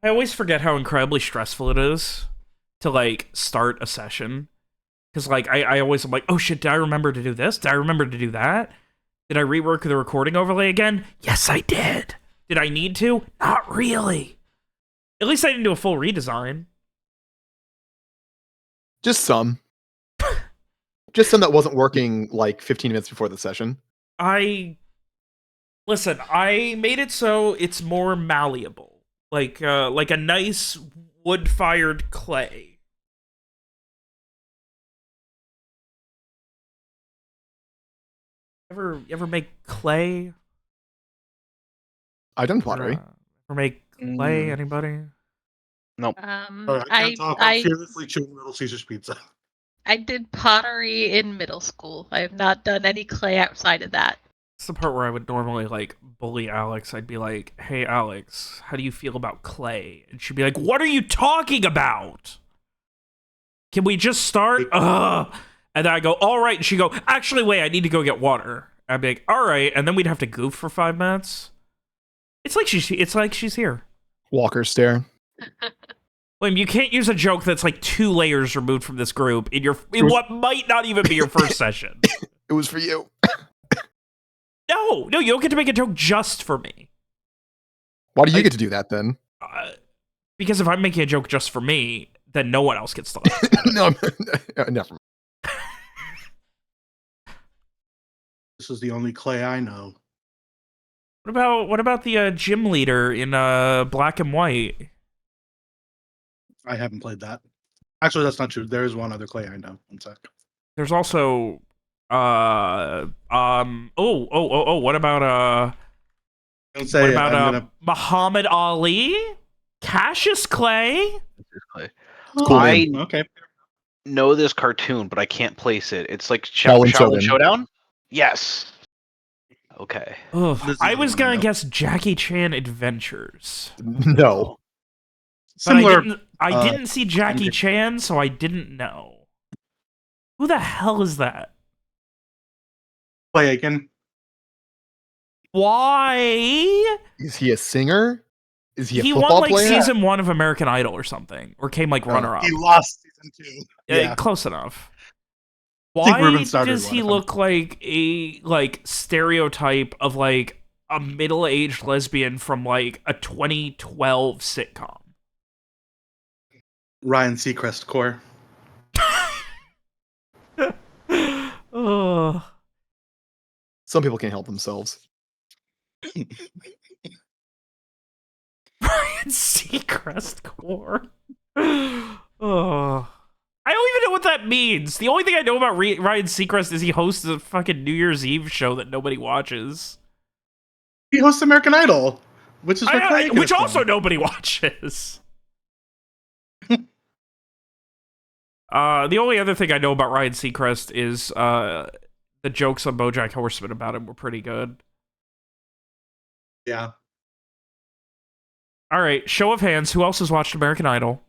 I always forget how incredibly stressful it is to, like, start a session. Because, like, I always am like, oh shit, did I remember to do this? Did I remember to do that? Did I rework the recording overlay again? Yes, I did. Did I need to? Not really. At least I didn't do a full redesign. Just some. Just some that wasn't working, like, 15 minutes before the session. Listen, I made it so it's more malleable. Like a nice wood-fired clay. You ever make clay? I done pottery. Ever make clay? Anybody? Nope. I can't talk. I'm fearlessly chewing Little Caesar's pizza. I did pottery in middle school. I have not done any clay outside of that. It's the part where I would normally, like, bully Alex. I'd be like, hey, Alex, how do you feel about clay? And she'd be like, what are you talking about? Can we just start? Ugh. And then I go, all right. And she'd go, actually, wait, I need to go get water. I'd be like, all right. And then we'd have to goof for 5 minutes. It's like she's here. Walker stare. William, you can't use a joke that's like 2 layers removed from this group in what might not even be your first session. It was for you. No, you don't get to make a joke just for me. Why do you get to do that then? Because if I'm making a joke just for me, then no one else gets to laugh. No, never mind. This is the only clay I know. What about the gym leader in Black and White? I haven't played that. Actually, that's not true. There is one other clay I know. One sec. There's also what about Don't say Muhammad Ali? Cassius Clay? Cool, I okay. know this cartoon, but I can't place it. It's like Shaolin Shaolin Showdown? Yes. Okay. Ugh, I was the one I gonna know. guess Jackie Chan Adventures. No. But Similar. I didn't see Jackie Chan, so I didn't know. Who the hell is that? Play again. Why? Is he a singer? Is he a He football won like player? season 1 of American Idol or something, or came like runner-up. He lost season 2. Yeah, close enough. think Ruben Why started does one he of them. look like a stereotype of like a middle-aged lesbian from like a 2012 sitcom? Ryan Seacrest core. Ugh. Some people can't help themselves. Ryan Seacrest core. Oh. I don't even know what that means. The only thing I know about Ryan Seacrest is he hosts a fucking New Year's Eve show that nobody watches. He hosts American Idol, which is where Clay Which gets also from. nobody watches. The only other thing I know about Ryan Seacrest is the jokes on BoJack Horseman about him were pretty good. Yeah. All right, show of hands. Who else has watched American Idol?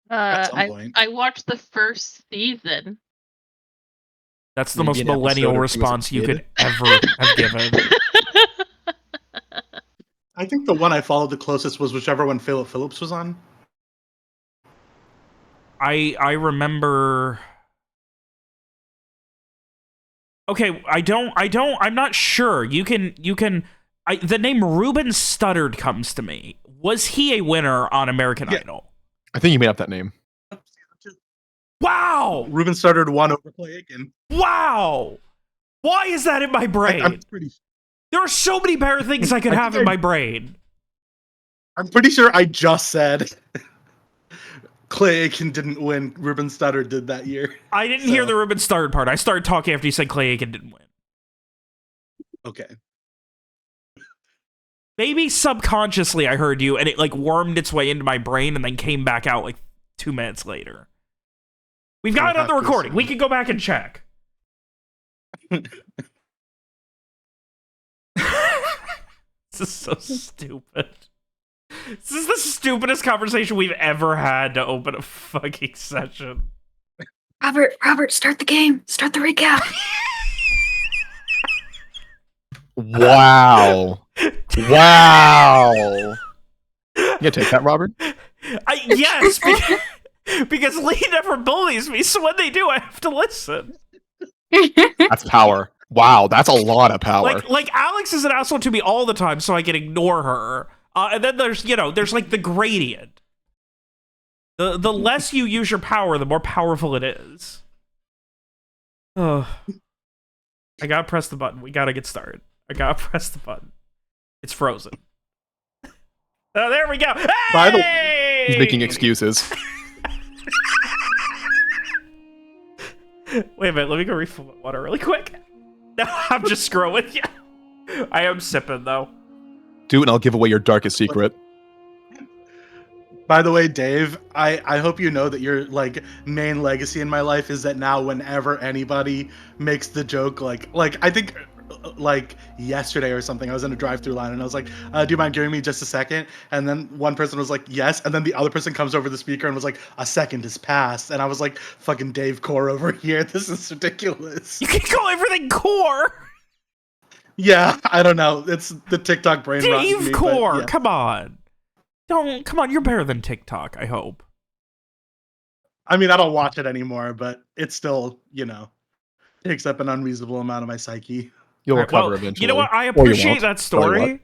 At some point. I watched the first season. That's the Maybe most an episode millennial if he was a response you kid. could ever have given. I think the one I followed the closest was whichever one Philip Phillips was on. I remember. Okay, I'm not sure. The name Ruben Studdard comes to me. Was he a winner on American Yeah. Idol? I think you made up that name. Wow! Ruben started one over Clay again. Wow! Why is that in my brain? I'm pretty There are so many better things I could I have think in I- my brain. sure I just said Clay Aiken didn't win. Ruben Studdard did that year. I didn't hear So- the Ruben Studdard part. I started talking after you said Clay Aiken didn't win. Okay. Maybe subconsciously I heard you and it like wormed its way into my brain and then came back out like 2 minutes later. We've got it on the I'll have to recording. We assume. can go back and check. This is so stupid. This is the stupidest conversation we've ever had to open a fucking session. Robert, start the game. Start the recap. Wow. Wow. You take that, Robert? Yes, because Lee never bullies me, so when they do, I have to listen. That's power. Wow, that's a lot of power. Like Alex is an asshole to me all the time, so I can ignore her. And then there's like the gradient. The less you use your power, the more powerful it is. Oh, I gotta press the button. We gotta get started. I gotta press the button. It's frozen. Oh, there we go. Hey! By the way, he's making excuses. Wait a minute, let me go refill my water really quick. No, I'm just screwing with you. I am sipping, though. Do it and I'll give away your darkest secret. By the way, Dave, I hope you know that your like main legacy in my life is that now whenever anybody makes the joke, like I think like yesterday or something, I was in a drive-through line and I was like, do you mind giving me just a second? And then one person was like, yes. And then the other person comes over the speaker and was like, a second has passed. And I was like, fucking Dave Core over here. This is ridiculous. You can call everything core. Yeah, I don't know. It's the TikTok brain rot in Dave me, Core, but yeah. come on. Come on, you're better than TikTok, I hope. I mean, I don't watch it anymore, but it still, takes up an unreasonable amount of my psyche. You'll Alright, recover well, eventually. you know what? I Or you appreciate won't. that Tell you story.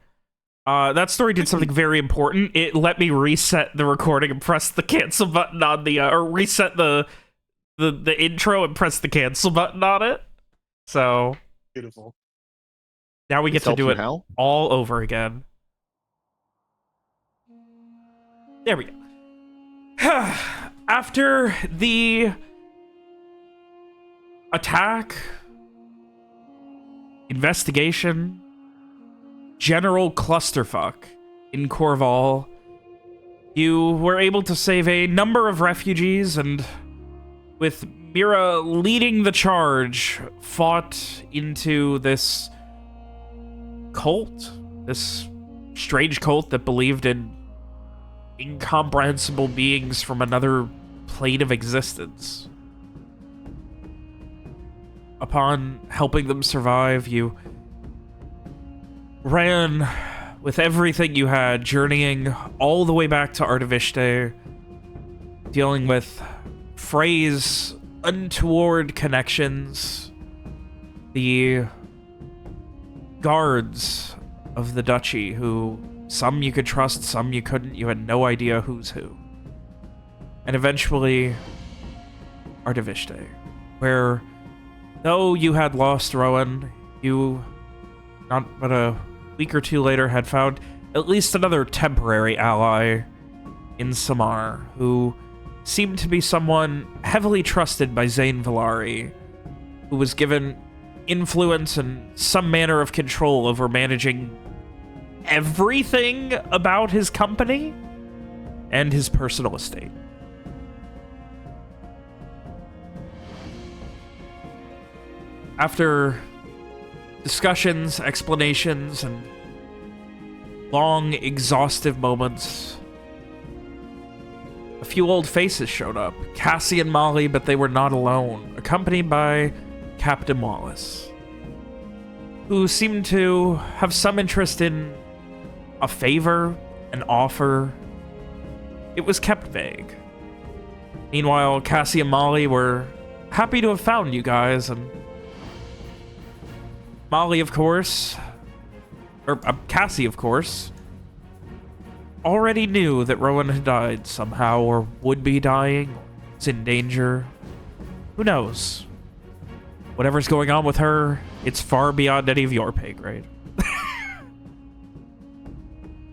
That story did something very important. It let me reset the recording and press the cancel button on the, or reset the intro and press the cancel button on it. So Beautiful. now we get to do it How? all over again. There we go. After the attack, investigation, general clusterfuck in Corval, you were able to save a number of refugees and, with Mira leading the charge, fought into this cult, this strange cult that believed in incomprehensible beings from another plane of existence. Upon helping them survive, you ran with everything you had, journeying all the way back to Artivishte, dealing with Frey's untoward connections, the guards of the duchy, who some you could trust, some you couldn't. You had no idea who's who. And eventually, Artivishte, where, though you had lost Rowan, you, not but a week or two later, had found at least another temporary ally in Samar, who seemed to be someone heavily trusted by Zane Villari, who was given influence and some manner of control over managing everything about his company and his personal estate. After discussions, explanations, and long, exhaustive moments, a few old faces showed up. Cassie and Molly, but they were not alone, accompanied by Captain Wallace, who seemed to have some interest in a favor, an offer. It was kept vague. Meanwhile, Cassie and Molly were happy to have found you guys, and Molly, of course, or Cassie, of course, already knew that Rowan had died somehow, or would be dying, or was in danger. Who knows? Whatever's going on with her, it's far beyond any of your pay grade.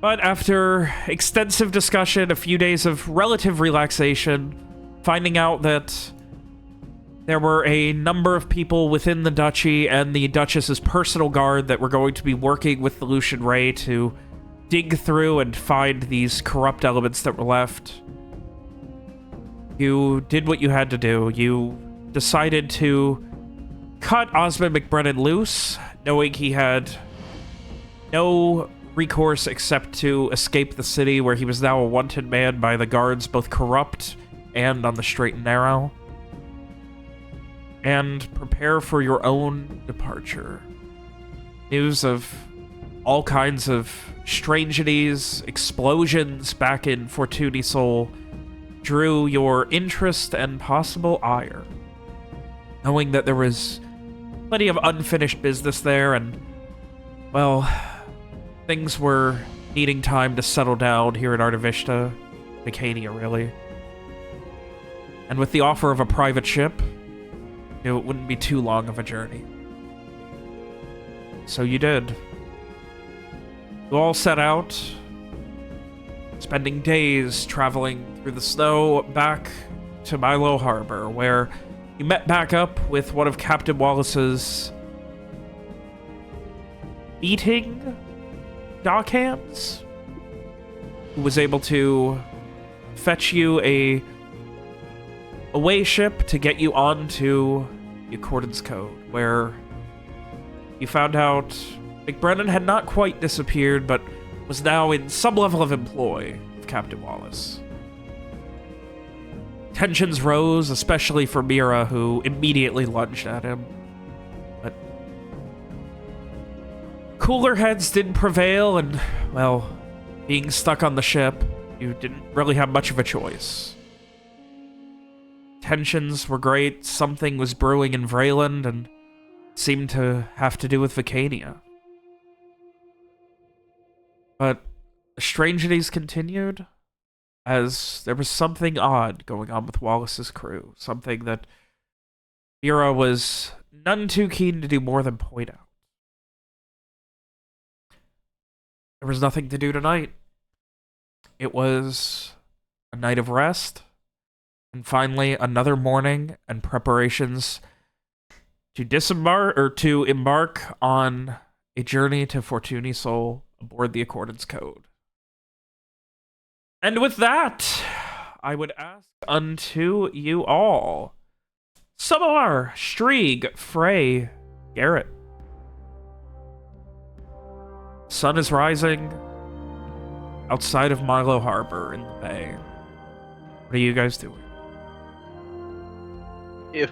But after extensive discussion, a few days of relative relaxation, finding out that there were a number of people within the duchy and the Duchess's personal guard that were going to be working with the Lucian Ray to dig through and find these corrupt elements that were left, you did what you had to do. You decided to cut Osmond McBrennan loose, knowing he had no recourse except to escape the city, where he was now a wanted man by the guards, both corrupt and on the straight and narrow, and prepare for your own departure. News of all kinds of strangeties, explosions back in Fortun Isol drew your interest and possible ire. Knowing that there was plenty of unfinished business there and, well, things were needing time to settle down here at Artavishta, Vacania, really. And with the offer of a private ship, it wouldn't be too long of a journey. So you did. You all set out, spending days traveling through the snow back to Milo Harbor, where you met back up with one of Captain Wallace's beating dockhands, who was able to fetch you a away ship to get you onto the Accordance Code, where you found out McBrennan had not quite disappeared, but was now in some level of employ of Captain Wallace. Tensions rose, especially for Mira, who immediately lunged at him. But cooler heads did prevail, and, well, being stuck on the ship, you didn't really have much of a choice. Tensions were great, something was brewing in Vreeland, and seemed to have to do with Vacania. But the strangeties continued, as there was something odd going on with Wallace's crew, something that Mira was none too keen to do more than point out. There was nothing to do tonight. It was a night of rest, and finally another morning and preparations to embark on a journey to Fortun Isol aboard the Accordance Code. And with that, I would ask unto you all, Samar, Strieg, Frey, Garrett. Sun is rising outside of Milo Harbor in the bay. What are you guys doing? If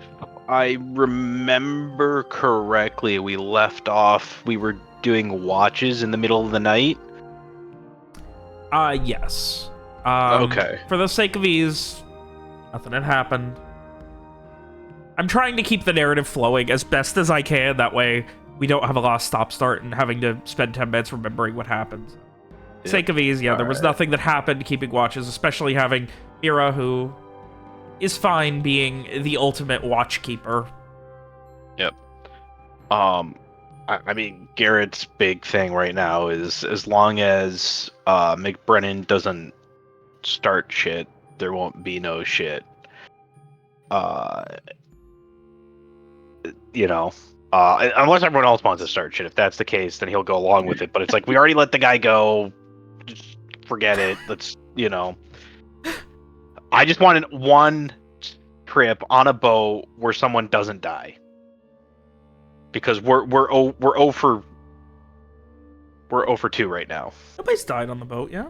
I remember correctly, we left off, we were doing watches in the middle of the night. Yes. Okay. For the sake of ease, nothing had happened. I'm trying to keep the narrative flowing as best as I can, that way we don't have a lost stop-start and having to spend 10 minutes remembering what happened. Yeah. Sake of ease, yeah, there was nothing that happened keeping watches, especially having Mira, who is fine being the ultimate watchkeeper. Yep. I mean, Garrett's big thing right now is as long as McBrennan doesn't start shit, there won't be no shit. Unless everyone else wants to start shit. If that's the case, then he'll go along with it. But it's like, we already let the guy go. Just forget it. Let's, I just wanted one trip on a boat where someone doesn't die. Because we're 0 for 2 right now. Nobody's died on the boat, yeah?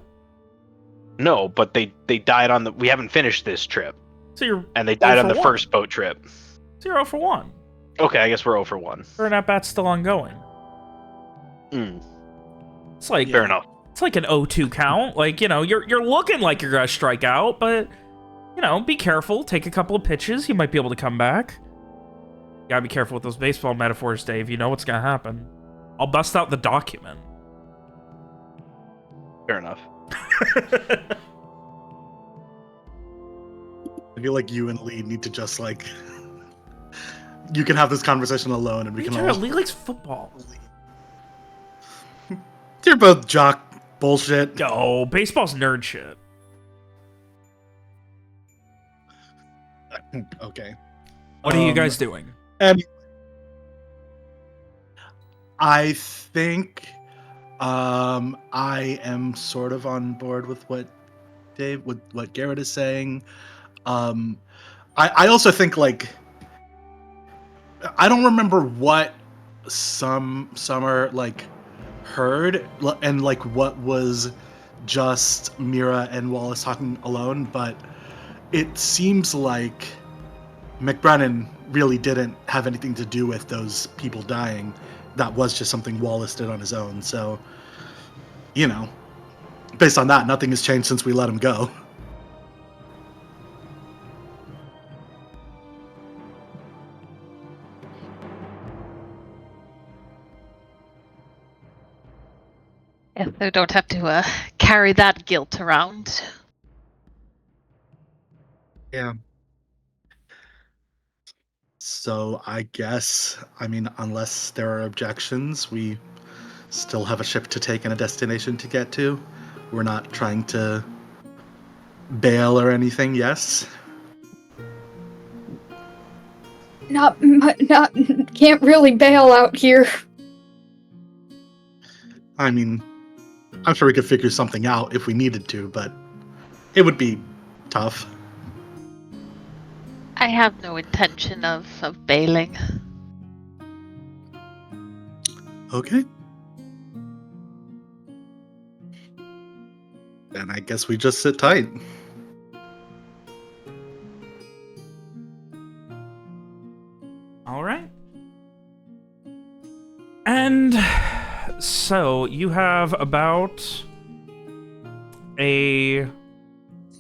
No, but they died on the. We haven't finished this trip. So you're. And they died on the first boat trip. So you're 0 for 1. Okay, I guess we're 0 for 1. Or that bat's still ongoing. It's like fair enough. It's like an 0-2 count. Like, you're looking like you're gonna strike out, but be careful. Take a couple of pitches. You might be able to come back. You gotta be careful with those baseball metaphors, Dave. You know what's gonna happen. I'll bust out the document. Fair enough. I feel like you and Lee need to just you can have this conversation alone, and we can all. Lee likes football. You're both jock bullshit. No, baseball's nerd shit. Okay. What are you guys doing? And I think I am sort of on board with what Garrett is saying. I also think I don't remember what Summer heard and what was just Mira and Wallace talking alone, but it seems like McBrennan really didn't have anything to do with those people dying. that was just something Wallace did on his own. So, you know, based on that, nothing has changed since we let him go. Yeah, they don't have to carry that guilt around. Yeah. So I guess, I mean, unless there are objections, we still have a ship to take and a destination to get to. We're not trying to bail or anything, yes? Not, can't really bail out here. I mean, I'm sure we could figure something out if we needed to, but it would be tough. I have no intention of bailing. Okay. Then I guess we just sit tight. All right. And so you have about a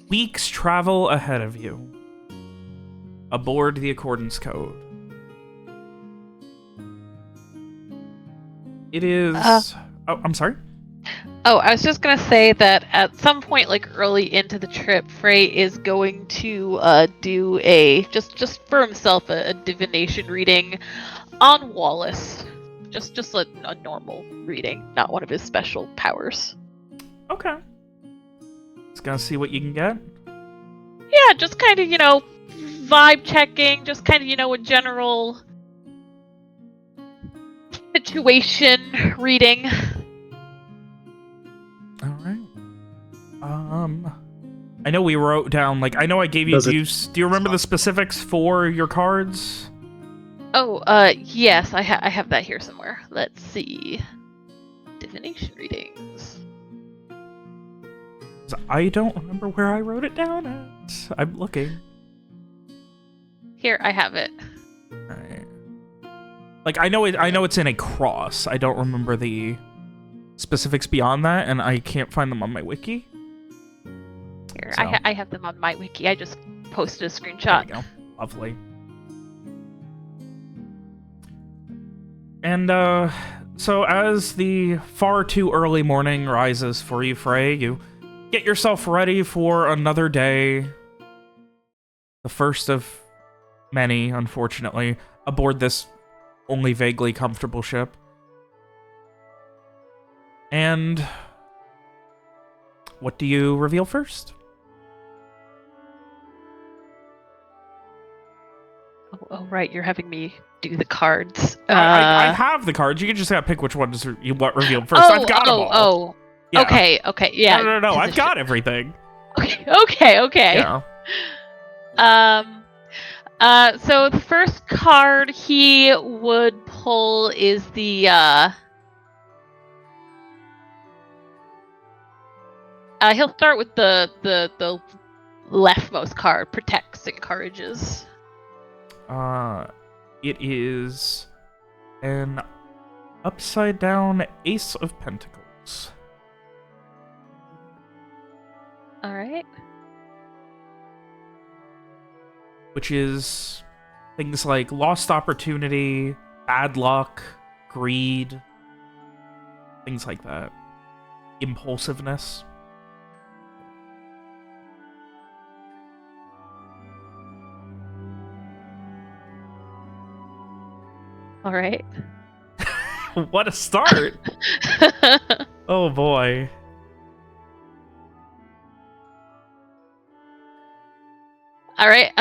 week's travel ahead of you aboard the Accordance Code. It is... oh, I'm sorry? Oh, I was just gonna say that at some point, like early into the trip, Frey is going to do a just for himself a divination reading on Wallace, just a normal reading, not one of his special powers. Okay. Just gonna see what you can get. Yeah, just kind of vibe checking, just kind of a general situation reading. All right. I know we wrote down, like, I know I gave you use. Do you remember the specifics for your cards? Oh, yes, I have that here somewhere. Let's see. Divination readings. I don't remember where I wrote it down at. I'm looking. Here, I have it. All right. Like, I know it's in a cross. I don't remember the specifics beyond that, and I can't find them on my wiki. Here, So. I have them on my wiki. I just posted a screenshot. There we go. Lovely. And, so as the far too early morning rises for you, Frey, you get yourself ready for another day. The first of many, unfortunately, aboard this only vaguely comfortable ship. And what do you reveal first? Oh, right, you're having me do the cards. I have the cards. You can just pick which ones you want revealed first. I've got them all. Yeah. Okay, yeah. No. I've got everything. Okay. Yeah. So the first card he would pull is the he'll start with the leftmost card, protects, encourages. It is an upside down Ace of Pentacles. All right. Which is things like lost opportunity, bad luck, greed, things like that. Impulsiveness. All right. What a start! Oh boy. All right.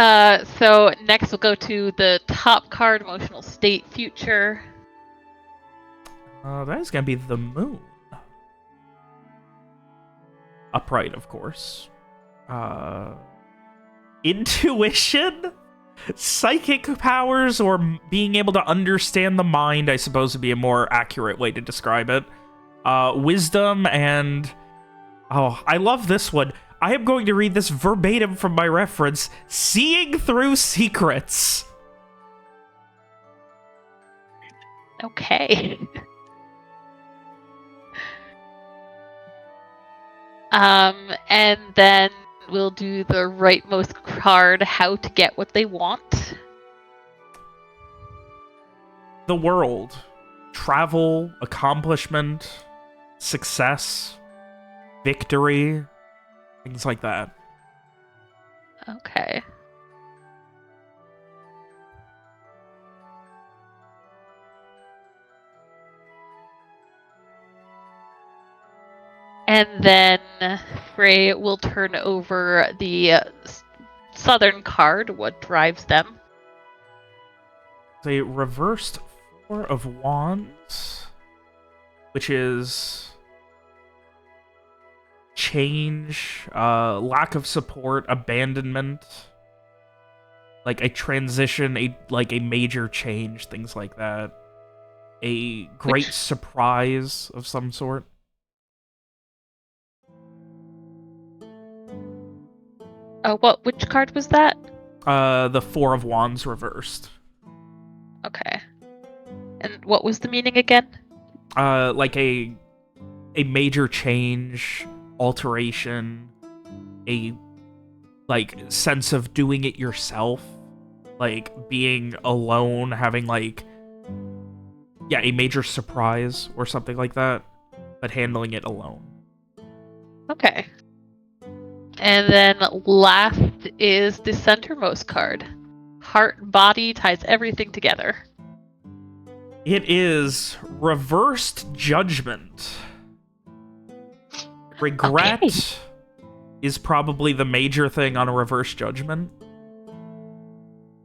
So next we'll go to the top card, emotional state, future. That is gonna be the moon. Upright, of course. Intuition? Psychic powers, or being able to understand the mind, I suppose would be a more accurate way to describe it. Wisdom and... Oh, I love this one. I am going to read this verbatim from my reference. Seeing through secrets. Okay. And then we'll do the rightmost card, how to get what they want. The world. Travel, accomplishment, success, victory, things like that. Okay. And then Frey will turn over the southern card, what drives them. A reversed Four of Wands, which is change, lack of support, abandonment, like a transition, a major change, things like that. A great surprise of some sort. Which card was that? The Four of Wands reversed. Okay. And what was the meaning again? Like a major change, alteration, a like sense of doing it yourself, like being alone, having like a major surprise or something like that, but handling it alone. Okay. And then last is the centermost card. Heart and body ties everything together. It is reversed judgment. Regret is probably the major thing on a reverse judgment.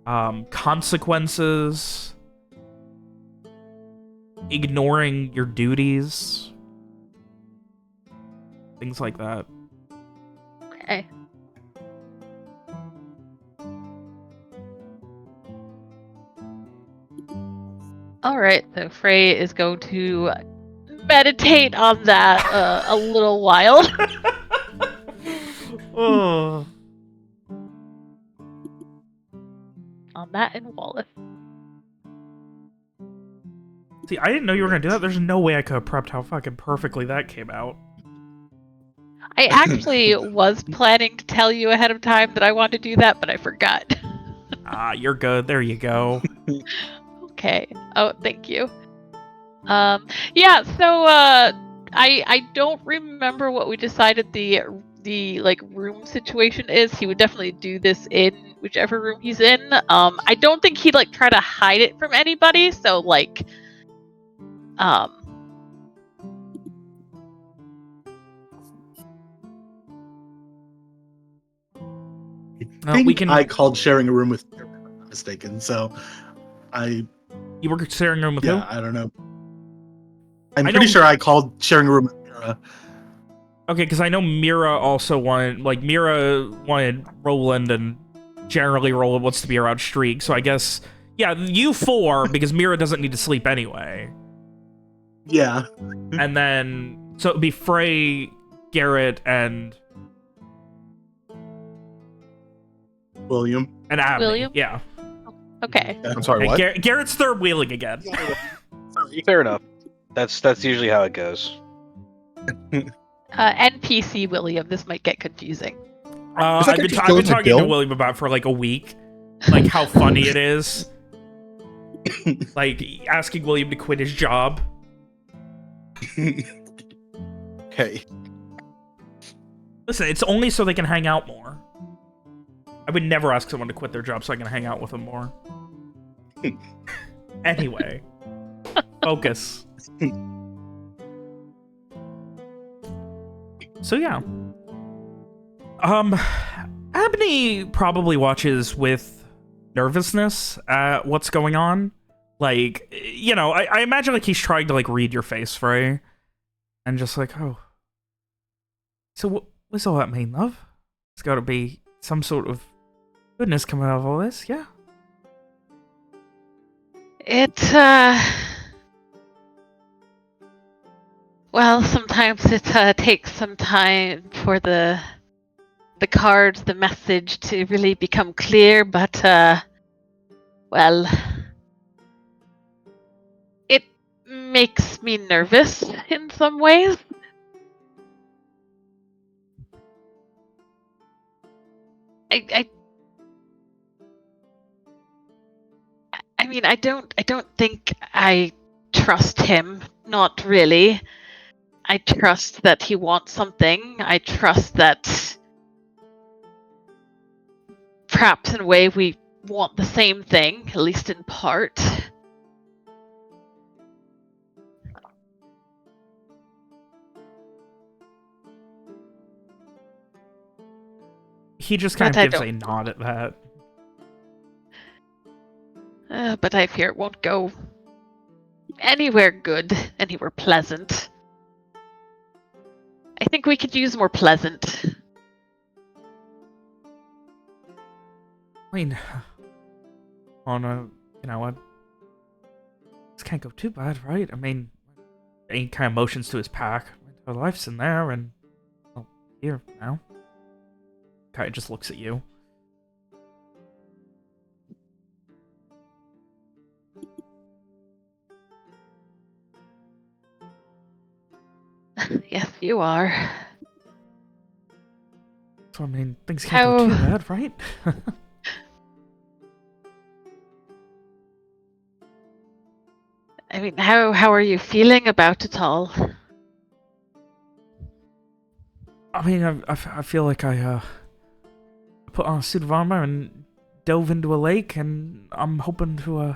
Consequences. Ignoring your duties. Things like that. Okay. Alright, so Frey is going to meditate on that a little while. Oh. On that and Wallace. See, I didn't know you were going to do that. There's no way I could have prepped how fucking perfectly that came out. I actually was planning to tell you ahead of time that I wanted to do that, but I forgot. You're good. There you go. Okay. Oh, thank you. Yeah, so I don't remember what we decided the like room situation is. He would definitely do this in whichever room he's in. I don't think he'd like try to hide it from anybody, so like I called sharing a room with you, if I'm not mistaken, so You were sharing a room with who? I don't know. I'm pretty sure I called sharing a room with Mira. Okay, because I know Mira also wanted, like, Mira wanted Roland, and generally Roland wants to be around Streak, so I guess, yeah, you four, because Mira doesn't need to sleep anyway. Yeah. And then, so it'd be Frey, Garrett, and... William. And Abby. William? Yeah. Okay. I'm sorry, what? Garrett's third wheeling again. Fair enough. That's usually how it goes. NPC William, this might get confusing. I've been talking to William about for like a week, like how funny it is. Like asking William to quit his job. Okay. Listen, it's only so they can hang out more. I would never ask someone to quit their job so I can hang out with them more. Anyway. Focus. So yeah. Abney probably watches with nervousness at what's going on. Like, you know, I imagine like he's trying to like read your face, Frey. And just like, oh. So what's all that mean, love? It's gotta be some sort of goodness coming out of all this, yeah? Well, sometimes it takes some time for the cards, the message to really become clear, but well, it makes me nervous in some ways. I I mean, I don't think I trust him. Not really. I trust that he wants something. I trust that perhaps in a way we want the same thing, at least in part. He just kind But of I gives a don't. nod at that. But I fear it won't go anywhere good, anywhere pleasant. I think we could use more pleasant. I mean, on a, this can't go too bad, right? I mean, he kind of motions to his pack. Her life's in there, and well, here now. Kind of just looks at you. Yes, you are. So I mean, things can't go too bad, right? I mean, how are you feeling about it all? I mean, I feel like I put on a suit of armor and dove into a lake, and I'm hoping to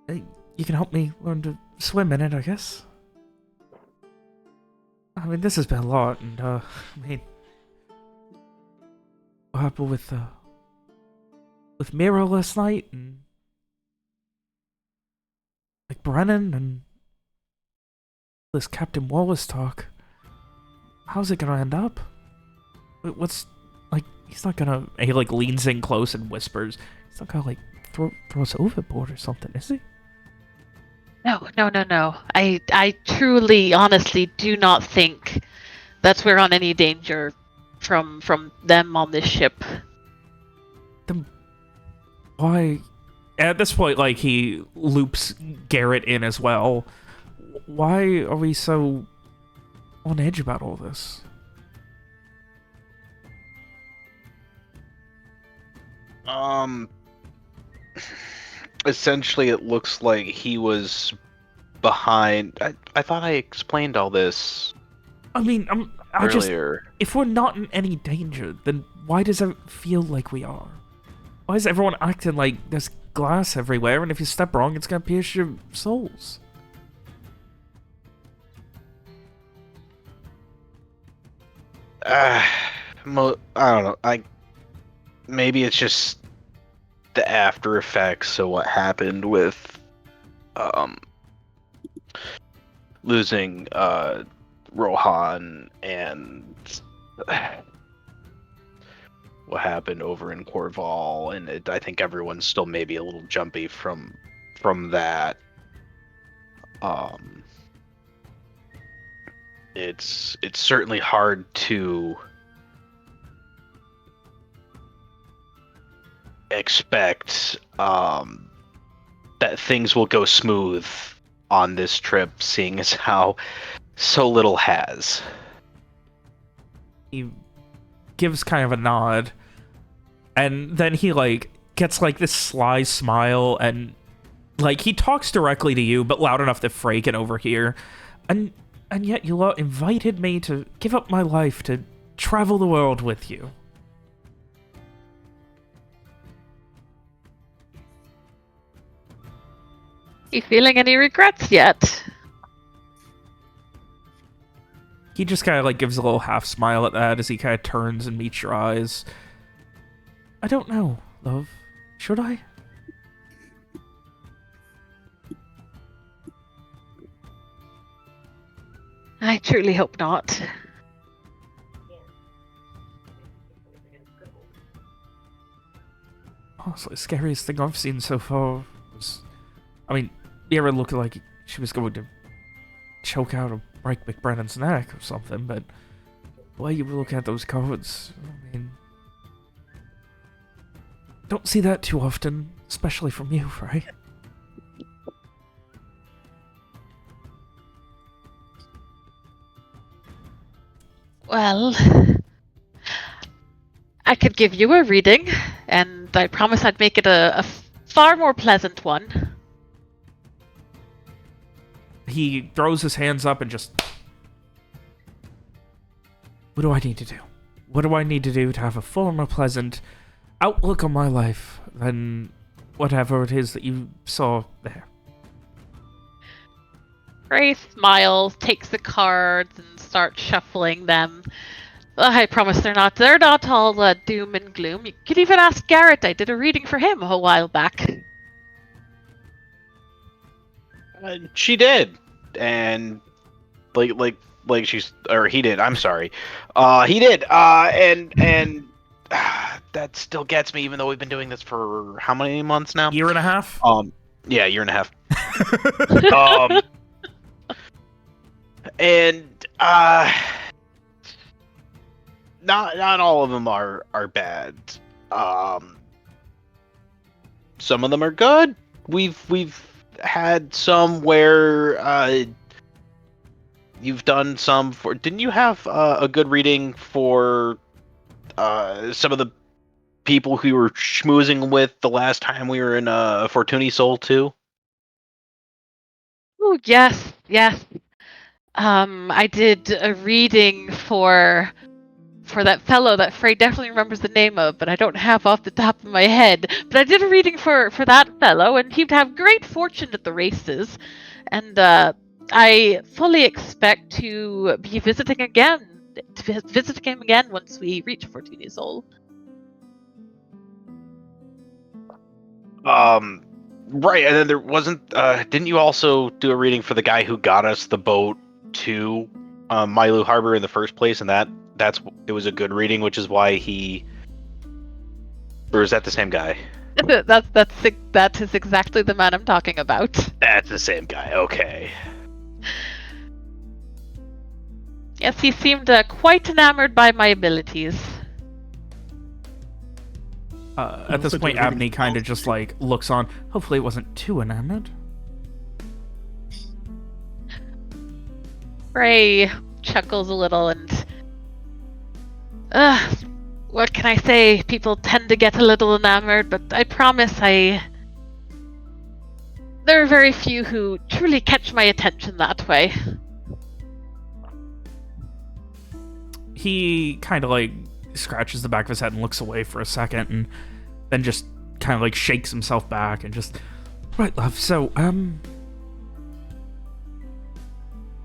you can help me learn to swim in it, I guess. I mean, this has been a lot, and I mean, what happened with Mira last night, and like Brennan, and this Captain Wallace talk. How's it gonna end up? What's like? He's not gonna. He like leans in close and whispers. He's not gonna like throw us overboard or something, is he? No. I truly, honestly do not think that we're on any danger from them on this ship. Then why? At this point, like he loops Garrett in as well. Why are we so on edge about all this? Essentially, it looks like he was behind. I thought I explained all this I mean, earlier. if we're not in any danger, then why does it feel like we are? Why is everyone acting like there's glass everywhere, and if you step wrong, it's gonna pierce your souls? I don't know. Maybe it's just the after effects of what happened with losing Rohan and what happened over in Corval, and I think everyone's still maybe a little jumpy from that. It's certainly hard to expect that things will go smooth on this trip, seeing as how so little has. He gives kind of a nod, and then he like gets like this sly smile, and like he talks directly to you, but loud enough that Frey can overhear. And yet you lot invited me to give up my life to travel the world with you. You feeling any regrets yet? He just kind of like gives a little half smile at that as he kind of turns and meets your eyes. I don't know, love. Should I? I truly hope not. Honestly, the scariest thing I've seen so far was... I mean, Mira looked like she was going to choke out or break McBrennan's neck or something, but the way you were looking at those cards, I mean... Don't see that too often, especially from you, right? Well, I could give you a reading, and I promise I'd make it a far more pleasant one. He throws his hands up and just... What do I need to do? What do I need to do to have a far more pleasant outlook on my life than whatever it is that you saw there? Ray smiles, takes the cards, and starts shuffling them. I promise they're not all doom and gloom. You could even ask Garrett. I did a reading for him a while back. She did, and like she's, or he did. I'm sorry, he did. And that still gets me, even though we've been doing this for how many months now? Year and a half. Yeah, year and a half. And not all of them are bad. Some of them are good. We've had some where you've done some for. Didn't you have a good reading for some of the people who you were schmoozing with the last time we were in Fortun Isol too? Oh yes. I did a reading for that fellow that Frey definitely remembers the name of, but I don't have off the top of my head. But I did a reading for that fellow, and he'd have great fortune at the races. And I fully expect to be visiting him again once we reach Fortun Isol. Right, and then there wasn't. Didn't you also do a reading for the guy who got us the boat to Mailu Harbor in the first place? And it was a good reading, which is why he. Or is that the same guy? That is exactly the man I'm talking about. That's the same guy. Okay. Yes, he seemed quite enamored by my abilities. At this point, Abney kind of just like looks on. Hopefully, it wasn't too enamored. Ray chuckles a little and, what can I say? People tend to get a little enamored, but I promise there are very few who truly catch my attention that way. He kind of like scratches the back of his head and looks away for a second, and then just kind of like shakes himself back and just, right, love, so,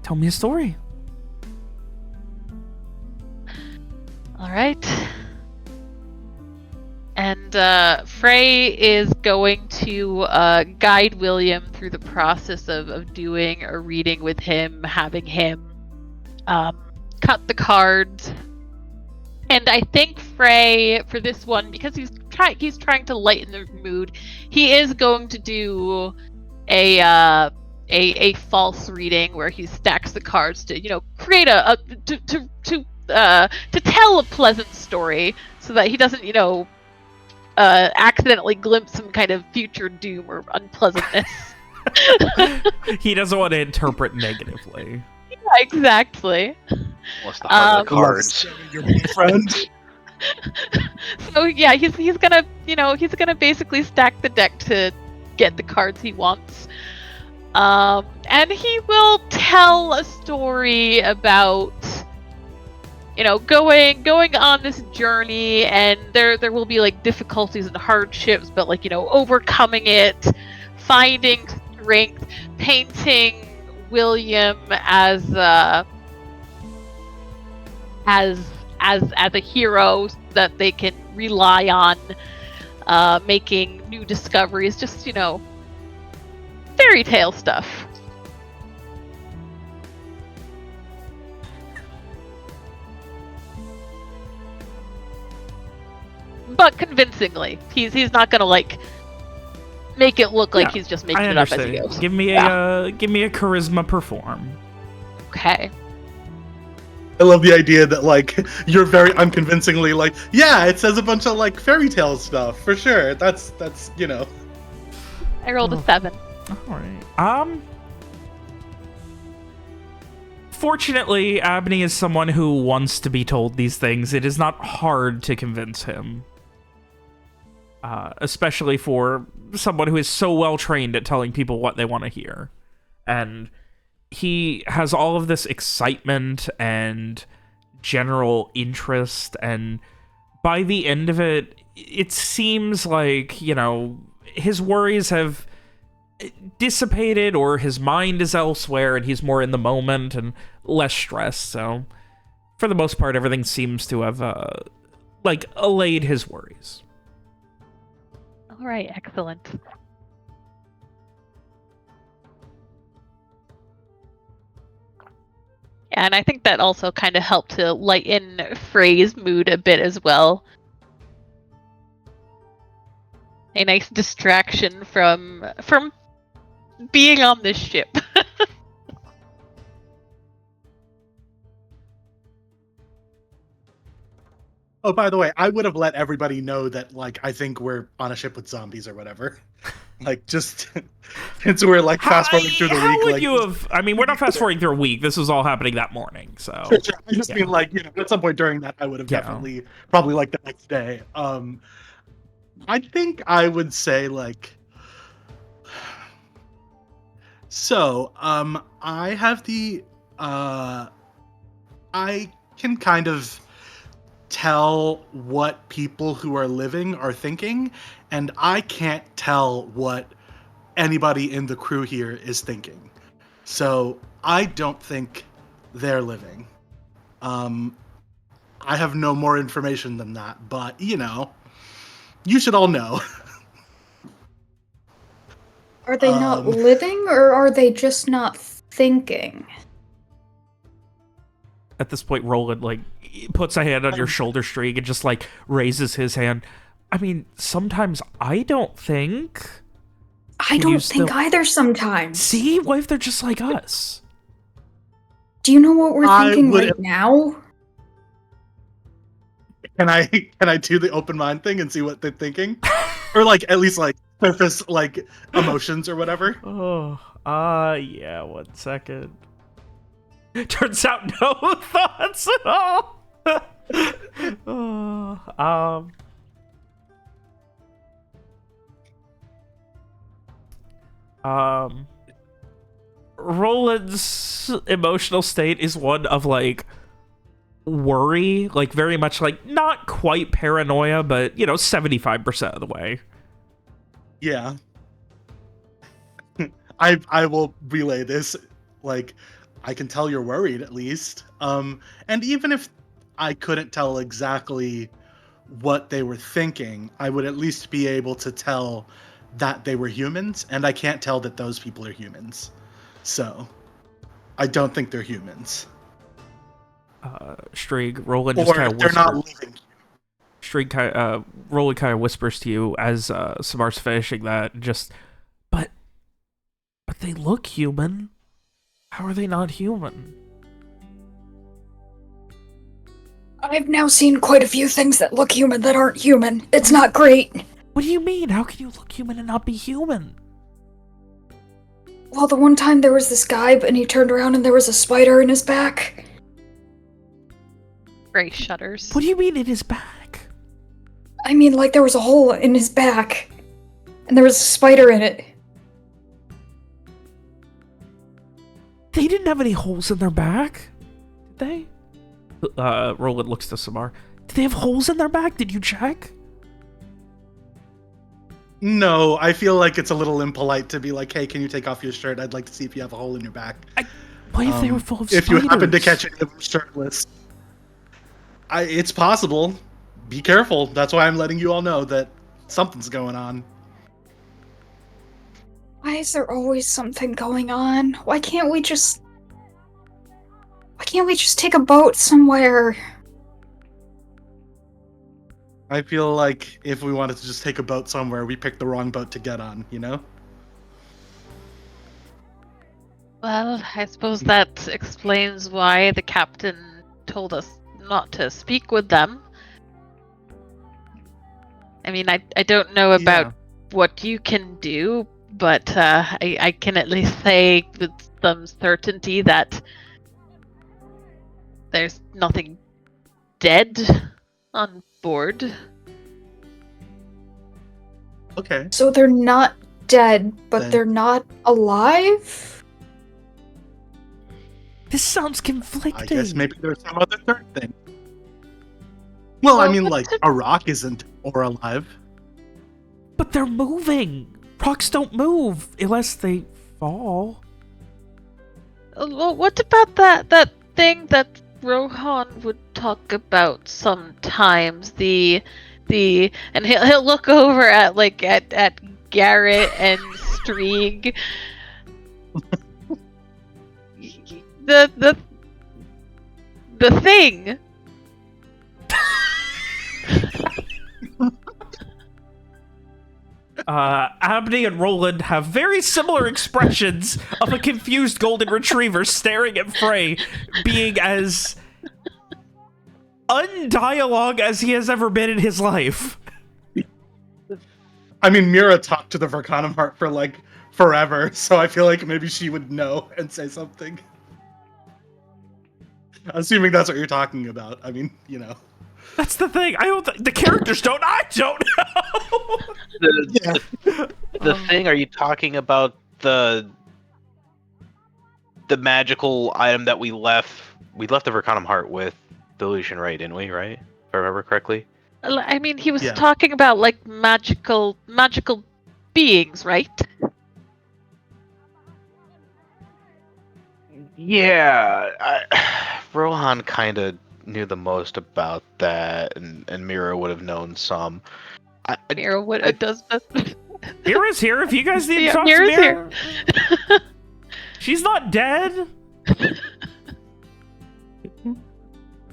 tell me a story. Alright. And Frey is going to guide William through the process of doing a reading with him, having him cut the cards. And I think Frey, for this one, because he's trying to lighten the mood, he is going to do a false reading where he stacks the cards to, create to tell a pleasant story so that he doesn't, accidentally glimpse some kind of future doom or unpleasantness. He doesn't want to interpret negatively. Yeah, exactly. What's the heart of the cards? Your friend. So yeah, he's gonna basically stack the deck to get the cards he wants. And he will tell a story about going on this journey, and there will be like difficulties and hardships, but overcoming it, finding strength, painting William as a hero that they can rely on, making new discoveries, just fairy tale stuff. But convincingly, he's not gonna make it look like he's just making it up as he goes. Give me a charisma perform. Okay. I love the idea that you're very unconvincingly yeah, it says a bunch of fairy tale stuff for sure. That's I rolled a 7. All right. Fortunately, Abney is someone who wants to be told these things. It is not hard to convince him. Especially for someone who is so well trained at telling people what they want to hear. And he has all of this excitement and general interest, and by the end of it, it seems like, you know, his worries have dissipated, or his mind is elsewhere and he's more in the moment and less stressed. So for the most part, everything seems to have allayed his worries. All right, excellent. And I think that also kind of helped to lighten Frey's mood a bit as well. A nice distraction from being on this ship. Oh, by the way, I would have let everybody know that, like, I think we're on a ship with zombies or whatever. Like, just since we're like fast forwarding through the week. How would like, you have? I mean, we're not fast forwarding through a week. This was all happening that morning. So I just mean, like, you know, at some point during that, I would have definitely probably like the next day. I think I would say like. So, I have the I can kind of tell what people who are living are thinking, and I can't tell what anybody in the crew here is thinking. So I don't think they're living. I have no more information than that, but you know, you should all know. Are they not living, or are they just not thinking? at this point, Roland like puts a hand on your shoulder string and just like raises his hand. I mean, sometimes I don't think. I don't think either sometimes. See? What if they're just like us? Do you know what we're thinking right now? Can I do the open mind thing and see what they're thinking? Or like at least like surface like emotions or whatever? Yeah, 1 second. Turns out no thoughts at all. Roland's emotional state is one of like worry, like very much like not quite paranoia, but you know, 75% of the way. Yeah. I will relay this. Like, I can tell you're worried at least. And even if I couldn't tell exactly what they were thinking, I would at least be able to tell that they were humans, and I can't tell that those people are humans. So, I don't think they're humans. Strig, Roland just kind of whispers. They're not living. Strig, Roland kind of whispers to you as Samar's finishing that, just, but they look human. How are they not human? I've now seen quite a few things that look human that aren't human. It's not great. What do you mean? How can you look human and not be human? Well, the one time there was this guy, and he turned around and there was a spider in his back. Ray shudders. What do you mean in his back? I mean, like there was a hole in his back, and there was a spider in it. They didn't have any holes in their back, did they? Roland looks to Samar. Did they have holes in their back? Did you check? No, I feel like it's a little impolite to be like, hey, can you take off your shirt? I'd like to see if you have a hole in your back. What if they were full of if spiders? you happen to catch any of them shirtless. It's possible. Be careful. That's why I'm letting you all know that something's going on. Why is there always something going on? Why can't we just take a boat somewhere? I feel like if we wanted to just take a boat somewhere, we picked the wrong boat to get on, you know? Well, I suppose that explains why the captain told us not to speak with them. I mean, I don't know about what you can do, but I can at least say with some certainty that there's nothing dead on board. Okay. So they're not dead, but Then- they're not alive? This sounds I conflicting. guess maybe there's some other third thing. Well, I Well, mean, what's like, it- a rock isn't or alive. But they're moving. Rocks don't move unless they fall. Well, what about that thing that Rohan would talk about sometimes? And he'll look over at at Garrett and Streeg. The thing. Abney and Roland have very similar expressions of a confused golden retriever staring at Frey, being as undialogue as he has ever been in his life. I mean, Mira talked to the Vercanum Heart for, like, forever, so I feel like maybe she would know and say something. Assuming that's what you're talking about. I mean, you know. That's the thing. I don't. The characters don't. I don't know. The thing, are you talking about the magical item that we left? We left the Vercanum Heart with Delusion, right? Didn't we? Right? If I remember correctly. I mean, he was Yeah. talking about like magical beings, right? Yeah, Rohan kind of knew the most about that, and Mira would have known some. Mira, what I- does that? Mira's here. If you guys need to Yeah, talk Mira's to Mira, she's not dead.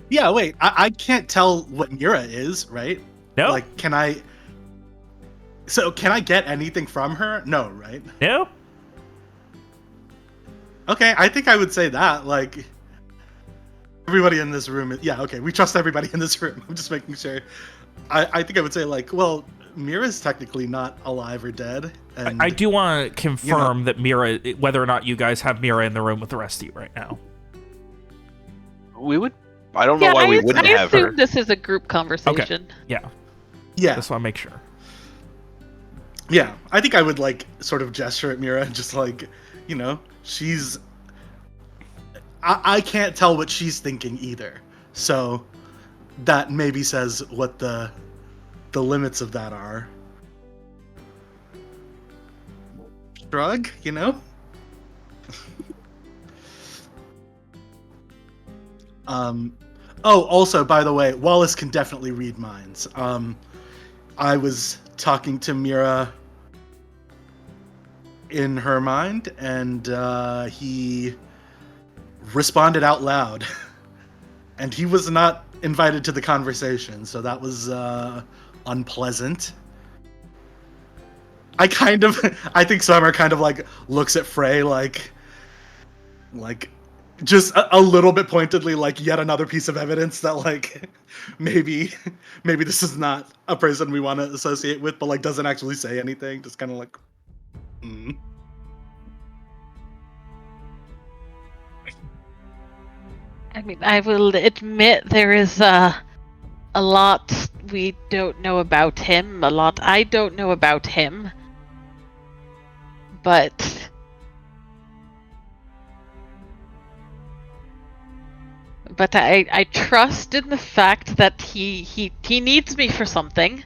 Yeah, wait. I can't tell what Mira is, right? No, Like, can I... So, can I get anything from her? No, right? no. Okay, I think I would say that. Like, everybody in this room... Yeah, okay, we trust everybody in this room. I'm just making sure. I think I would say, like, well, Mira's technically not alive or dead. And I do want to confirm that Mira, whether or not you guys have Mira in the room with the rest of you right now. We would. I don't know why we wouldn't I have her. assume this is a group conversation. Yeah, Yeah, just want to make sure. yeah. I think I would, like, sort of gesture at Mira and just, like, you know, she's... I can't tell what she's thinking either. So that maybe says what the limits of that are. Shrug, you know? Oh, also, by the way, Wallace can definitely read minds. I was talking to Mira in her mind, and he responded out loud. And he was not invited to the conversation, so that was unpleasant. I think Summer kind of like looks at Frey like just a little bit pointedly, like yet another piece of evidence that like maybe this is not a person we want to associate with, but like doesn't actually say anything, just kind of like. I mean, I will admit there is a lot we don't know about him, a lot I don't know about him. But I trust in the fact that he needs me for something.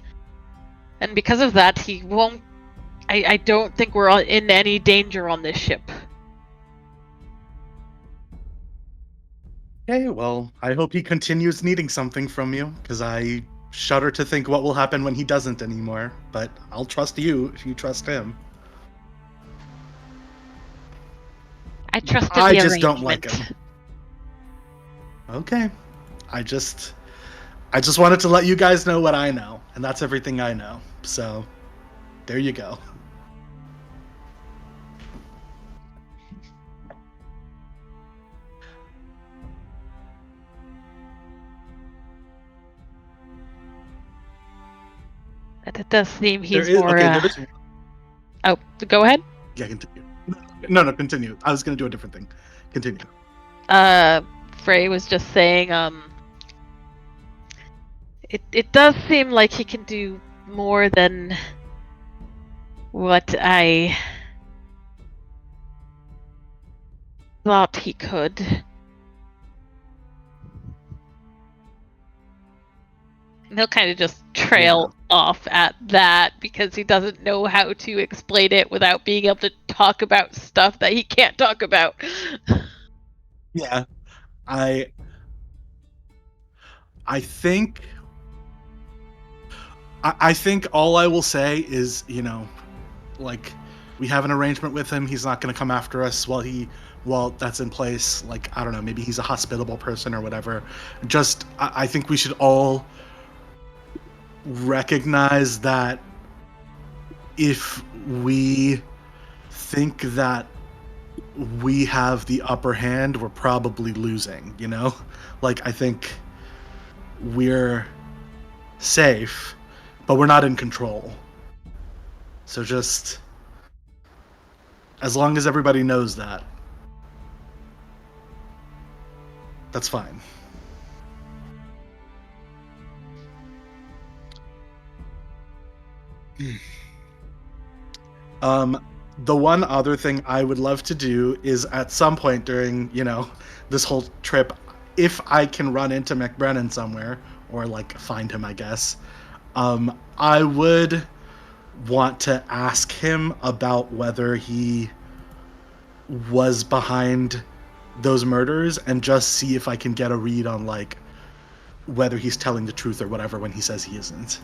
And because of that, he won't... I don't think we're in any danger on this ship. Okay, well, I hope he continues needing something from you, because I shudder to think what will happen when he doesn't anymore. But I'll trust you if you trust him. I trust in I the just don't like arrangement. him. Okay. I just wanted to let you guys know what I know, and that's everything I know. So, there you go. But it does seem he's There is, more... there is, Oh, go ahead. yeah, continue. No, continue. I was going to do a different thing. Continue. Frey was just saying, it does seem like he can do more than what I thought he could. And he'll kind of just trail off at that because he doesn't know how to explain it without being able to talk about stuff that he can't talk about. Yeah. I think all I will say is, like, we have an arrangement with him. He's not going to come after us while that's in place. Like, I don't know, maybe he's a hospitable person or whatever. Just, I think we should all recognize that if we think that we have the upper hand, we're probably losing, Like, I think we're safe, but we're not in control. So just, as long as everybody knows that, that's fine. The one other thing I would love to do is at some point during, this whole trip, if I can run into McBrennan somewhere, or like find him, I guess, I would want to ask him about whether he was behind those murders and just see if I can get a read on like whether he's telling the truth or whatever when he says he isn't.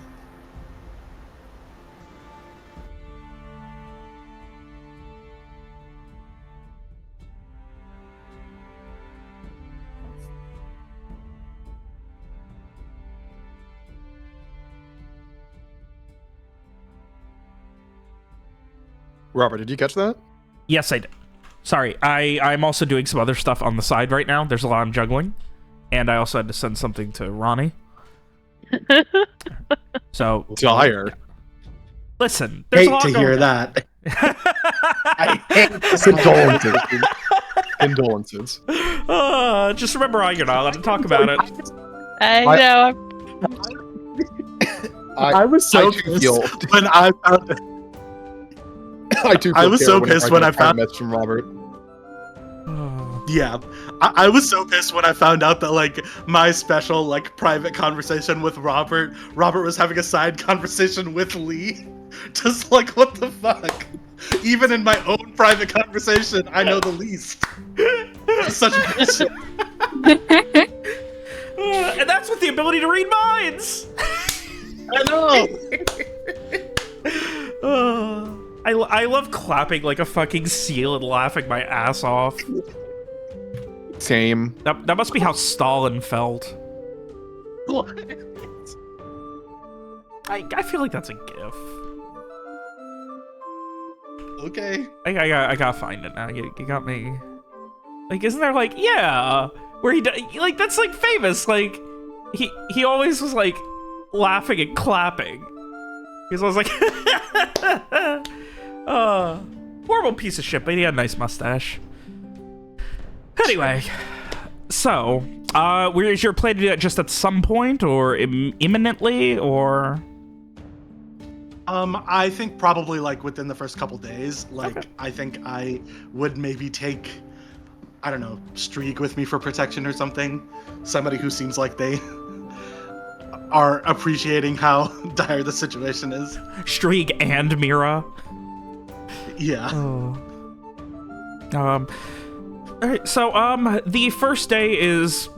Robert, did you catch that? Yes, I did. Sorry, I'm also doing some other stuff on the side right now. There's a lot I'm juggling. And I also had to send something to Ronnie. So... Dire. Listen, there's a lot to going hear on. that. I hate this. Condolences. Condolences. Just remember, you're not allowed to talk about it. I know. I was so pissed when I found it. I was so pissed when I found a message from Robert. Yeah, I was so pissed when I found out that like my special like private conversation with Robert was having a side conversation with Lee. Just like, what the fuck? Even in my own private conversation, I know the least. Such bullshit. And that's with the ability to read minds. I know. I love clapping like a fucking seal and laughing my ass off. Same. That must be how Stalin felt. What? I feel like that's a gif. Okay. I gotta find it now. You got me. Like, isn't there like, yeah, where like that's like famous. Like he always was like laughing and clapping. He's always like, horrible piece of shit, but he had a nice mustache. Anyway, so, is your plan to do that just at some point, or imminently, or? I think probably like within the first couple days. Like, Okay. I think I would maybe take, I don't know, Streak with me for protection or something. Somebody who seems like they are appreciating how dire the situation is. Streak and Mira. Yeah. Alright, so, the first day is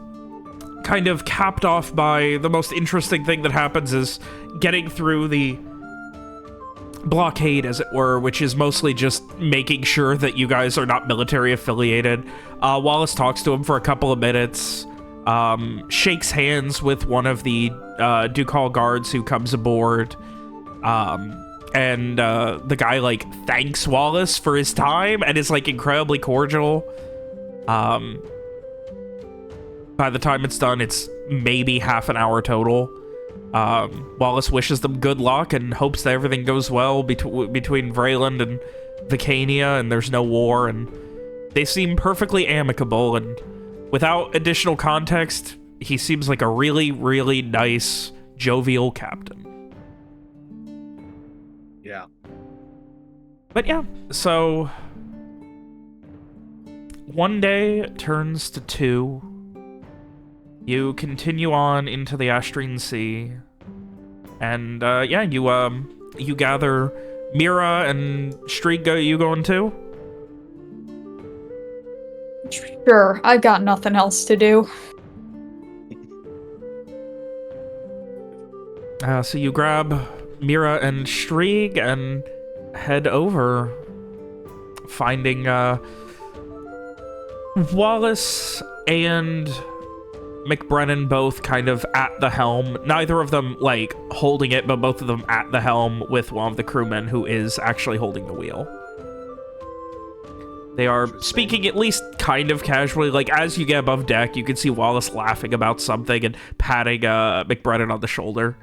kind of capped off by the most interesting thing that happens is getting through the blockade, as it were, which is mostly just making sure that you guys are not military affiliated. Wallace talks to him for a couple of minutes, shakes hands with one of the Ducal guards who comes aboard, and the guy, like, thanks Wallace for his time and is, like, incredibly cordial. By the time it's done, it's maybe half an hour total. Wallace wishes them good luck and hopes that everything goes well between Vreeland and Vicania and there's no war, and they seem perfectly amicable, and without additional context, he seems like a really, really nice, jovial captain. Yeah. But yeah, so one day turns to two. You continue on into the Astrine Sea, and yeah, you gather Mira and Striga. You going too? Sure, I've got nothing else to do. So you grab Mira and Strieg and head over, finding Wallace and McBrennan both kind of at the helm. Neither of them, like, holding it, but both of them at the helm with one of the crewmen who is actually holding the wheel. They are speaking at least kind of casually. Like, as you get above deck, you can see Wallace laughing about something and patting McBrennan on the shoulder.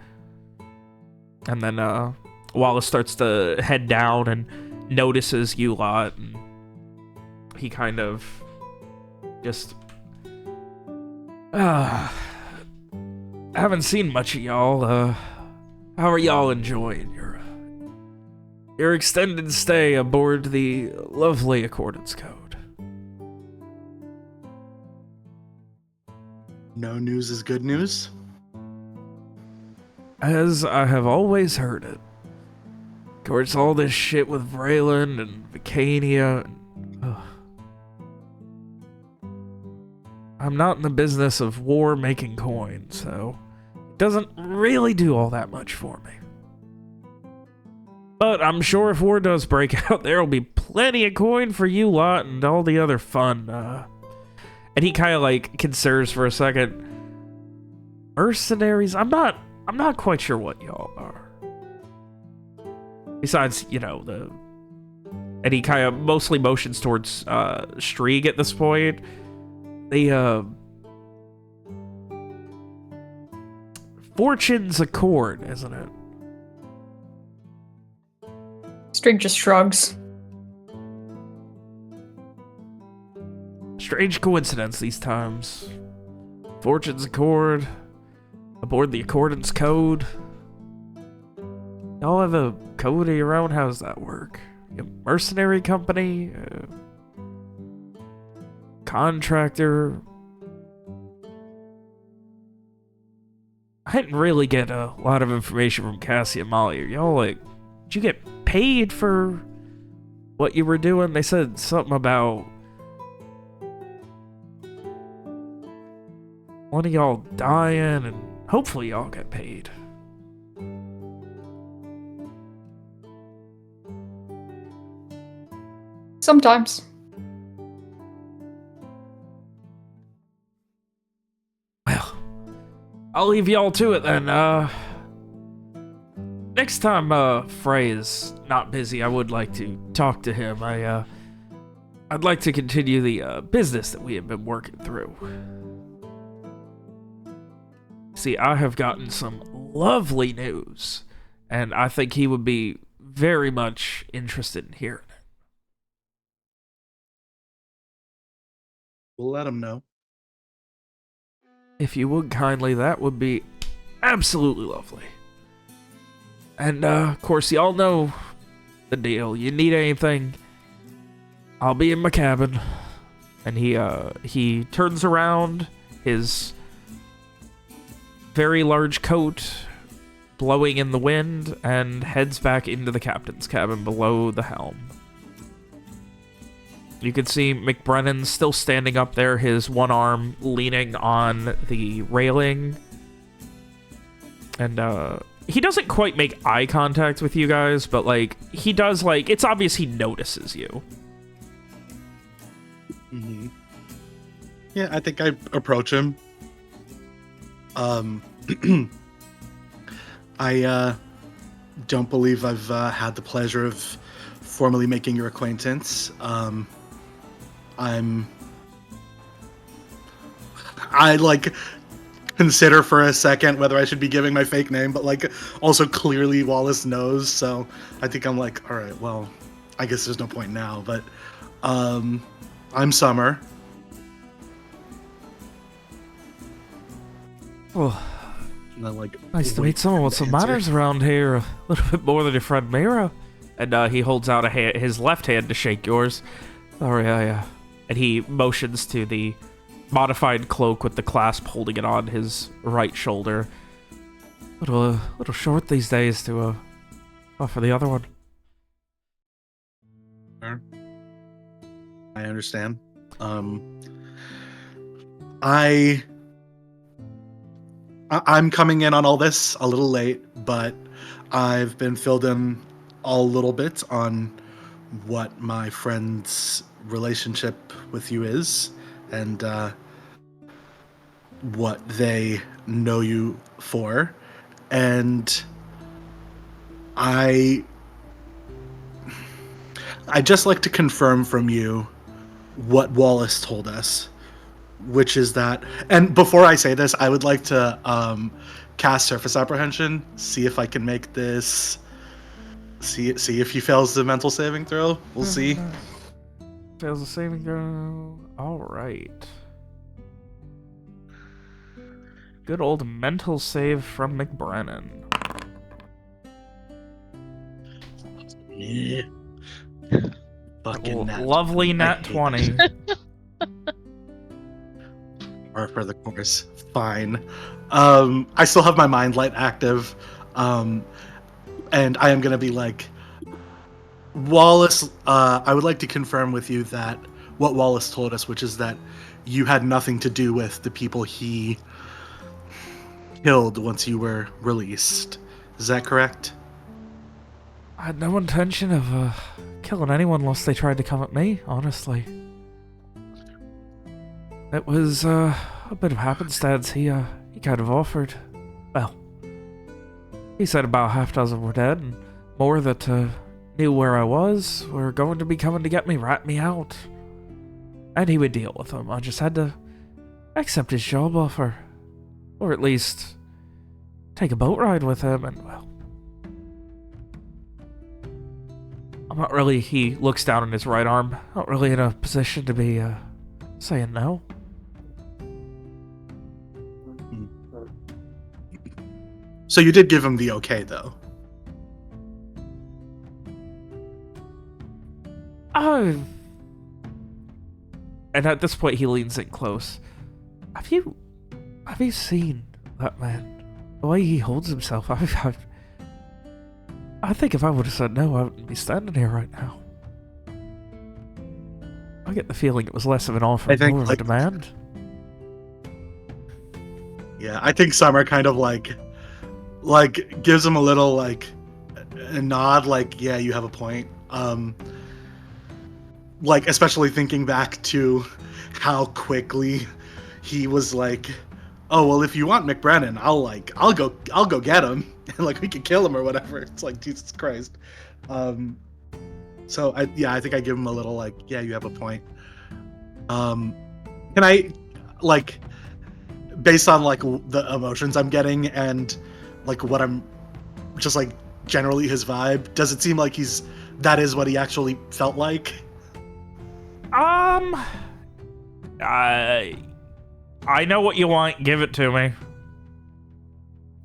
And then Wallace starts to head down and notices you lot. And he kind of just... haven't seen much of y'all. How are y'all enjoying your extended stay aboard the lovely Accordance Code? No news is good news. As I have always heard it. Of course, all this shit with Braylon and Vicania. I'm not in the business of war making coin, so it doesn't really do all that much for me. But I'm sure if war does break out, there'll be plenty of coin for you lot and all the other fun. And he kind of like considers for a second. Mercenaries? I'm not quite sure what y'all are. Besides, you know, and he kind of mostly motions towards Strieg at this point. Fortune's Accord, isn't it? Strig just shrugs. Strange coincidence these times. Fortune's Accord, aboard the Accordance Code. Y'all have a code of your own? How does that work? A mercenary company? Contractor? I didn't really get a lot of information from Cassie and Molly. Y'all, like, did you get paid for what you were doing? They said something about one of y'all dying, and hopefully y'all get paid. Sometimes. Well, I'll leave y'all to it then. Next time Frey is not busy, I would like to talk to him. I'd like to continue the business that we have been working through. See, I have gotten some lovely news, and I think he would be very much interested in hearing it. We'll let him know. If you would kindly, that would be absolutely lovely. And, of course, y'all know the deal. You need anything, I'll be in my cabin. And he turns around, his very large coat blowing in the wind, and heads back into the captain's cabin below the helm. You can see McBrennan still standing up there, his one arm leaning on the railing. And, he doesn't quite make eye contact with you guys, but, like, he does, like, it's obvious he notices you. Mm-hmm. Yeah, I think I approach him. I don't believe I've had the pleasure of formally making your acquaintance. I like consider for a second whether I should be giving my fake name, but like also clearly Wallace knows, so I think I'm like, all right, well, I guess there's no point now, but I'm Summer. Well, And then, like, nice to wait meet someone for with him some to answer. manners around here. A little bit more than your friend Mira. And he holds out his left hand to shake yours. Oh, yeah. And he motions to the modified cloak with the clasp holding it on his right shoulder. Little short these days to offer the other one. Sure. I understand. I'm coming in on all this a little late, but I've been filled in a little bit on what my friend's relationship with you is, and what they know you for, and I just like to confirm from you what Wallace told us, which is that, and before I say this, I would like to cast Surface Apprehension, see if I can make this, see if he fails the mental saving throw. We'll see. Fails the saving throw. All right. Good old mental save from McBrennan. Yeah. Fucking nat. Lovely I nat hate 20. it. Or for the course, fine. I still have my mind light active, and I am gonna be like, Wallace. I would like to confirm with you that what Wallace told us, which is that you had nothing to do with the people he killed once you were released. Is that correct? I had no intention of killing anyone unless they tried to come at me, honestly. It was a bit of happenstance. He kind of offered. Well, he said about half dozen were dead, and more that knew where I was were going to be coming to get me, rat me out. And he would deal with them. I just had to accept his job offer. Or at least take a boat ride with him, and well, I'm not really, he looks down on his right arm, not really in a position to be saying no. So you did give him the okay, though. Oh. And at this point, he leans in close. Have you seen that man? The way he holds himself. I think if I would have said no, I wouldn't be standing here right now. I get the feeling it was less of an offer and more of a demand. Yeah, I think Summer kind of like gives him a little like a nod, like, yeah, you have a point. Like, especially thinking back to how quickly he was like, oh, well, if you want McBrennan, I'll go get him, and like we can kill him or whatever. It's like, Jesus Christ. So I think I give him a little like, yeah, you have a point. Can I, like, based on like the emotions I'm getting and like what I'm just like generally his vibe, does it seem like that is what he actually felt like? I know what you want. Give it to me.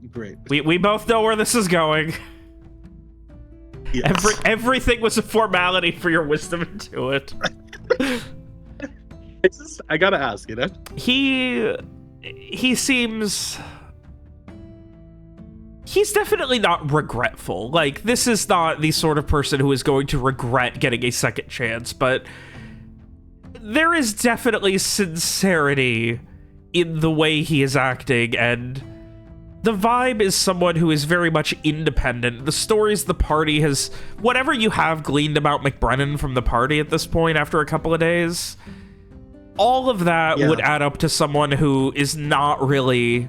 Great. We both know where this is going. Yes. Everything was a formality for your wisdom into it. It's just, I gotta ask, you know? He seems... He's definitely not regretful. Like, this is not the sort of person who is going to regret getting a second chance, but there is definitely sincerity in the way he is acting, and the vibe is someone who is very much independent. The stories the party has... Whatever you have gleaned about McBrennan from the party at this point after a couple of days, all of that would add up to someone who is not really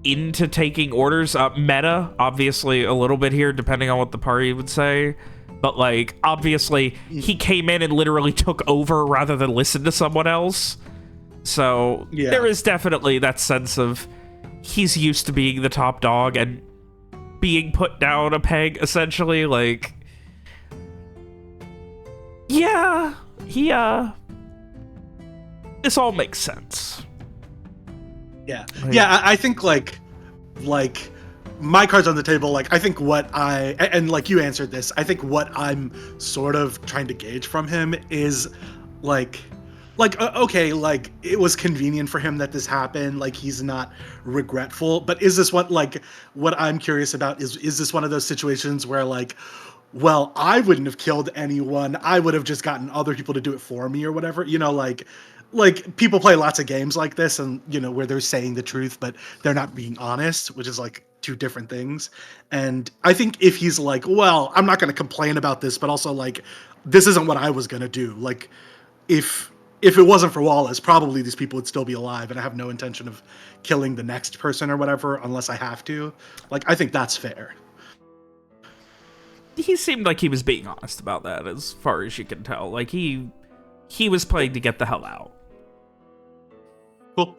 into taking orders. Meta, obviously, a little bit here, depending on what the party would say. But, like, obviously, he came in and literally took over rather than listen to someone else. So, there is definitely that sense of he's used to being the top dog and being put down a peg, essentially. Like, yeah, this all makes sense. Yeah, Like- yeah. I think like my cards on the table. Like I think what and like you answered this. I think what I'm sort of trying to gauge from him is like okay, like it was convenient for him that this happened. Like he's not regretful. But is this what I'm curious about is this one of those situations where like, well, I wouldn't have killed anyone. I would have just gotten other people to do it for me or whatever. You know, like people play lots of games like this and you know where they're saying the truth but they're not being honest, which is like two different things. And I think if he's like, well, I'm not going to complain about this, but also like this isn't what I was going to do. Like if it wasn't for Wallace, probably these people would still be alive and I have no intention of killing the next person or whatever unless I have to. Like I think that's fair. He seemed like he was being honest about that, as far as you can tell. Like he was playing to get the hell out. Cool.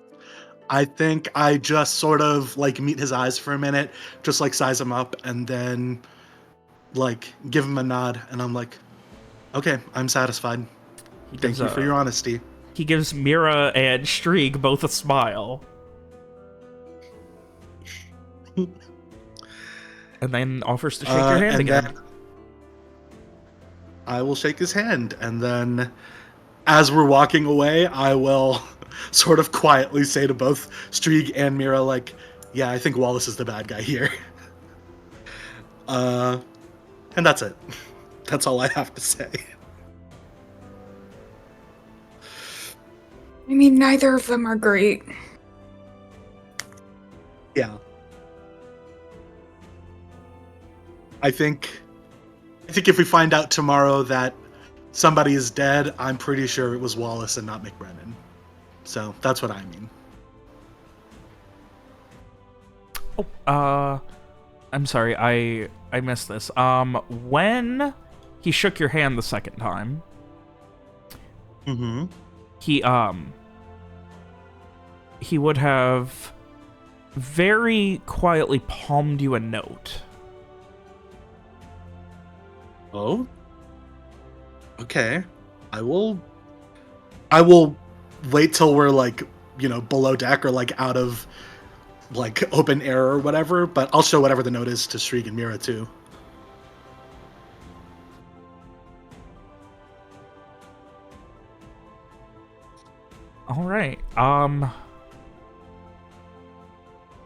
I think I just sort of like meet his eyes for a minute, just like size him up, and then like give him a nod, and I'm like, okay, I'm satisfied. Thank you for your honesty. He gives Mira and Streak both a smile. And then offers to shake your hand and again. then I will shake his hand, and then as we're walking away, I will sort of quietly say to both Streak and Mira, like, yeah, I think Wallace is the bad guy here. And that's it. That's all I have to say. I mean, neither of them are great. Yeah. I think if we find out tomorrow that somebody is dead, I'm pretty sure it was Wallace and not McBrennan. So that's what I mean. Oh, I'm sorry, I missed this. When he shook your hand the second time, Mm-hmm. he would have very quietly palmed you a note. Oh? Okay. I will wait till we're like, you know, below deck or like out of like open air or whatever, but I'll show whatever the note is to Shriek and Mira too. All right. I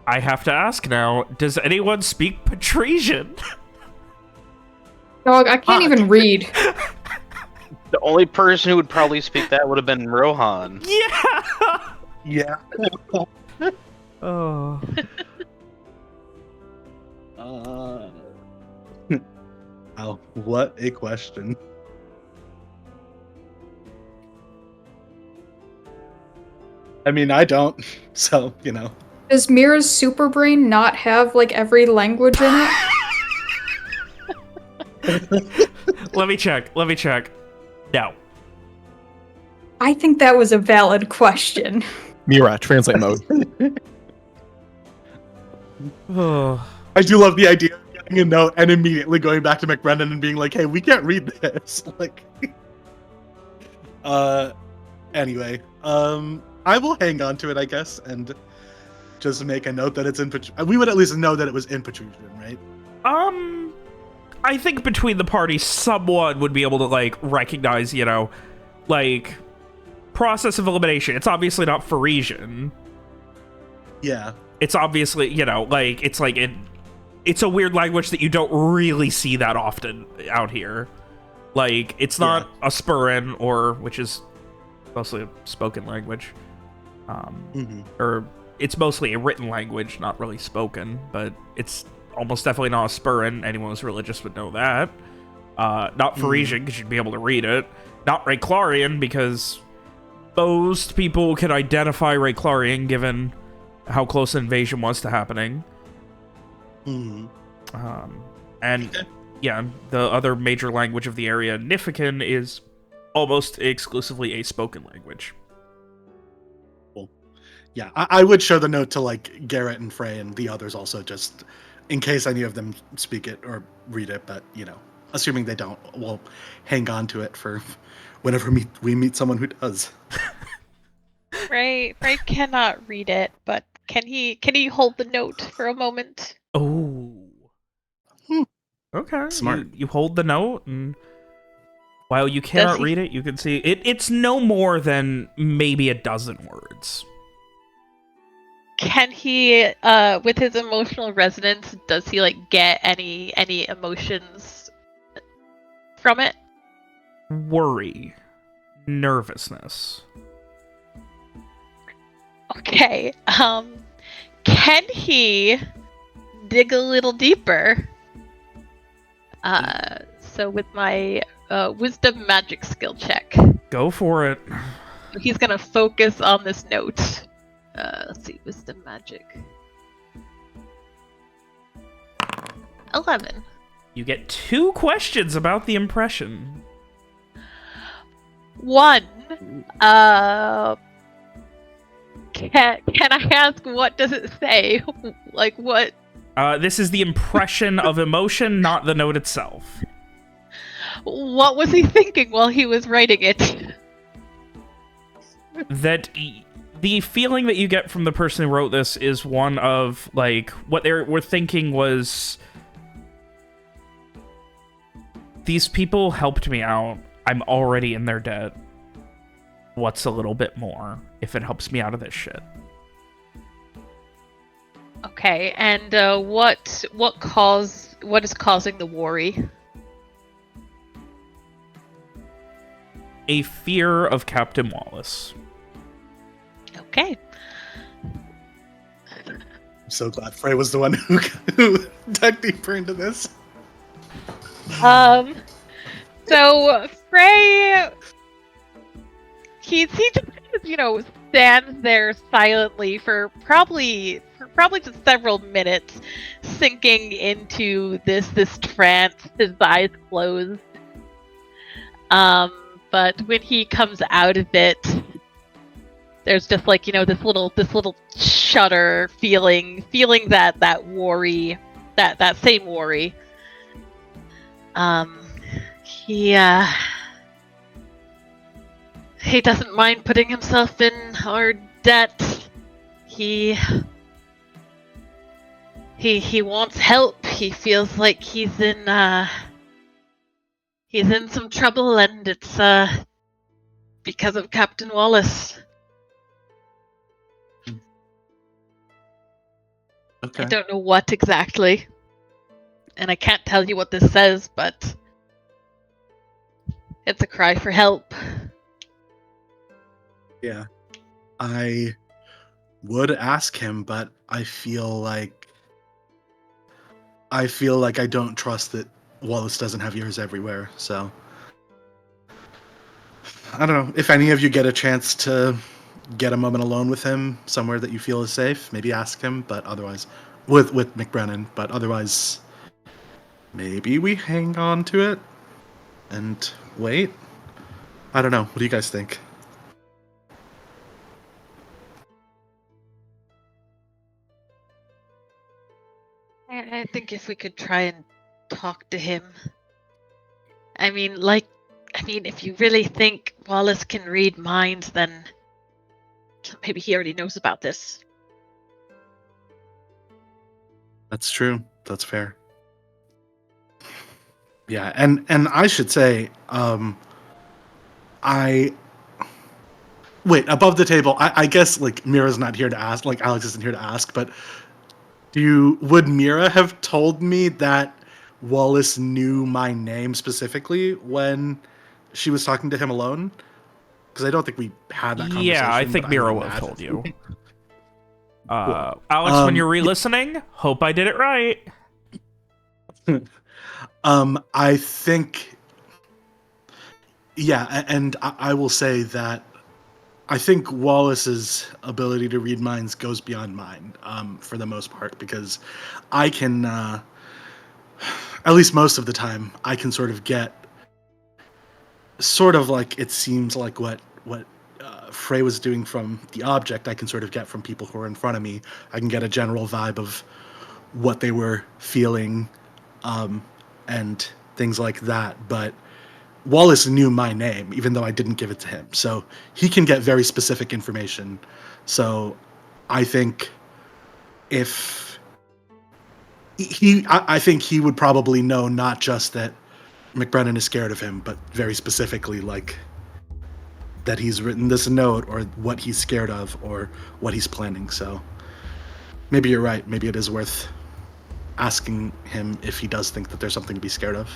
have to ask now, does anyone speak Patrician? Dog, I can't even read. The only person who would probably speak that would have been Rohan. Yeah. Yeah. Oh. Oh, what a question. I mean, I don't, so, you know. Does Mira's super brain not have like every language in it? Let me check. No. I think that was a valid question. Mira, translate mode. Oh. I do love the idea of getting a note and immediately going back to McBrennan and being like, hey, we can't read this. Like, anyway, I will hang on to it, I guess, and just make a note that it's in we would at least know that it was in Patrician, right? I think between the parties, someone would be able to, like, recognize, you know, like, process of elimination. It's obviously not Parisian. Yeah. It's obviously, you know, like, it's like, it's a weird language that you don't really see that often out here. Like, it's not a Spurin, which is mostly a spoken language. Or it's mostly a written language, not really spoken, but it's almost definitely not a Spurin. Anyone who's religious would know that. Not Parisian, because you'd be able to read it. Not Rayclarian, because most people can identify Rayclarian, given how close the invasion was to happening. And yeah, the other major language of the area, Nifican, is almost exclusively a spoken language. Cool. Yeah, I would show the note to like Garrett and Frey and the others also, just in case any of them speak it or read it. But you know, assuming they don't, we'll hang on to it for whenever we meet someone who does. Ray cannot read it, but Can he hold the note for a moment? Oh. Okay. Smart. You hold the note, and while you Does cannot he- read it, you can see it's no more than maybe a dozen words. Can he, with his emotional resonance, does he like get any emotions from it? Worry, nervousness. Okay. Can he dig a little deeper? So with my wisdom magic skill check, Go for it. he's gonna focus on this note. Let's see, wisdom magic. 11. You get 2 questions about the impression. 1. Can I ask what does it say? Like what? This is the impression of emotion, not the note itself. What was he thinking while he was writing it? That the feeling that you get from the person who wrote this is one of, like, what they were thinking was, these people helped me out. I'm already in their debt. What's a little bit more if it helps me out of this shit? Okay, and what is causing the worry? A fear of Captain Wallace. Okay. I'm so glad Frey was the one who dug deeper into this. So Frey, he just stands there silently for probably just several minutes, sinking into this trance, his eyes closed. But when he comes out of it, there's just like, this little shudder feeling that worry, that same worry. He doesn't mind putting himself in our debt. He wants help. He feels like he's in some trouble, and it's because of Captain Wallace. Okay. I don't know what exactly, and I can't tell you what this says, but it's a cry for help. Yeah. I would ask him, but I feel like I don't trust that Wallace doesn't have ears everywhere, so I don't know. If any of you get a chance to get a moment alone with him somewhere that you feel is safe, maybe ask him, but otherwise with McBrennan, but otherwise maybe we hang on to it and wait. I don't know. What do you guys think? I think if we could try and talk to him. I mean, if you really think Wallace can read minds, then maybe he already knows about this. That's true. That's fair. Yeah, and I should say, wait, above the table, I guess like Mira's not here to ask, like Alex isn't here to ask, but would Mira have told me that Wallace knew my name specifically when she was talking to him alone? Because I don't think we had that conversation. Yeah, I think but Mira would would have imagine. told you. Cool. Alex, when you're re-listening, hope I did it right. I think, yeah, and I will say that I think Wallace's ability to read minds goes beyond mine, for the most part, because I can, at least most of the time, I can sort of get, sort of like it seems like what Frey was doing from the object, I can sort of get from people who are in front of me. I can get a general vibe of what they were feeling, and things like that, but Wallace knew my name, even though I didn't give it to him. So he can get very specific information. So I think if I think he would probably know not just that McBrennan is scared of him, but very specifically, like, that he's written this note, or what he's scared of, or what he's planning. So maybe you're right. Maybe it is worth asking him if he does think that there's something to be scared of.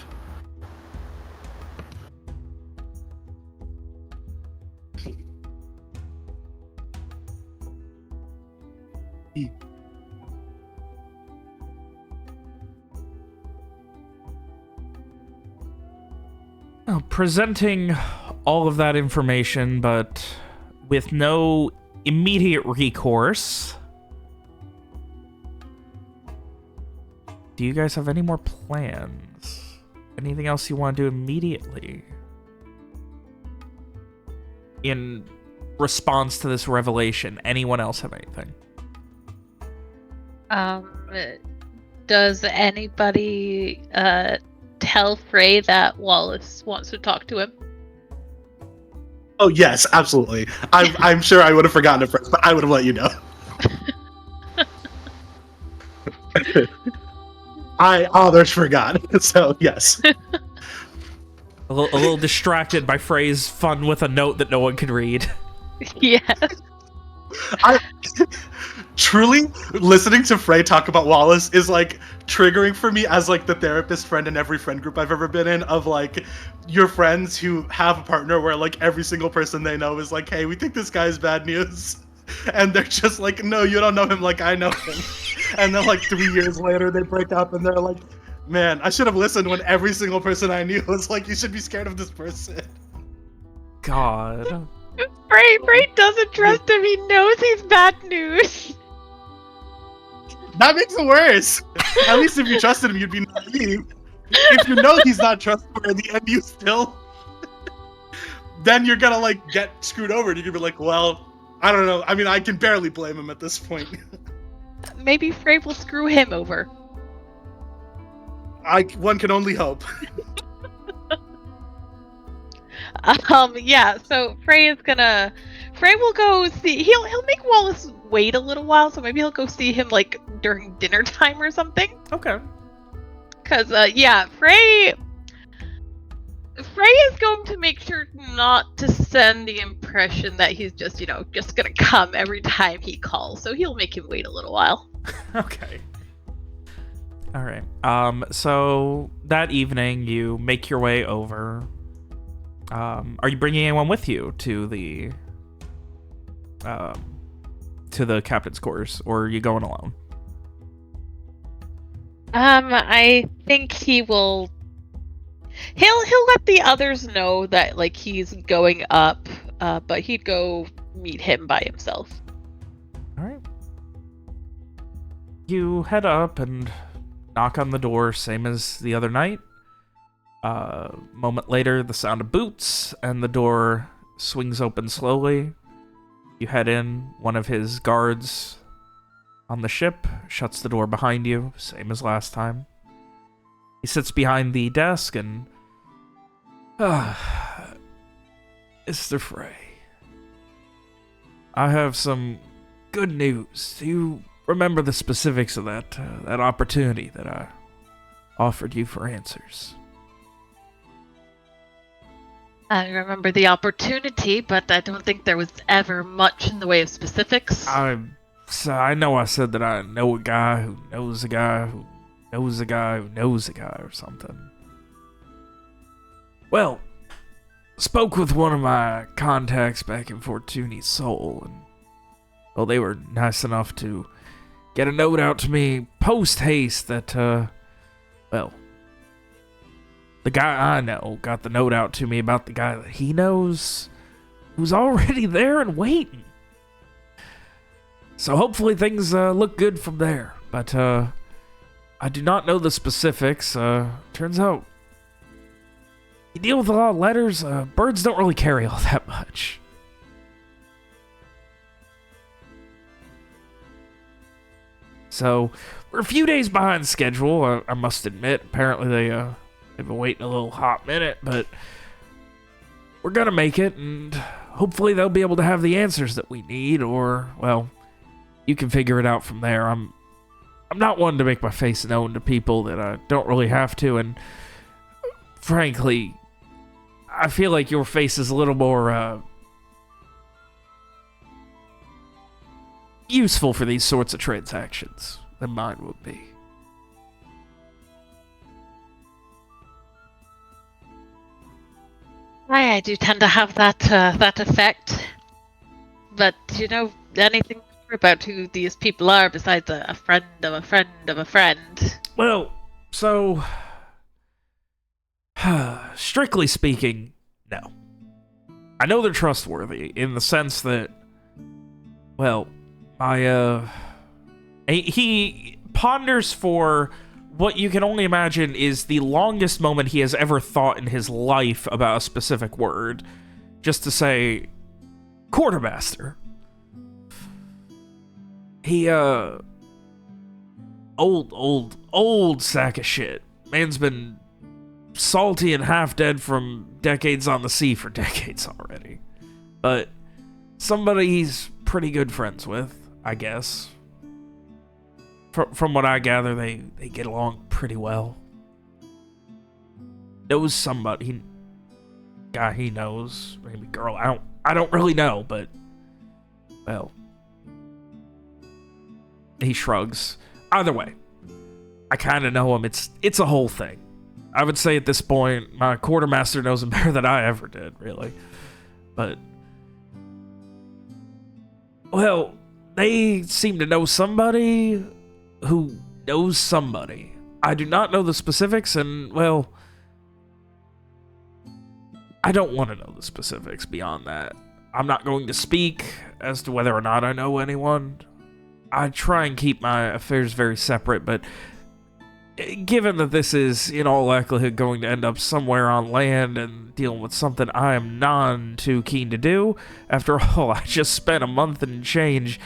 Presenting all of that information, but with no immediate recourse, do you guys have any more plans? Anything else you want to do immediately in response to this revelation? Anyone else have anything? Does anybody tell Frey that Wallace wants to talk to him? Oh yes, absolutely. I'm sure I would have forgotten it first, but I would have let you know. I others forgot, so yes. A little distracted by Frey's fun with a note that no one can read. Yes. I truly listening to Frey talk about Wallace is like triggering for me as like the therapist friend in every friend group I've ever been in, of like your friends who have a partner where like every single person they know is like, hey, we think this guy's bad news. And they're just like, no, you don't know him like I know him. And then like 3 years later they break up and they're like, man, I should have listened when every single person I knew was like, you should be scared of this person. God. Frey doesn't trust him. He knows he's bad news. That makes it worse. At least if you trusted him, you'd be naive. If you know he's not trustworthy and you still, then you're gonna like get screwed over. And you're gonna be like, well, I don't know. I mean, I can barely blame him at this point. Maybe Frey will screw him over. One can only hope. Yeah, so Frey will go see, he'll make Wallace wait a little while, so maybe he'll go see him, like, during dinner time or something. Okay. Cause, yeah, Frey is going to make sure not to send the impression that he's just, just gonna come every time he calls, so he'll make him wait a little while. Okay. All right. So that evening, you make your way over. Are you bringing anyone with you to the captain's quarters, or are you going alone? I think he will. He'll let the others know that like he's going up, but he'd go meet him by himself. All right. You head up and knock on the door, same as the other night. Moment later, the sound of boots, and the door swings open slowly. You head in. One of his guards on the ship shuts the door behind you, same as last time. He sits behind the desk and... Mr. Frey, I have some good news. Do you remember the specifics of that opportunity that I offered you for answers? I remember the opportunity, but I don't think there was ever much in the way of specifics. I know I said that I know a guy who knows a guy who knows a guy who knows a guy or something. Well, spoke with one of my contacts back in Fortun Isol, and well, they were nice enough to get a note out to me post-haste that, well, the guy I know got the note out to me about the guy that he knows who's already there and waiting. So hopefully things look good from there. But I do not know the specifics. Turns out you deal with a lot of letters. Birds don't really carry all that much. So we're a few days behind schedule, I must admit. Apparently they've been waiting a little hot minute, but we're gonna make it, and hopefully they'll be able to have the answers that we need, or, well, you can figure it out from there. I'm I'm not one to make my face known to people that I don't really have to, and frankly, I feel like your face is a little more, useful for these sorts of transactions than mine would be. I do tend to have that effect. But do you know anything more about who these people are besides a friend of a friend of a friend? Well, so strictly speaking, no. I know they're trustworthy in the sense that, well, he ponders for what you can only imagine is the longest moment he has ever thought in his life about a specific word, just to say, quartermaster. He, old sack of shit. Man's been salty and half dead from decades on the sea for decades already. But somebody he's pretty good friends with, I guess. From what I gather, they get along pretty well. Knows somebody, guy he knows, maybe girl. I don't really know, but well, he shrugs. Either way, I kind of know him. It's a whole thing. I would say at this point, my quartermaster knows him better than I ever did, really. But well, they seem to know somebody who knows somebody. I do not know the specifics, and, well, I don't want to know the specifics beyond that. I'm not going to speak as to whether or not I know anyone. I try and keep my affairs very separate, but given that this is, in all likelihood, going to end up somewhere on land and dealing with something I am none too keen to do, after all, I just spent a month and change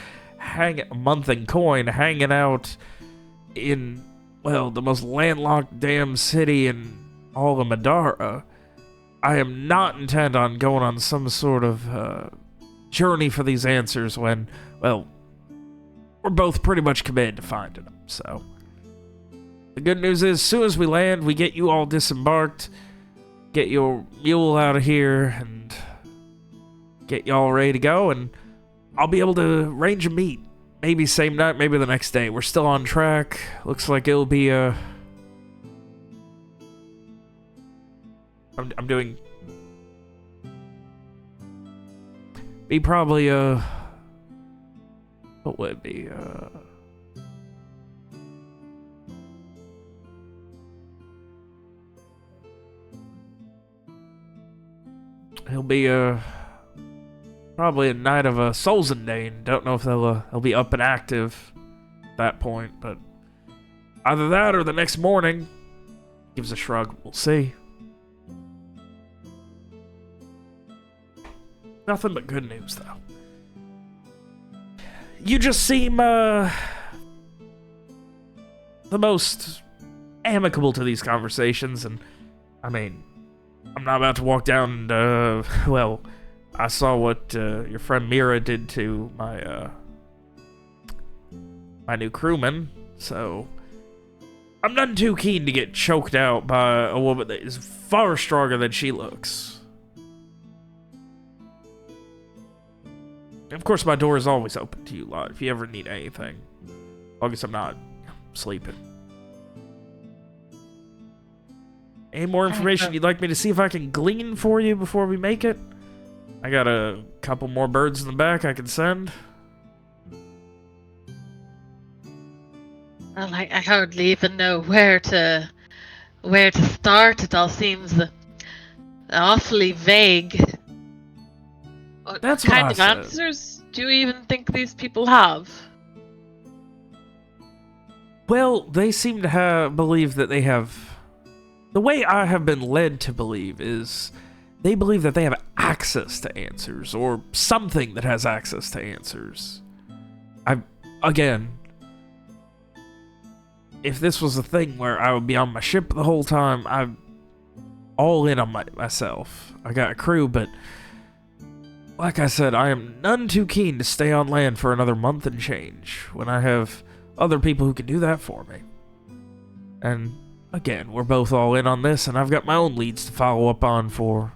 a month in coin hanging out in, well, the most landlocked damn city in all of Madara. I am not intent on going on some sort of journey for these answers when, well, we're both pretty much committed to finding them. So the good news is, as soon as we land, we get you all disembarked, get your mule out of here, and get y'all ready to go, and I'll be able to arrange a meet. Maybe same night, maybe the next day. We're still on track. Looks like it'll be I'm doing... Be probably what would it be? He'll be probably a night of a Solzendane. Don't know if they'll be up and active at that point, but either that or the next morning. Gives a shrug. We'll see. Nothing but good news, though. You just seem the most amicable to these conversations, and I mean, I'm not about to walk down and well, I saw what your friend Mira did to my my new crewman, so I'm not too keen to get choked out by a woman that is far stronger than she looks. And of course, my door is always open to you lot if you ever need anything. As long as I'm not sleeping. Any more information you'd like me to see if I can glean for you before we make it? I got a couple more birds in the back I can send. Well, I hardly even know where to start. It all seems awfully vague. What That's kind what of I said. answers do you even think these people have? Well, they seem to believe that they have... The way I have been led to believe is they believe that they have access to answers, or something that has access to answers. Again, if this was a thing where I would be on my ship the whole time, I'm all in on myself. I got a crew, but like I said, I am none too keen to stay on land for another month and change when I have other people who can do that for me. And again, we're both all in on this, and I've got my own leads to follow up on for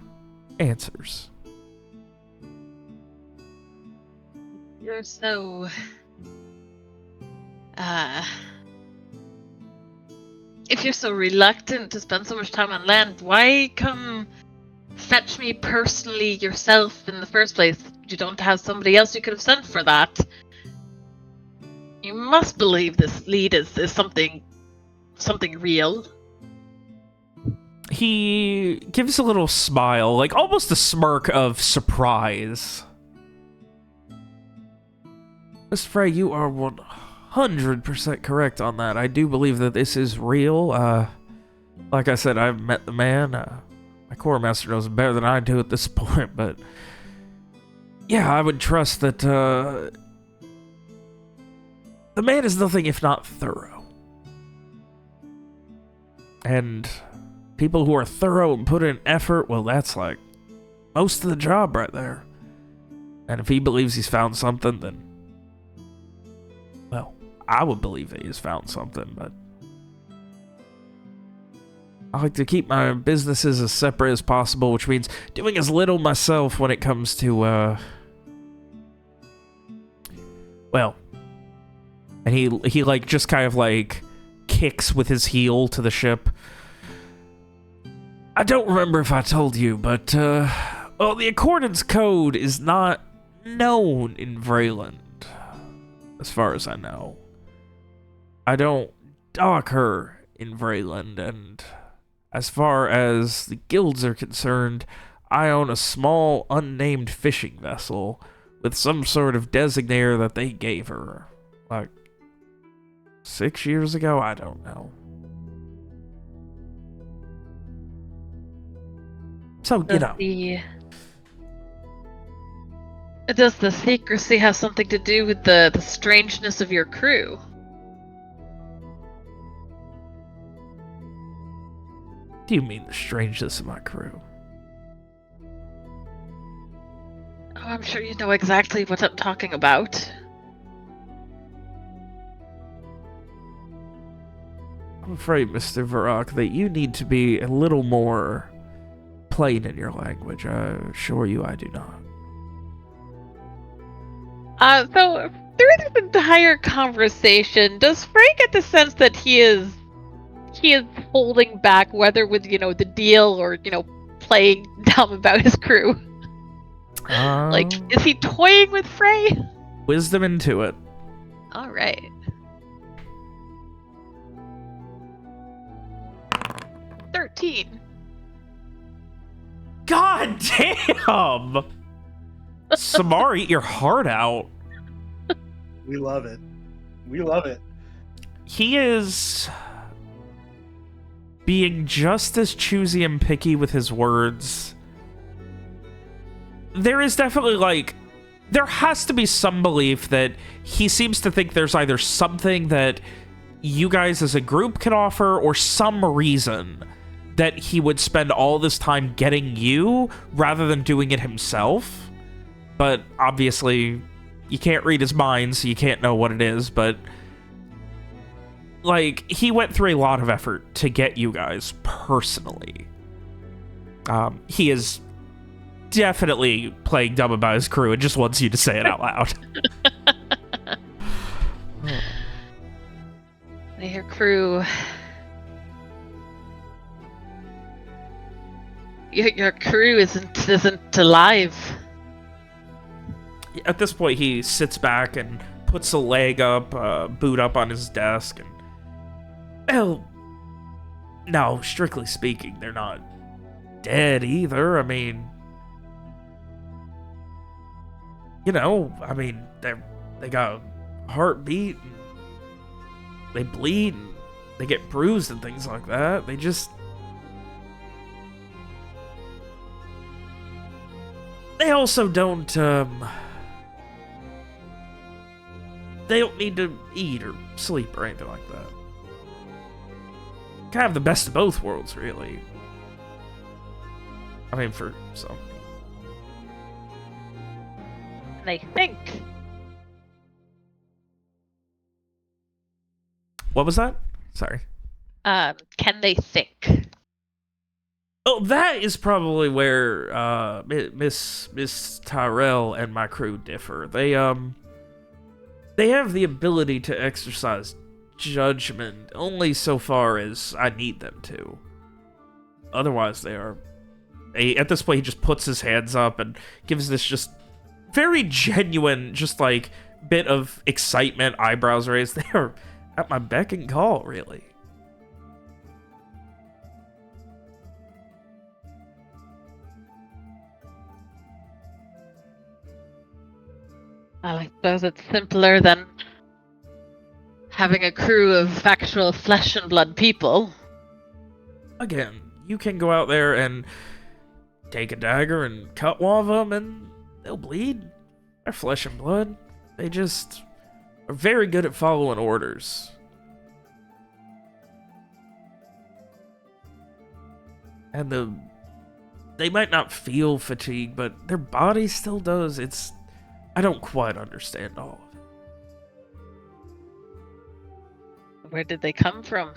answers. You're so... If you're so reluctant to spend so much time on land, why come fetch me personally yourself in the first place? You don't have somebody else you could have sent for that. You must believe this lead is something real. He gives a little smile, like almost a smirk of surprise. Mr. Frey, you are 100% correct on that. I do believe that this is real. Like I said, I've met the man. My quartermaster knows him better than I do at this point, but yeah, I would trust that the man is nothing if not thorough. And people who are thorough and put in effort, well, that's like most of the job right there. And if he believes he's found something, then, well, I would believe that he's found something, but I like to keep my businesses as separate as possible, which means doing as little myself when it comes to, well, and he like just kind of like kicks with his heel to the ship. I don't remember if I told you, but, well, the Accordance Code is not known in Vreeland, as far as I know. I don't dock her in Vreeland, and as far as the guilds are concerned, I own a small, unnamed fishing vessel with some sort of designator that they gave her, like, 6 years ago? I don't know. So, you know. Does the secrecy have something to do with the strangeness of your crew? Do you mean the strangeness of my crew? Oh, I'm sure you know exactly what I'm talking about. I'm afraid, Mr. Varrock, that you need to be a little more plain in your language. I assure you I do not. So through this entire conversation, does Frey get the sense that he is holding back, whether with, the deal or, playing dumb about his crew? Like, is he toying with Frey? Wisdom into it. Alright. $13. God damn! Samar, eat your heart out. We love it. We love it. He is being just as choosy and picky with his words. There is definitely, like, there has to be some belief that he seems to think there's either something that you guys as a group can offer or some reason that he would spend all this time getting you rather than doing it himself. But obviously, you can't read his mind, so you can't know what it is, but like, he went through a lot of effort to get you guys personally. He is definitely playing dumb about his crew and just wants you to say it out loud. Your crew... Your crew isn't alive. At this point, he sits back and puts a leg up, boot up on his desk, and... Well, no, strictly speaking, they're not dead either. I mean... You know, I mean, they got a heartbeat, and they bleed, and they get bruised and things like that. They just... They also don't, they don't need to eat or sleep or anything like that. Kind of the best of both worlds, really. I mean, for some. And I think What was that? Sorry. Can they think? Oh, that is probably where Miss Tyrell and my crew differ. They have the ability to exercise judgment only so far as I need them to. Otherwise, they are... At this point, he just puts his hands up and gives this just very genuine, just like, bit of excitement, eyebrows raised. They are at my beck and call, really. Well, I suppose it's simpler than having a crew of actual flesh and blood people. Again, you can go out there and take a dagger and cut one of them, and they'll bleed. They're flesh and blood. They just are very good at following orders. And they might not feel fatigue, but their body still does. I don't quite understand all of it. Where did they come from?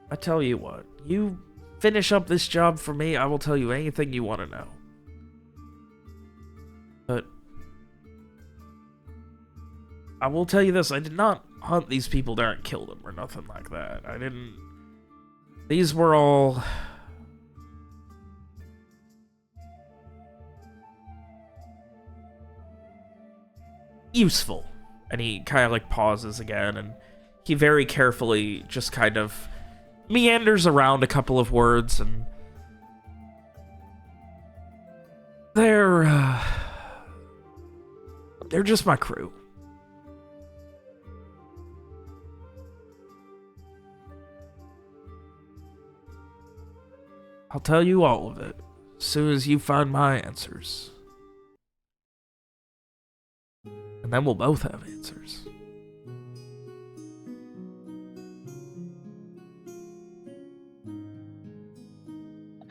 I tell you what, you finish up this job for me, I will tell you anything you want to know. But I will tell you this, I did not hunt these people down and kill them or nothing like that. I didn't... These were all... useful. And he kind of like pauses again, and he very carefully just kind of meanders around a couple of words, and they're just my crew. I'll tell you all of it as soon as you find my answers. And then we'll both have answers.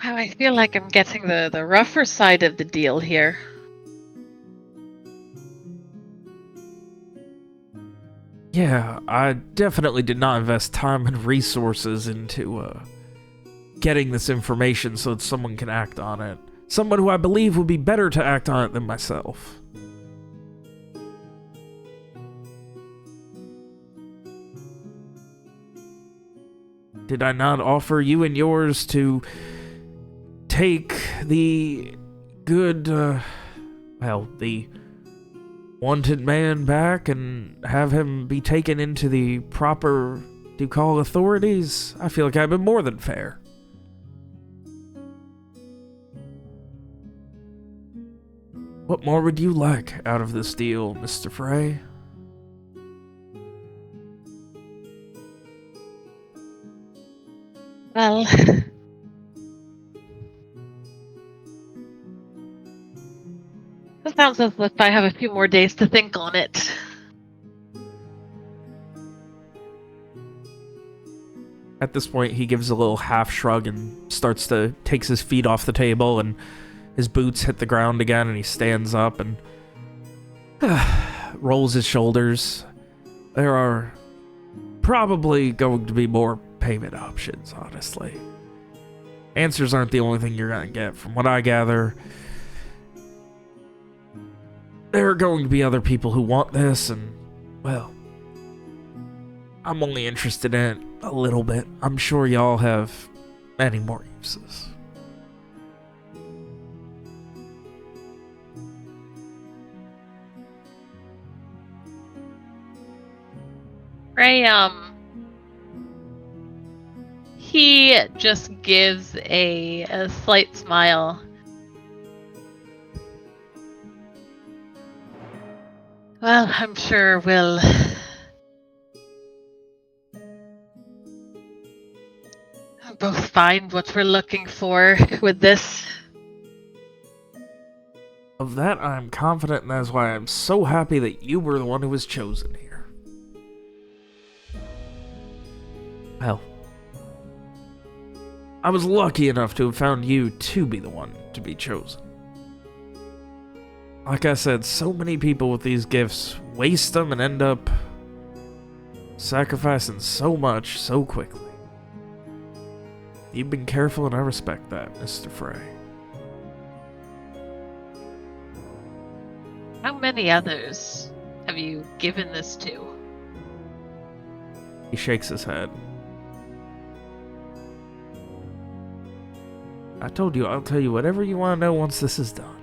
Wow, I feel like I'm getting the rougher side of the deal here. Yeah, I definitely did not invest time and resources into getting this information so that someone can act on it. Someone who I believe would be better to act on it than myself. Did I not offer you and yours to take the good, the wanted man back and have him be taken into the proper Ducal authorities? I feel like I've been more than fair. What more would you like out of this deal, Mr. Frey? Well, it sounds as if I have a few more days to think on it. At this point, he gives a little half shrug and takes his feet off the table, and his boots hit the ground again, and he stands up and rolls his shoulders. There are probably going to be more payment options, honestly. Answers aren't the only thing you're going to get. From what I gather, there are going to be other people who want this, and, well, I'm only interested in it a little bit. I'm sure y'all have many more uses. Ray, he just gives a slight smile. Well, I'm sure we'll both find what we're looking for with this. Of that, I'm confident, and that's why I'm so happy that you were the one who was chosen here. Well, I was lucky enough to have found you to be the one to be chosen. Like I said, so many people with these gifts waste them and end up sacrificing so much so quickly. You've been careful, and I respect that, Mr. Frey. How many others have you given this to? He shakes his head. I told you, I'll tell you whatever you want to know once this is done.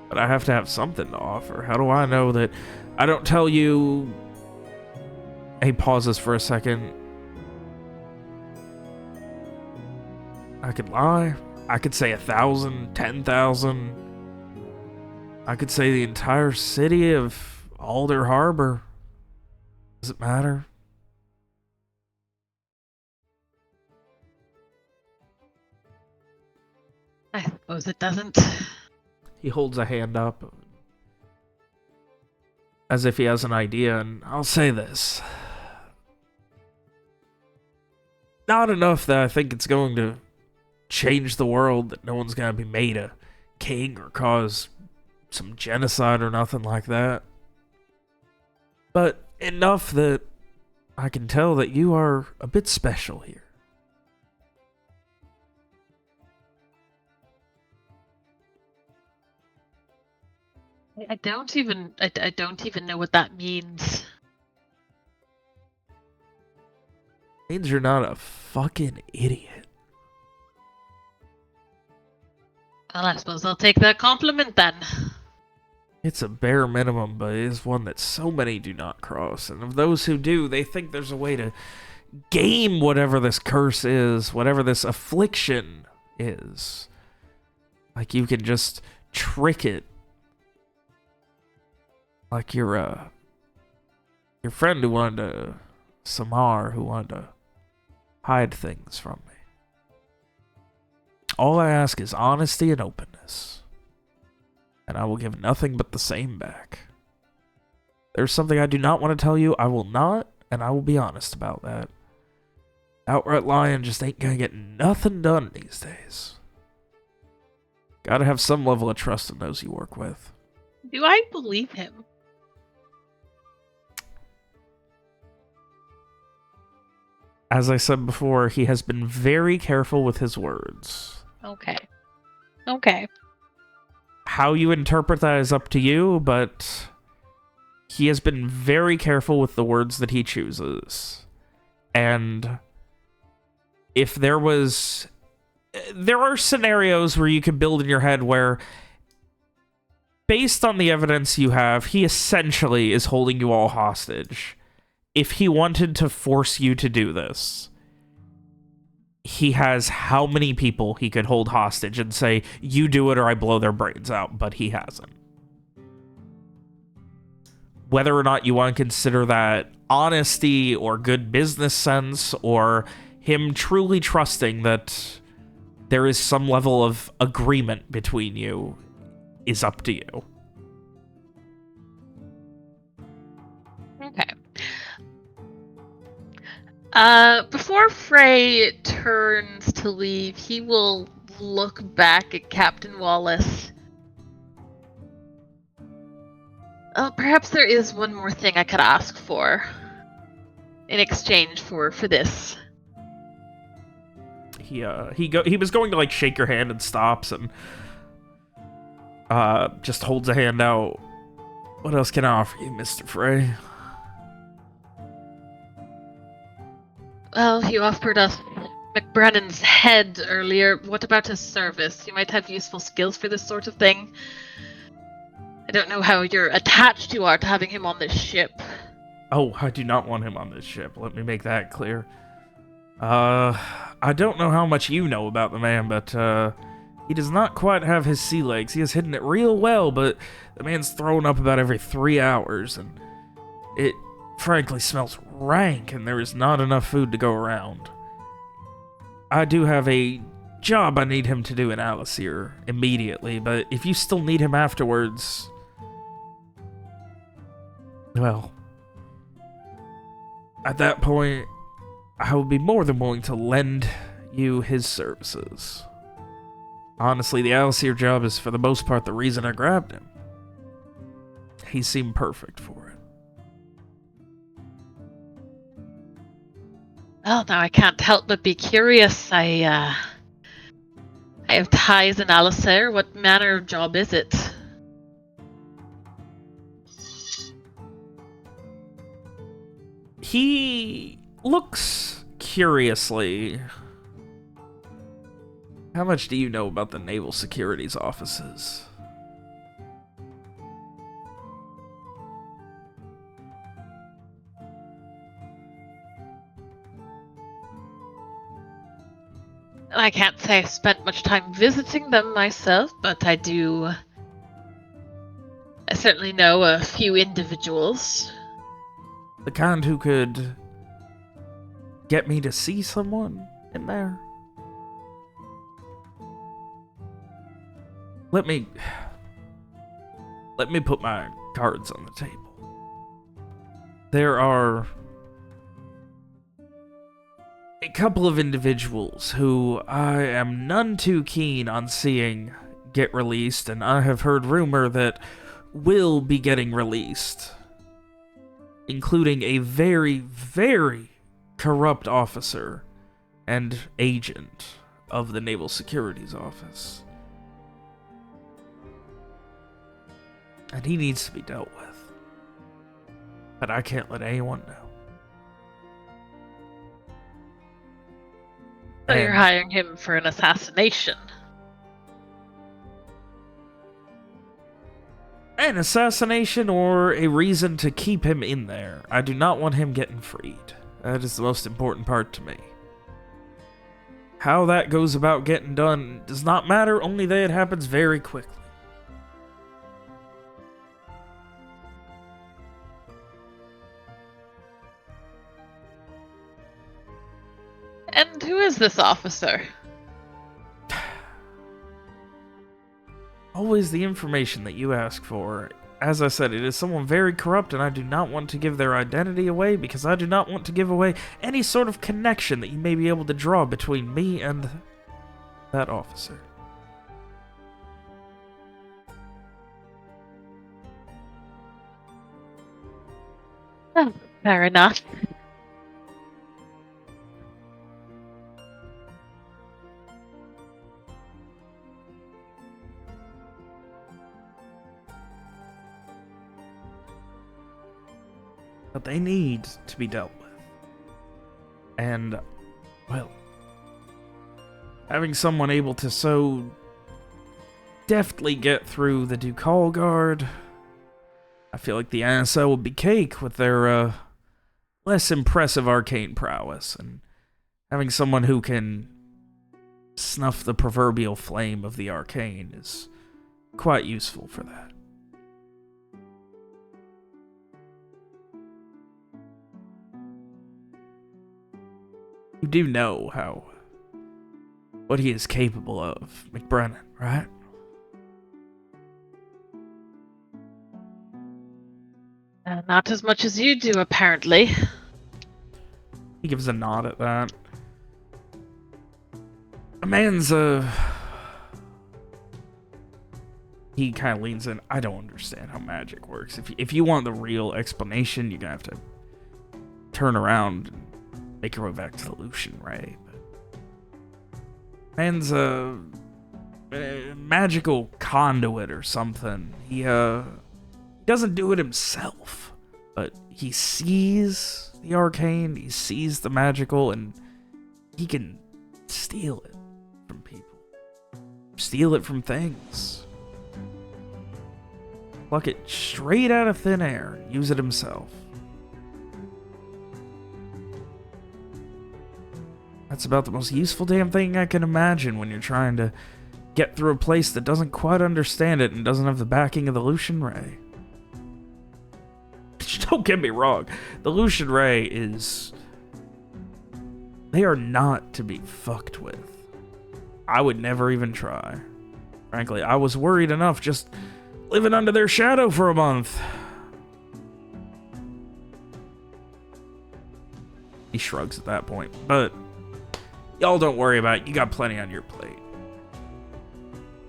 But I have to have something to offer. How do I know that I don't tell you... He pauses for a second. I could lie. I could say 1,000, 10,000. I could say the entire city of Alder Harbor. Does it matter? I suppose it doesn't. He holds a hand up as if he has an idea, and I'll say this. Not enough that I think it's going to change the world, that no one's going to be made a king or cause some genocide or nothing like that. But enough that I can tell that you are a bit special here. I don't even know what that means. Means you're not a fucking idiot. Well, I suppose I'll take that compliment then. It's a bare minimum, but it is one that so many do not cross. And of those who do, they think there's a way to game whatever this curse is, whatever this affliction is. Like you can just trick it. Like your friend who wanted to... Samar, who wanted to hide things from me. All I ask is honesty and openness. And I will give nothing but the same back. There's something I do not want to tell you, I will not, and I will be honest about that. Outright lying just ain't gonna get nothing done these days. Gotta have some level of trust in those you work with. Do I believe him? As I said before, he has been very careful with his words. Okay. Okay. How you interpret that is up to you, but he has been very careful with the words that he chooses. And if there was... There are scenarios where you could build in your head where, based on the evidence you have, he essentially is holding you all hostage. If he wanted to force you to do this, he has how many people he could hold hostage and say, you do it or I blow their brains out, but he hasn't. Whether or not you want to consider that honesty or good business sense or him truly trusting that there is some level of agreement between you is up to you. Okay. Before Frey turns to leave, he will look back at Captain Wallace. Perhaps there is one more thing I could ask for in exchange for this. He was going to like shake your hand and stops and just holds a hand out. What else can I offer you, Mr. Frey? Well, you offered us McBrennan's head earlier. What about his service? You might have useful skills for this sort of thing. I don't know how you're attached you are to having him on this ship. Oh, I do not want him on this ship. Let me make that clear. I don't know how much you know about the man, but he does not quite have his sea legs. He has hidden it real well, but the man's thrown up about every 3 hours, and it frankly smells rank, and there is not enough food to go around. I do have a job I need him to do in Alasir immediately, but if you still need him afterwards, well, at that point, I would be more than willing to lend you his services. Honestly, the Alistair job is for the most part the reason I grabbed him. He seemed perfect for it. Well, now I can't help but be curious. I have ties in Alistair. What manner of job is it? He looks curiously. How much do you know about the Naval Securities offices? I can't say I've spent much time visiting them myself, but I certainly know a few individuals. The kind who could get me to see someone in there? Let me put my cards on the table. There are a couple of individuals who I am none too keen on seeing get released, and I have heard rumor that will be getting released, including a very, very corrupt officer and agent of the Naval Securities Office. And he needs to be dealt with. But I can't let anyone know. So you're hiring him for an assassination? An assassination or a reason to keep him in there. I do not want him getting freed. That is the most important part to me. How that goes about getting done does not matter, only that it happens very quickly. And who is this officer? Always the information that you ask for. As I said, it is someone very corrupt, and I do not want to give their identity away because I do not want to give away any sort of connection that you may be able to draw between me and that officer. Oh, fair enough. But they need to be dealt with. And, well, having someone able to so deftly get through the Ducal Guard, I feel like the ISO would be cake with their less impressive arcane prowess, and having someone who can snuff the proverbial flame of the arcane is quite useful for that. You do know what he is capable of, McBrennan, right? Not as much as you do, apparently. He gives a nod at that. A man's, he kind of leans in. I don't understand how magic works. If you want the real explanation, you're gonna have to turn around and make your way back to the Lucian Ray. But man's a magical conduit or something. He doesn't do it himself, but he sees the arcane, he sees the magical, and he can steal it from people. Steal it from things. Pluck it straight out of thin air and use it himself. That's about the most useful damn thing I can imagine when you're trying to get through a place that doesn't quite understand it and doesn't have the backing of the Lucian Ray. Don't get me wrong, the Lucian Ray is... they are not to be fucked with. I would never even try. Frankly, I was worried enough just living under their shadow for a month. He shrugs at that point, but y'all don't worry about it. You got plenty on your plate.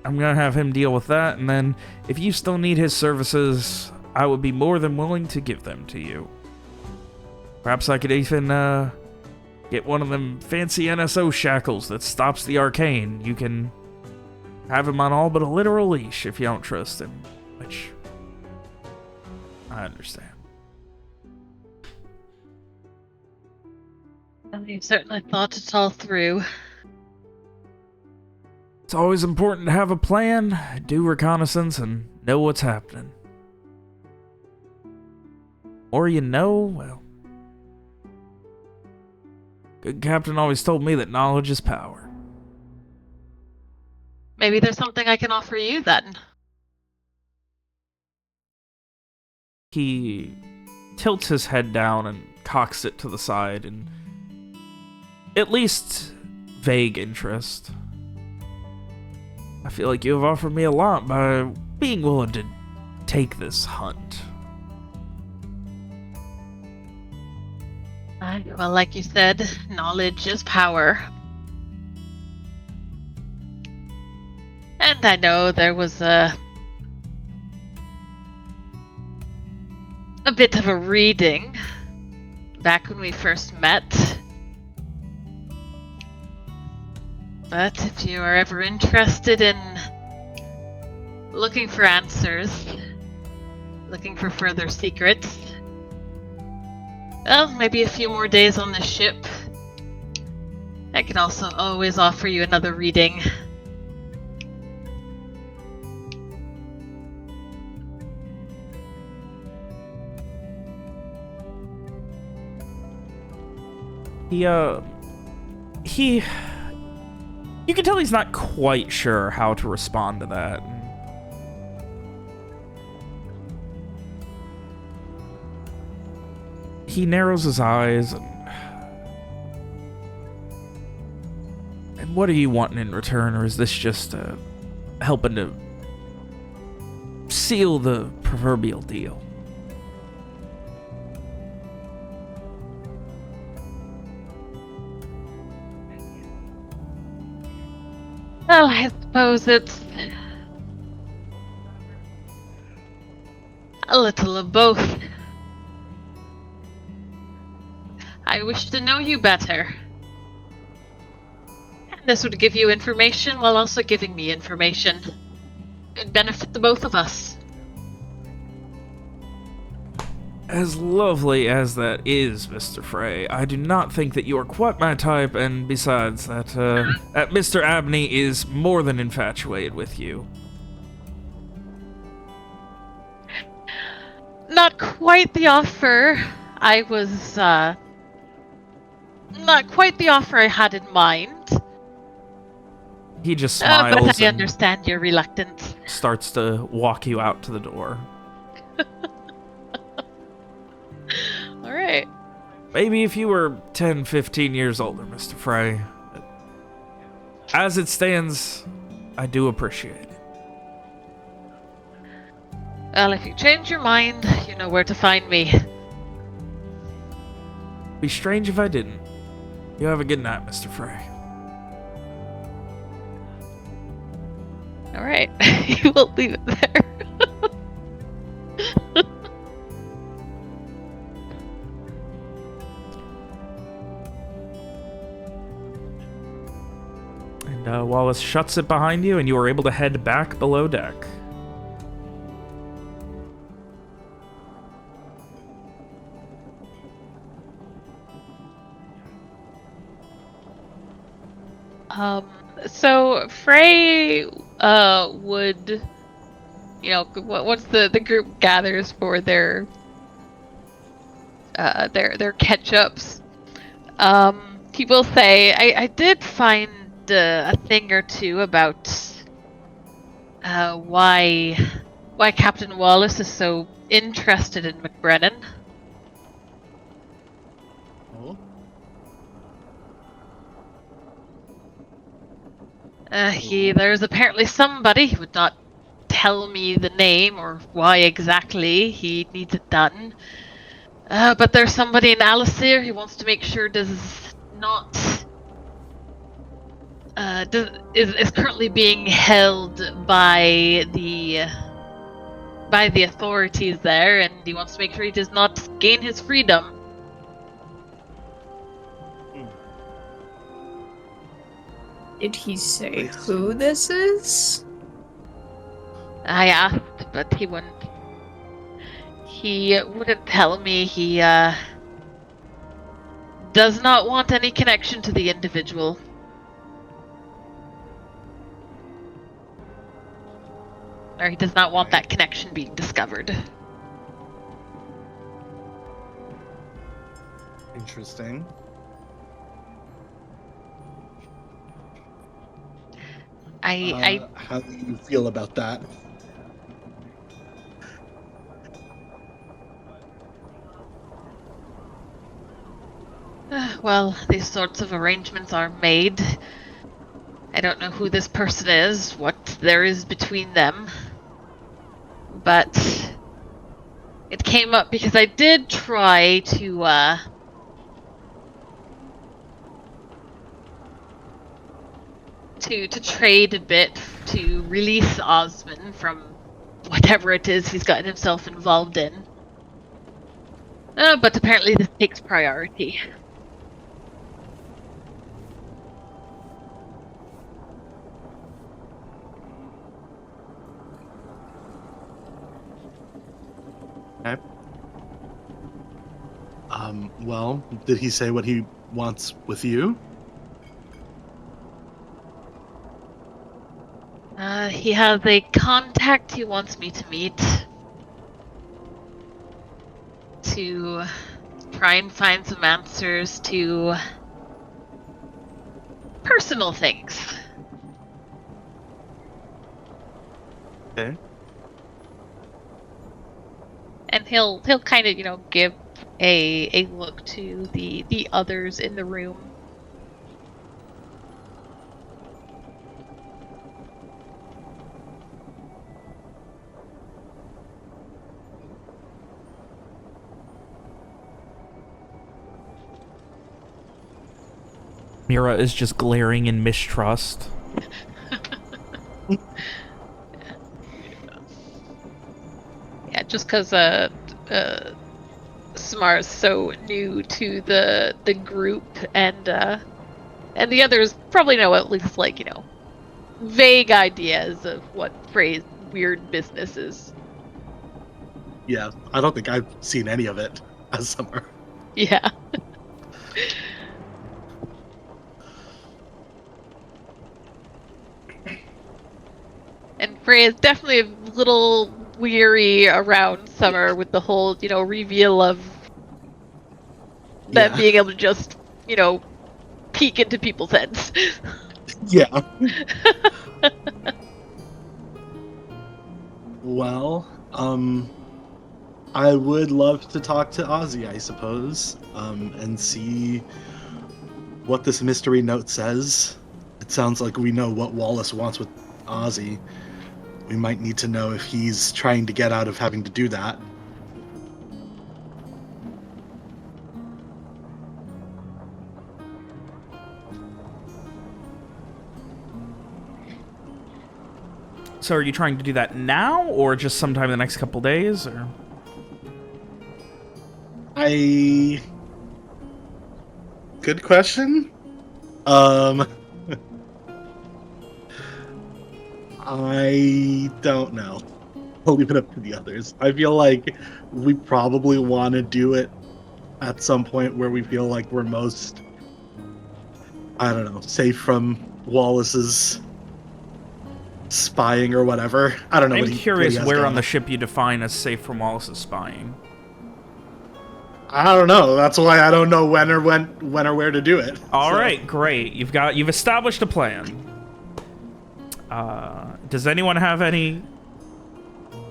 I'm gonna have him deal with that, and then if you still need his services, I would be more than willing to give them to you. Perhaps I could even get one of them fancy NSO shackles that stops the arcane. You can have him on all but a literal leash if you don't trust him, which I understand. Well, you certainly thought it all through. It's always important to have a plan, do reconnaissance, and know what's happening. Or you know, well, good captain always told me that knowledge is power. Maybe there's something I can offer you then. He tilts his head down and cocks it to the side in at least vague interest. I feel like you have offered me a lot by being willing to take this hunt. Well, like you said, knowledge is power. And I know there was a bit of a reading back when we first met. But if you are ever interested in looking for answers, looking for further secrets, well, maybe a few more days on the ship. I can also always offer you another reading. You can tell he's not quite sure how to respond to that. He narrows his eyes and what are you wanting in return, or is this just helping to seal the proverbial deal? Well, I suppose it's a little of both. I wish to know you better. And this would give you information while also giving me information. It'd benefit the both of us. As lovely as that is, Mr. Frey, I do not think that you are quite my type, and besides, that Mr. Abney is more than infatuated with you. Not quite the offer I was, not quite the offer I had in mind. He just smiles but I and understand you're reluctant. starts to walk you out to the door. Alright. Maybe if you were 10, 15 years older, Mr. Frey. As it stands, I do appreciate it. Well, if you change your mind, you know where to find me. Be strange if I didn't. You have a good night, Mr. Frey. Alright, we'll leave it there. And Wallace shuts it behind you, and you are able to head back below deck. So Frey, would, you know, once the group gathers for their catch-ups, he will say, I did find a thing or two about why Captain Wallace is so interested in McBrennan. Oh. There's apparently somebody who would not tell me the name or why exactly he needs it done. But there's somebody in Alasir who wants to make sure does not is currently being held by the authorities there, and he wants to make sure he does not gain his freedom. Did he say who this is? I asked, but he wouldn't. He wouldn't tell me. He does not want any connection to the individual. Or he does not want that connection being discovered. Interesting. How do you feel about that? Well, these sorts of arrangements are made. I don't know who this person is, what there is between them. But it came up because I did try to trade a bit to release Osman from whatever it is he's gotten himself involved in. But apparently this takes priority. Okay. Well, did he say what he wants with you? He has a contact he wants me to meet to try and find some answers to personal things. Okay. And he'll kind of, give a look to the others in the room. Mira is just glaring in mistrust. Yeah, just because Samar's so new to the group, and the others probably know at least vague ideas of what Frey's weird business is. Yeah, I don't think I've seen any of it as Summer. Yeah. And Frey is definitely a little weary around Summer with the whole, reveal of them being able to just, peek into people's heads. Yeah. Well, I would love to talk to Ozzy, I suppose, and see what this mystery note says. It sounds like we know what Wallace wants with Ozzy. We might need to know if he's trying to get out of having to do that. So are you trying to do that now, or just sometime in the next couple days, or? Good question. I don't know. I'll leave it up to the others. I feel like we probably want to do it at some point where we feel like we're most, I don't know, safe from Wallace's spying or whatever. I don't know. I'm curious where on the ship you define as safe from Wallace's spying. I don't know. That's why I don't know when or where to do it. All right, great. You've established a plan. Does anyone have any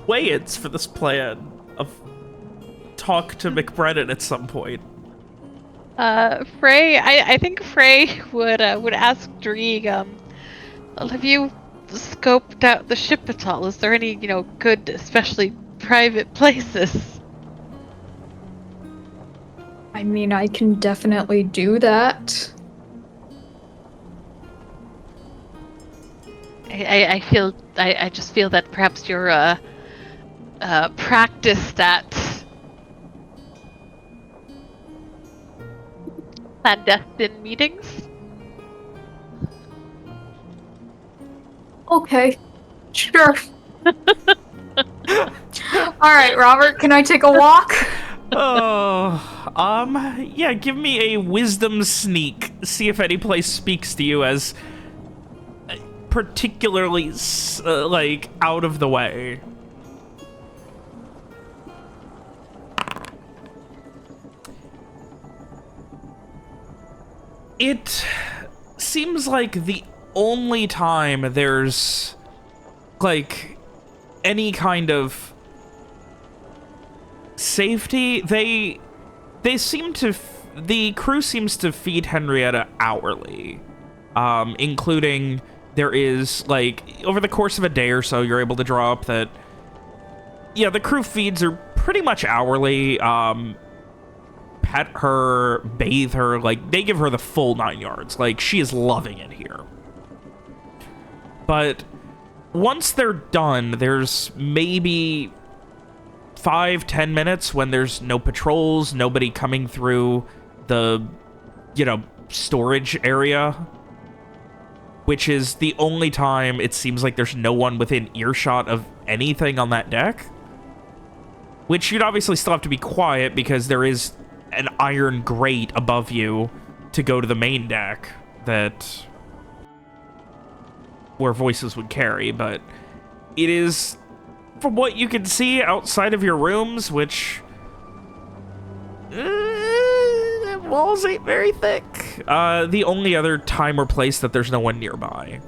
weigh-ins for this plan of talk to McBrennan at some point? Frey, I think Frey would ask Dreeg, well, have you scoped out the ship at all? Is there any, good, especially private places? I mean, I can definitely do that. I just feel that perhaps you're practiced at clandestine meetings. Okay, sure. All right, Robert, can I take a walk? Yeah, give me a wisdom sneak. See if any place speaks to you as particularly, like, out of the way. It seems like the only time there's, like, any kind of safety, the crew seems to feed Henrietta hourly, including there is, like, over the course of a day or so, you're able to draw up that, yeah, the crew feeds her pretty much hourly, pet her, bathe her, like, they give her the full 9 yards, like, she is loving it here. But once they're done, there's maybe 5-10 minutes when there's no patrols, nobody coming through the, you know, storage area, which is the only time it seems like there's no one within earshot of anything on that deck. Which you'd obviously still have to be quiet because there is an iron grate above you to go to the main deck that where voices would carry, but it is, from what you can see outside of your rooms, which walls ain't very thick, the only other time or place that there's no one nearby.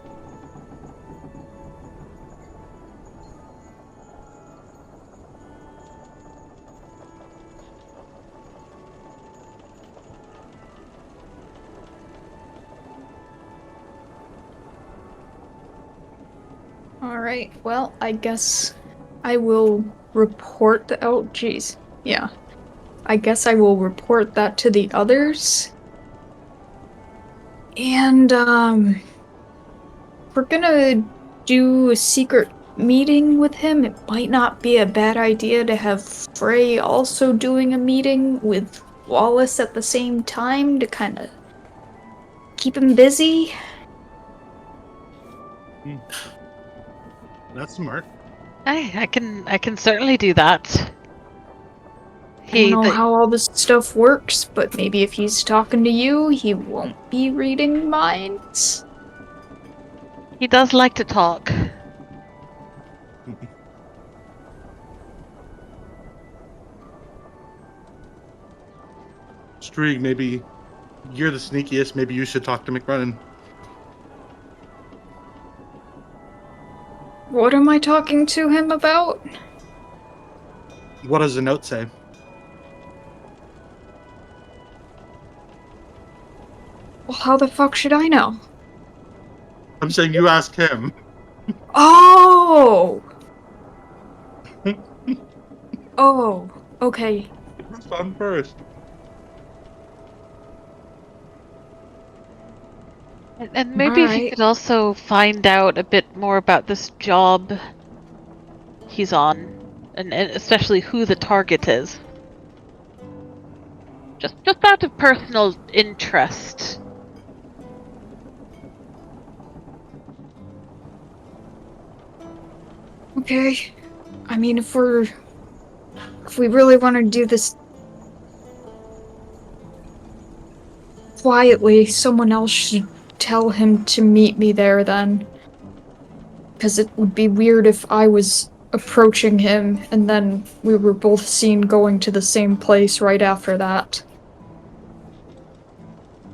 Alright, well, I guess I will report the— oh, jeez. Yeah. I guess I will report that to the others. And, we're gonna do a secret meeting with him. It might not be a bad idea to have Frey also doing a meeting with Wallace at the same time to kind of keep him busy. That's smart. I can certainly do that. I don't know how all this stuff works, but maybe if he's talking to you, he won't be reading minds. He does like to talk. Streeg, maybe you're the sneakiest. Maybe you should talk to McBrennan. What am I talking to him about? What does the note say? Well, how the fuck should I know? I'm saying you ask him. Oh! Oh, okay. Respond first. And maybe if you could also find out a bit more about this job he's on, and especially who the target is. Just out of personal interest. Okay. I mean, if we really want to do this quietly, someone else should tell him to meet me there then. Because it would be weird if I was approaching him and then we were both seen going to the same place right after that.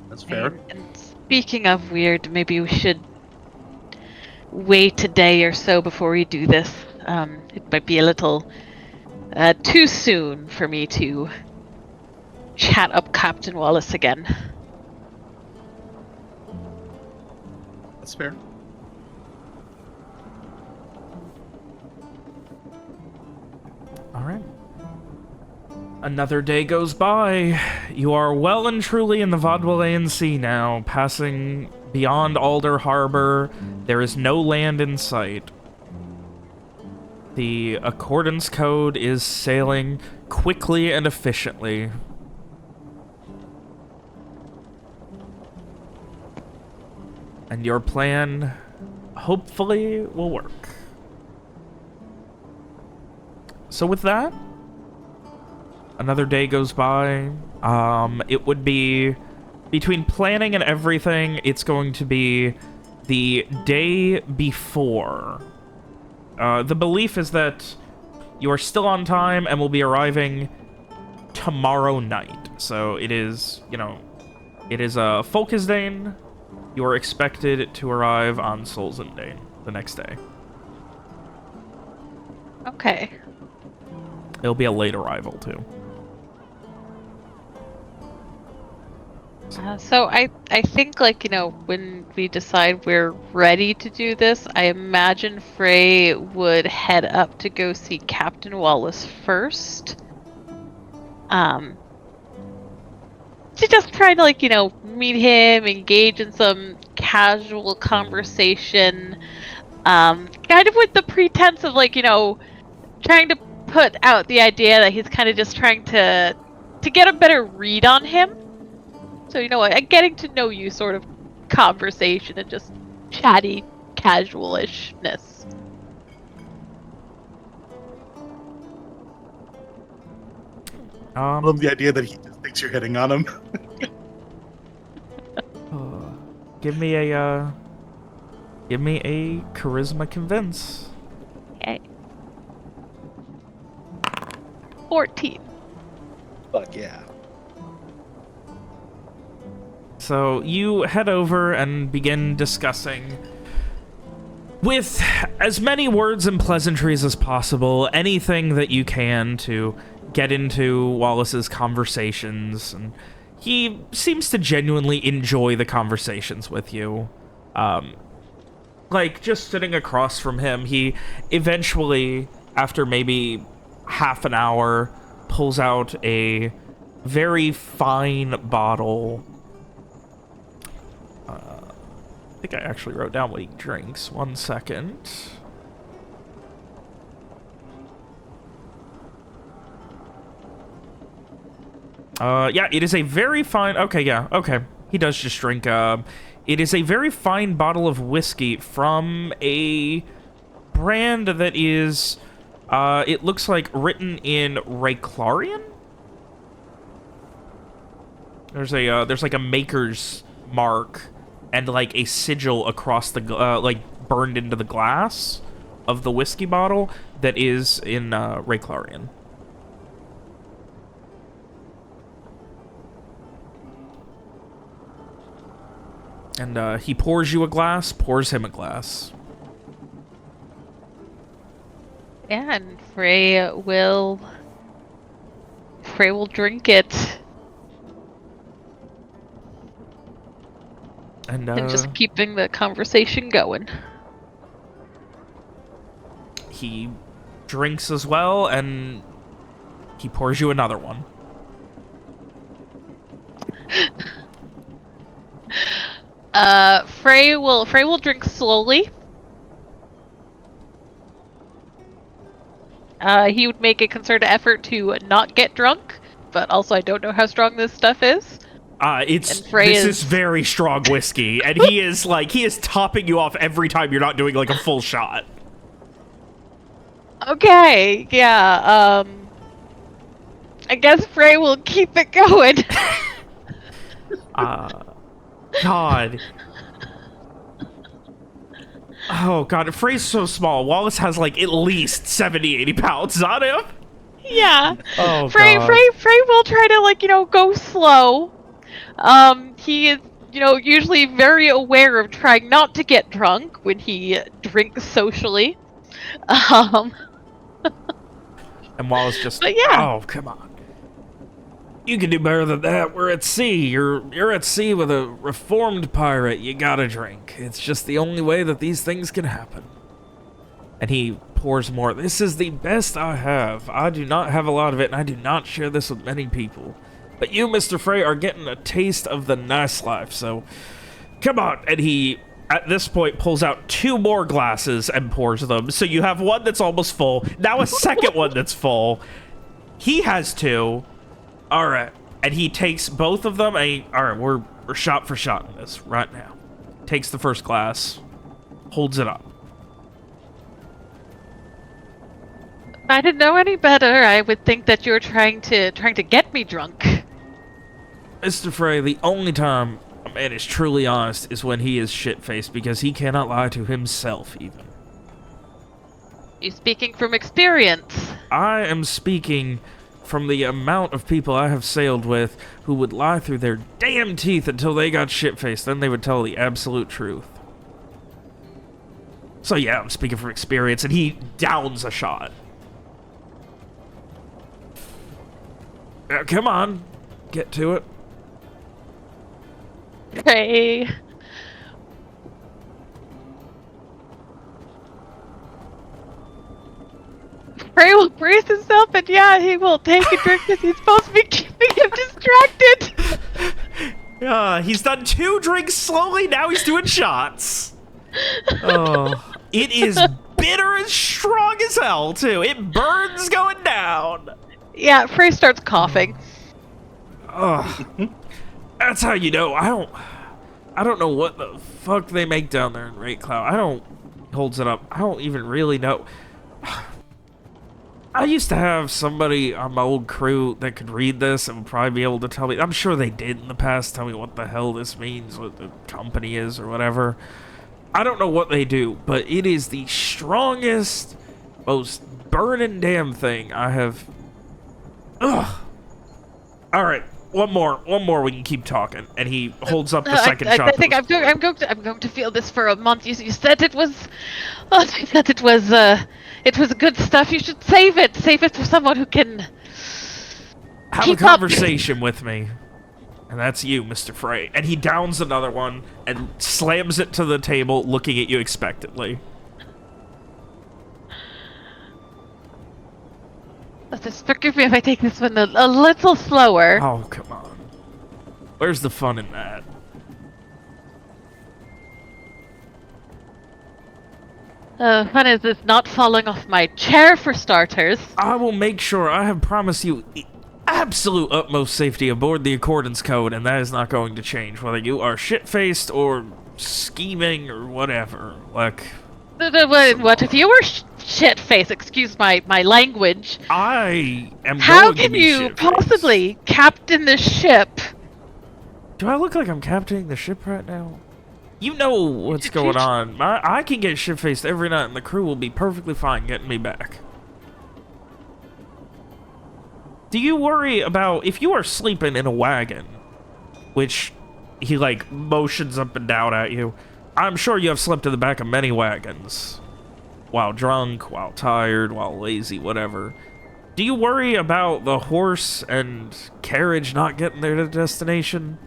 That's fair. And speaking of weird, maybe we should wait a day or so before we do this. It might be a little too soon for me to chat up Captain Wallace again. That's fair. All right. Another day goes by. You are well and truly in the Vaudois Sea now, passing beyond Alder Harbor. There is no land in sight. The Accordance Code is sailing quickly and efficiently. And your plan, hopefully, will work. So with that, another day goes by. It would be, between planning and everything, it's going to be the day before. The belief is that you are still on time and will be arriving tomorrow night. So it is, you know, it is a Folkesdane. You are expected to arrive on Solzendane the next day. Okay. It'll be a late arrival, too. So I think, like, you know, when we decide we're ready to do this, I imagine Frey would head up to go see Captain Wallace first. To just try to, like, you know, meet him, engage in some casual conversation, kind of with the pretense of, like, you know, trying to put out the idea that he's kind of just trying to get a better read on him. So, you know, a getting to know you sort of conversation and just chatty casualishness. I love the idea that he just thinks you're hitting on him. Give me a charisma convince. Okay. 14. Fuck yeah. So you head over and begin discussing, with as many words and pleasantries as possible, anything that you can to get into Wallace's conversations. And he seems to genuinely enjoy the conversations with you. Like, just sitting across from him, he eventually, after maybe half an hour, pulls out a very fine bottle. I think I actually wrote down what he drinks. 1 second. Yeah, it is a very fine... Okay, yeah, okay. He does just drink... It is a very fine bottle of whiskey from a brand that is... it looks like written in Rayclarian? There's like a maker's mark and like a sigil across the like burned into the glass of the whiskey bottle that is in Rayclarian. And he pours you a glass, pours him a glass. Yeah, and Frey will drink it. And just keeping the conversation going. He drinks as well, and he pours you another one. Frey will drink slowly. He would make a concerted effort to not get drunk, but also I don't know how strong this stuff is. This is very strong whiskey, and he is topping you off every time you're not doing like a full shot. Okay, yeah, I guess Frey will keep it going. God. Oh, God, Frey's so small. Wallace has, like, at least 70, 80 pounds on him. Yeah. Oh, Frey will try to, like, you know, go slow. He is, you know, usually very aware of trying not to get drunk when he drinks socially. And Wallace just, but yeah. Oh, come on. You can do better than that. We're at sea. You're at sea with a reformed pirate. You gotta drink. It's just the only way that these things can happen. And he pours more. This is the best I have. I do not have a lot of it, and I do not share this with many people. But you, Mr. Frey, are getting a taste of the nice life, so Come on. And he, at this point, pulls out 2 more glasses and pours them. So you have one that's almost full. Now a second one that's full. He has 2. All right. And he takes both of them. And all right, we're shot for shot in this right now. Takes the first glass. Holds it up. I didn't know any better. I would think that you're trying to get me drunk. Mr. Frey, the only time a man is truly honest is when he is shit-faced, because he cannot lie to himself, even. You speaking from experience? I am speaking from the amount of people I have sailed with who would lie through their damn teeth until they got shit-faced, then they would tell the absolute truth. So yeah, I'm speaking from experience, and he downs a shot. Come on, get to it. Frey. Frey will brace himself, and yeah, he will take a drink because he's supposed to be keeping him distracted. He's done 2 drinks slowly, now he's doing shots. Oh, it is bitter and strong as hell, too. It burns going down. Yeah, Frey starts coughing. Ugh. That's how you know. I don't know what the fuck they make down there in Raid Cloud. Holds it up. I don't even really know. I used to have somebody on my old crew that could read this and would probably be able to tell me. I'm sure they did in the past tell me what the hell this means, what the company is or whatever. I don't know what they do, but it is the strongest, most burning damn thing I have. Ugh. All right, one more. We can keep talking. And he holds up the second shot. I think I'm going to feel this for a month. You said it was. Oh, you said it was good stuff. You should save it. Save it for someone who can. Have a conversation with me. And that's you, Mr. Frey. And he downs another one and slams it to the table, looking at you expectantly. Just forgive me if I take this one a little slower. Oh, come on. Where's the fun in that? Fun is this not falling off my chair, for starters. I will make sure. I have promised you the absolute utmost safety aboard the Accordance Code, and that is not going to change, whether you are shit-faced or scheming or whatever. Like... What if you were shit-faced? Excuse my language. I am How going to can be you shit-faced. possibly captain the ship? Do I look like I'm captaining the ship right now? You know what's going on. I can get shit-faced every night, and the crew will be perfectly fine getting me back. Do you worry about if you are sleeping in a wagon, which he, like, motions up and down at you? I'm sure you have slept in the back of many wagons. While drunk, while tired, while lazy, whatever. Do you worry about the horse and carriage not getting there to the destination?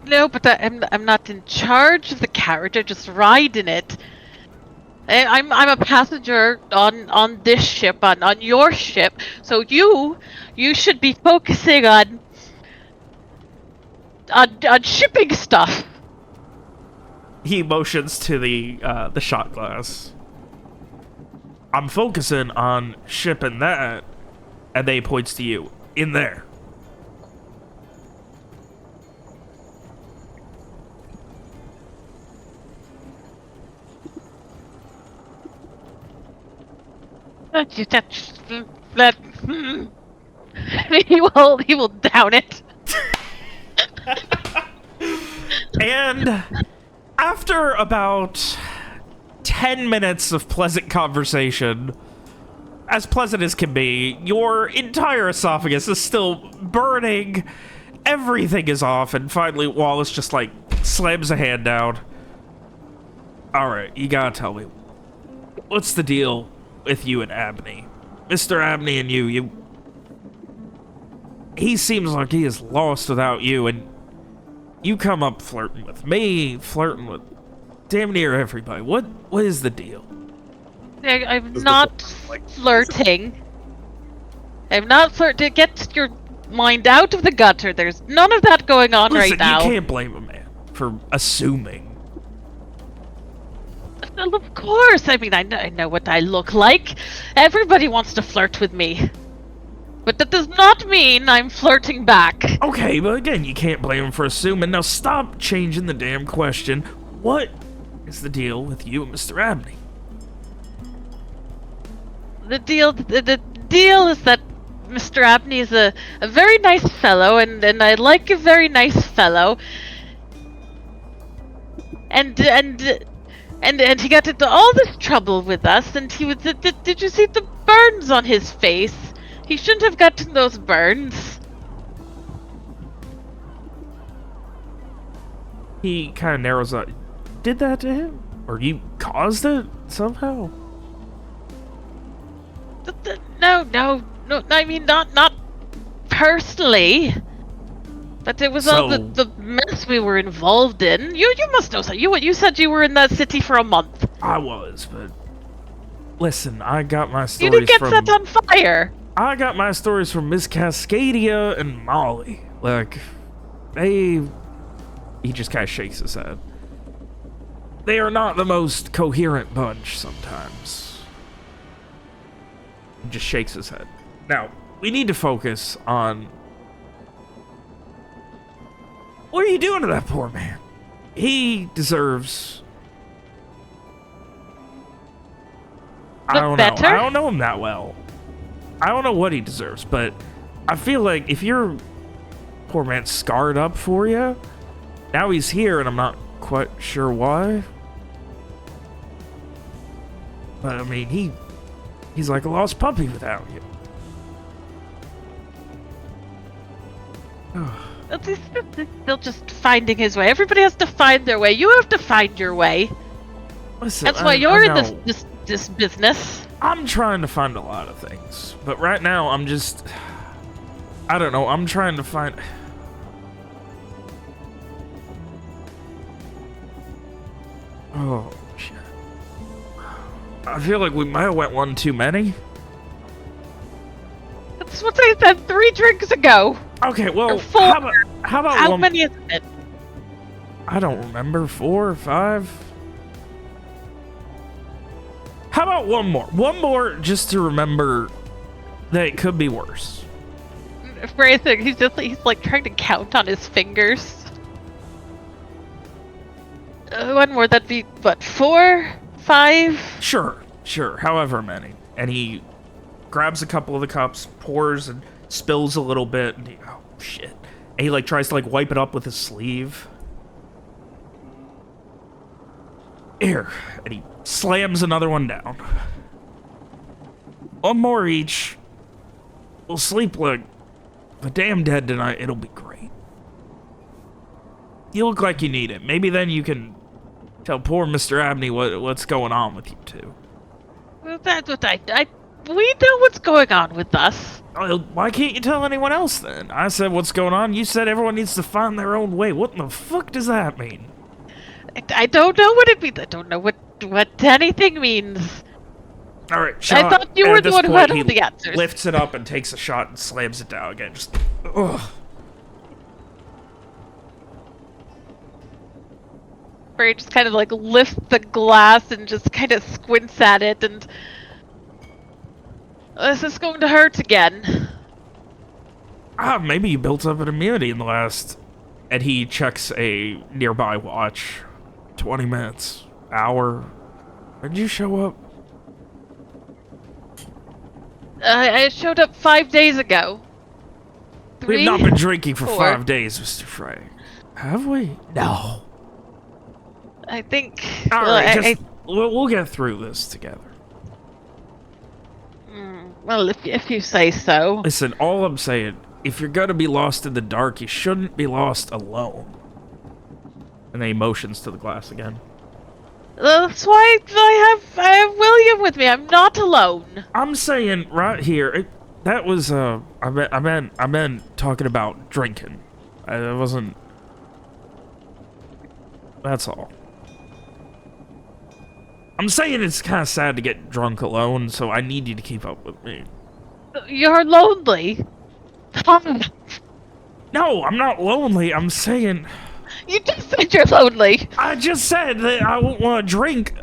No, but I'm not in charge of the carriage. I just ride in it. I'm a passenger on this ship, on your ship. So you should be focusing on shipping stuff. He motions to the shot glass. I'm focusing on shipping that, and they points to you in there. He will down it. And after about 10 minutes of pleasant conversation, as pleasant as can be, your entire esophagus is still burning. Everything is off, and finally Wallace just, like, slams a hand down. Alright, you gotta tell me. What's the deal with you and Abney? Mr. Abney and you... He seems like he is lost without you, and you come up flirting with me, flirting with damn near everybody. What is the deal? I'm not flirting. I'm not flirting. Get your mind out of the gutter. There's none of that going on Listen, right now. you can't blame a man for assuming. Well, of course. I mean, I know what I look like. Everybody wants to flirt with me. But that does not mean I'm flirting back. Okay, but again, you can't blame him for assuming. Now stop changing the damn question. What is the deal with you and Mr. Abney? The deal is that Mr. Abney is a very nice fellow, and I like a very nice fellow. And he got into all this trouble with us, and he was. Did you see the burns on his face? He shouldn't have gotten those burns. He kind of narrows up. Did that to him? Or you caused it somehow? No. I mean, not personally. But it was all the mess we were involved in. You must know something. You said you were in that city for a month. I was, but listen, I got my You stories didn't get from. set on fire. I got my stories from Miss Cascadia and Molly. Like, he just kind of shakes his head. They are not the most coherent bunch sometimes. He just shakes his head. Now, we need to focus on... What are you doing to that poor man? He deserves... I don't know. I don't know him that well. I don't know what he deserves, but I feel like if your poor man scarred up for you, now he's here and I'm not quite sure why. But I mean, he's like a lost puppy without you. He's still just finding his way. Everybody has to find their way. You have to find your way. Listen, That's why you're in this business. I'm trying to find a lot of things, but right now I'm just... I don't know, I'm trying to find... Oh, shit. I feel like we might have went one too many. That's what I said 3 drinks ago. Okay, well, Or 4. how about How one... many is it? I don't remember, 4 or 5? How about one more? One more just to remember that it could be worse. He's like trying to count on his fingers. One more, that'd be, what, 4? 5? Sure, however many. And he grabs a couple of the cups, pours and spills a little bit, and oh, shit. And he, like, tries to, like, wipe it up with his sleeve. Here. And he slams another one down. One more each. We'll sleep like the damn dead tonight. It'll be great. You look like you need it. Maybe then you can tell poor Mr. Abney what's going on with you two. Well, that's what we know what's going on with us. Well, why can't you tell anyone else then? I said what's going on. You said everyone needs to find their own way. What in the fuck does that mean? I don't know what it means. I don't know what anything means. All right, shot. I thought you were the one who had all the answers. Lifts it up and takes a shot and slams it down again. Just, ugh. Where he just kind of like lifts the glass and just kind of squints at it and... This is going to hurt again. Maybe you built up an immunity in the last... And he checks a nearby watch. 20 minutes. Hour. When did you show up? I showed up 5 days ago. 3, We've not been drinking for 4. 5 days, Mr. Frey. Have we? No. I think... Alright, we'll get through this together. Well, if you say so. Listen, all I'm saying, if you're gonna be lost in the dark, you shouldn't be lost alone. And then he motions to the glass again. That's why I have William with me. I'm not alone. I'm saying right here, that was I meant talking about drinking. I wasn't. That's all. I'm saying it's kind of sad to get drunk alone, so I need you to keep up with me. You're lonely. No, I'm not lonely. I'm saying... You just said you're lonely. I just said that I won't want to drink.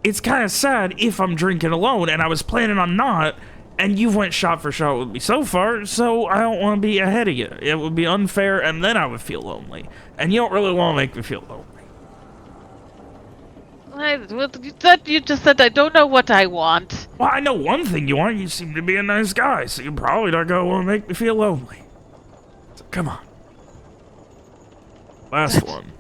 It's kind of sad if I'm drinking alone, and I was planning on not, and you've went shot for shot with me so far, so I don't want to be ahead of you. It would be unfair, and then I would feel lonely. And you don't really want to make me feel lonely. You just said I don't know what I want. Well, I know one thing you want. You seem to be a nice guy, so you probably not going to want to make me feel lonely. So come on. Last one.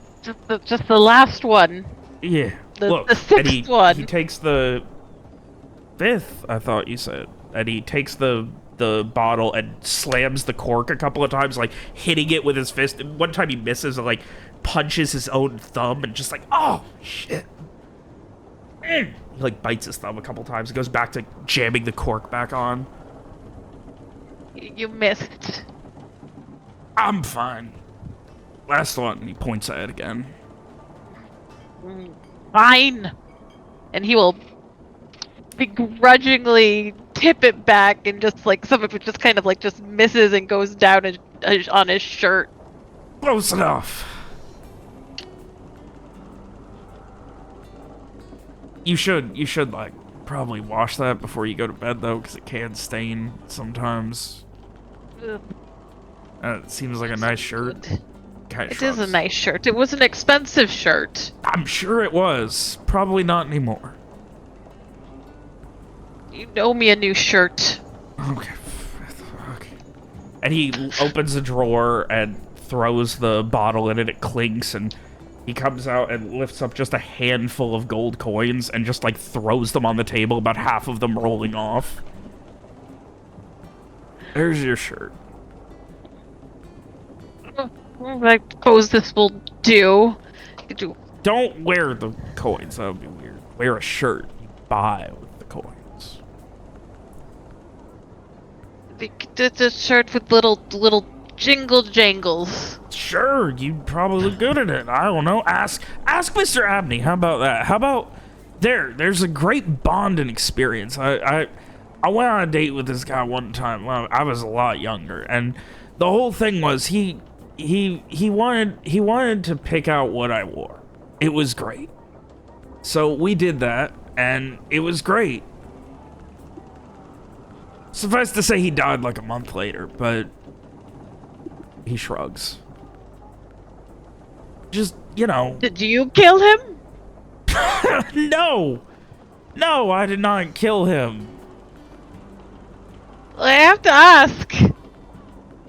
Just the last one. Yeah. Look, the sixth and one. he takes the fifth, I thought you said. And he takes the bottle and slams the cork a couple of times, like hitting it with his fist. And one time he misses and like punches his own thumb and just like, oh shit. He like bites his thumb a couple times. He goes back to jamming the cork back on. You missed. I'm fine. Last one. He points at it again. Fine. And he will begrudgingly tip it back, and just like some of it just kind of like just misses and goes down on his shirt. Close enough. You should like probably wash that before you go to bed though, because it can stain sometimes. Ugh. It seems like a nice shirt. It is a nice shirt. It was an expensive shirt. I'm sure it was. Probably not anymore. You owe me a new shirt. Okay. And he opens a drawer and throws the bottle in it. It clinks, and he comes out and lifts up just a handful of gold coins and just like throws them on the table, about half of them rolling off. There's your shirt. I suppose this will do. Don't wear the coins. That would be weird. Wear a shirt you buy with the coins. The shirt with little jingle jangles. Sure, you probably look good at it. I don't know. Ask Mr. Abney. How about that? How about there's a great bonding experience. I went on a date with this guy one time when I was a lot younger, and the whole thing was he wanted to pick out what I wore. It was great. So we did that, and it was great. Suffice to say, he died like a month later, but he shrugs. Just, you know. Did you kill him? No! No, I did not kill him. I have to ask.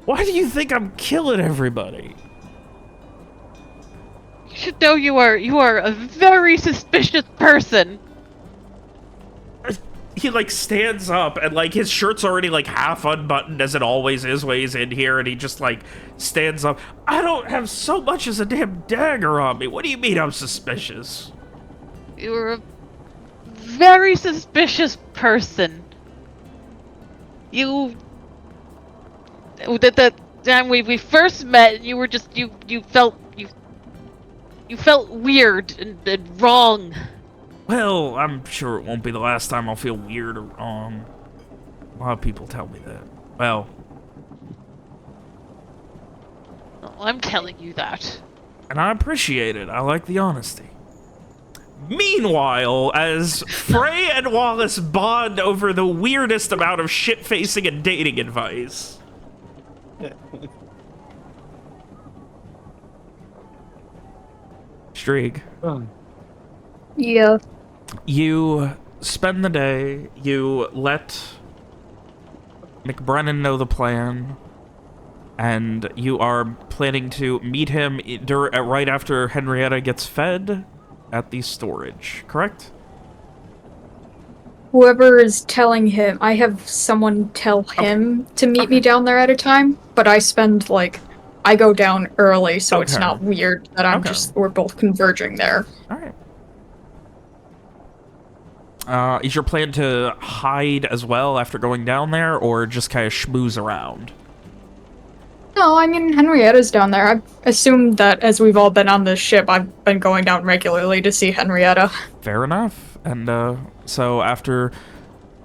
Why do you think I'm killing everybody? You should know you are a very suspicious person. He like stands up and like his shirt's already like half unbuttoned as it always is when he's in here, and he just like stands up. I don't have so much as a damn dagger on me. What do you mean I'm suspicious? You're a very suspicious person. You that time we first met, you were just you felt weird and wrong. Well, I'm sure it won't be the last time I'll feel weird or wrong. A lot of people tell me that. Well, I'm telling you that. and I appreciate it. I like the honesty. Meanwhile, as Frey and Wallace bond over the weirdest amount of shit-facing and dating advice. Streak. Yeah. You spend the day, you let McBrennan know the plan, and you are planning to meet him right after Henrietta gets fed at the storage, correct? Whoever is telling him, I have someone tell him to meet me down there at a time, but I spend, like, I go down early, so it's not weird that we're both converging there. Alright. Is your plan to hide as well after going down there, or just kind of schmooze around? No, I mean, Henrietta's down there. I assumed that as we've all been on this ship, I've been going down regularly to see Henrietta. Fair enough. And so after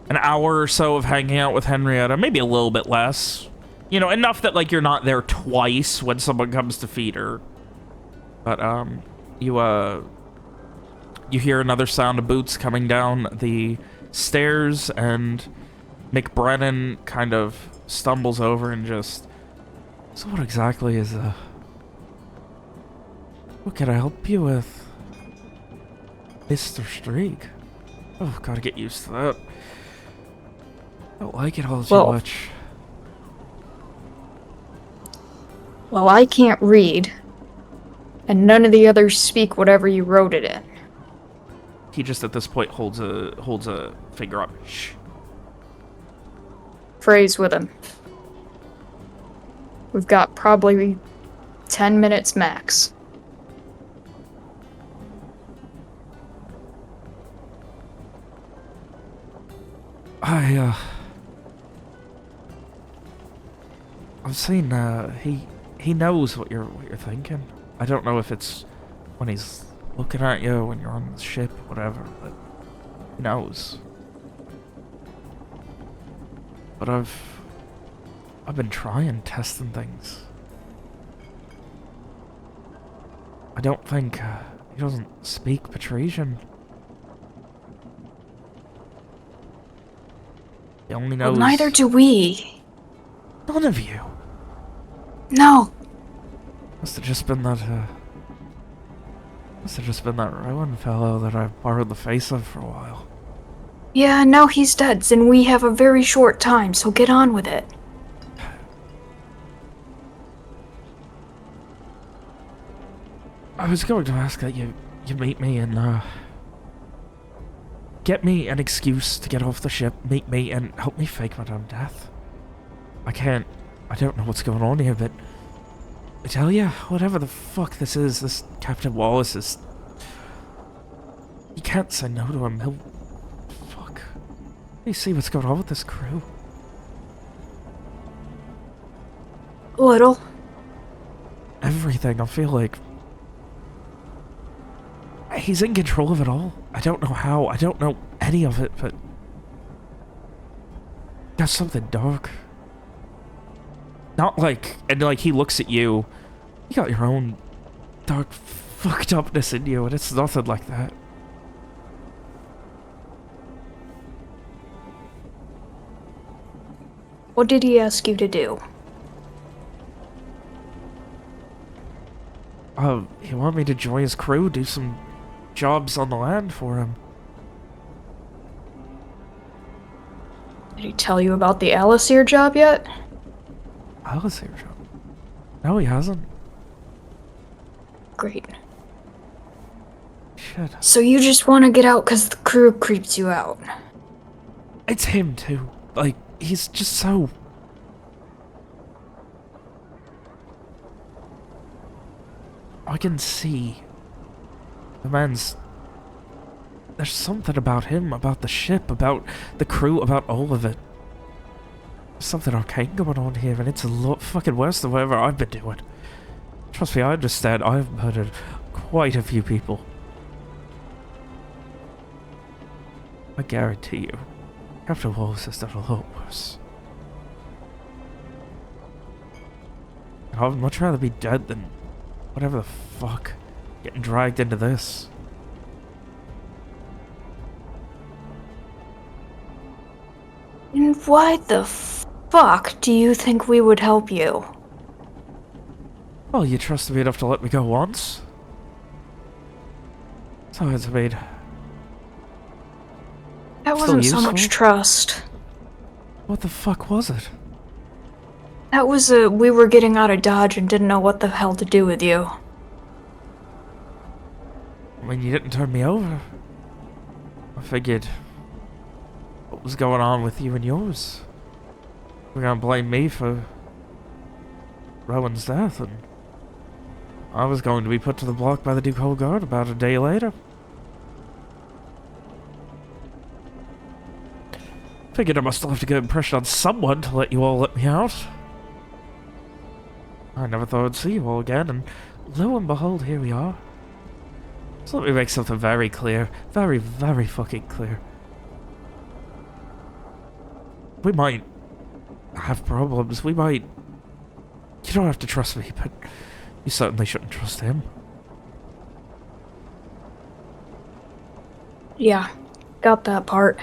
an hour or so of hanging out with Henrietta, maybe a little bit less, You know, enough that, like, you're not there twice when someone comes to feed her. But, you hear another sound of boots coming down the stairs, and McBrennan kind of stumbles over and just... So what exactly is, what can I help you with, Mr. Streak? Oh, gotta get used to that. I don't like it all too much. Well, I can't read, and none of the others speak whatever you wrote it in. He just at this point holds a finger up. Shh. Frey's with him. We've got probably 10 minutes max. I've seen he knows what you're thinking. I don't know if it's when he's looking at you when you're on the ship, whatever, but he knows. But I've been trying, testing things. I don't think he doesn't speak Patrician. He only knows. Well, neither do we. None of you. No. Must have just been that Rowan fellow that I borrowed the face of for a while. Yeah, now he's dead, and we have a very short time, so get on with it. I was going to ask that you meet me and get me an excuse to get off the ship, meet me, and help me fake my own death. I don't know what's going on here, but I tell you, whatever the fuck this is, this Captain Wallace is... You can't say no to him, he'll... Fuck. You see what's going on with this crew? A little. Everything, I feel like... He's in control of it all. I don't know how, I don't know any of it, but... There's something dark. Not like... And like, he looks at you. You got your own dark fucked upness in you, and it's nothing like that. What did he ask you to do? He wanted me to join his crew, do some jobs on the land for him. Did he tell you about the Alistair job yet? Alistair job? No, he hasn't. Great. Shit. So you just want to get out because the crew creeps you out? It's him, too. Like, he's just so... I can see... The man's... There's something about him, about the ship, about the crew, about all of it. There's something arcane going on here, and it's a lot fucking worse than whatever I've been doing. Trust me, I understand. I've murdered quite a few people. I guarantee you, Captain Wallace has done a lot worse. I'd much rather be dead than whatever the fuck getting dragged into this. And why the fuck do you think we would help you? Well, you trusted me enough to let me go once. So it's made. That Still wasn't so much useful? trust. What the fuck was it? That was we were getting out of Dodge and didn't know what the hell to do with you. I mean, you didn't turn me over. I figured what was going on with you and yours. You're gonna blame me for Rowan's death, and I was going to be put to the block by the Duke Hole Guard about a day later. Figured I must have left a good impression on someone to let you all let me out. I never thought I'd see you all again, and lo and behold, here we are. So let me make something very clear. Very, very fucking clear. We might have problems. We might You don't have to trust me, but you certainly shouldn't trust him. Yeah, got that part.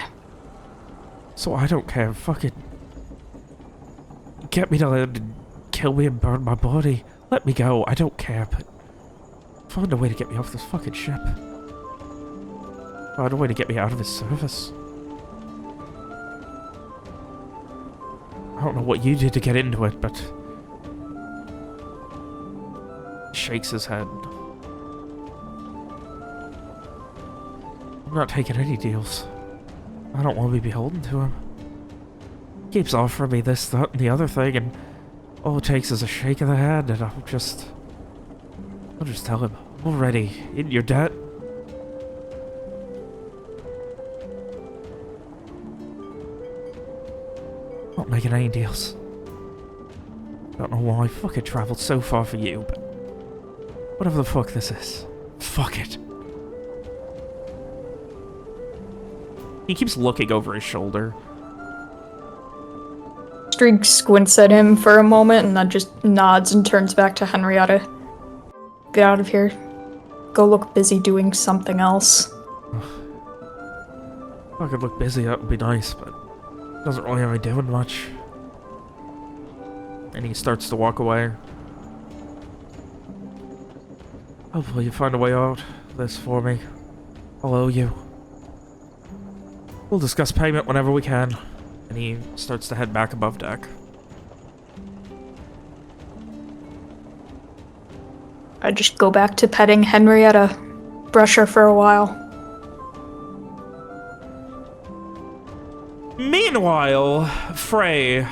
So I don't care. Fucking get me to land and kill me and burn my body. Let me go. I don't care, but find a way to get me off this fucking ship. Find a way to get me out of his service. I don't know what you did to get into it, but... He shakes his head. I'm not taking any deals. I don't want to be beholden to him. He keeps offering me this, that, and the other thing, and all it takes is a shake of the hand, and I'll just tell him, already in your debt. Not making any deals. Don't know why I fucking traveled so far for you, but whatever the fuck this is, fuck it. He keeps looking over his shoulder. Streak squints at him for a moment and then just nods and turns back to Henrietta. Get out of here. Go look busy doing something else. If I could look busy, that would be nice, but doesn't really have me doing much. And he starts to walk away. Hopefully you find a way out of this for me. I'll owe you. We'll discuss payment whenever we can. And he starts to head back above deck. I just go back to petting Henrietta. Brush her for a while. Meanwhile, Frey.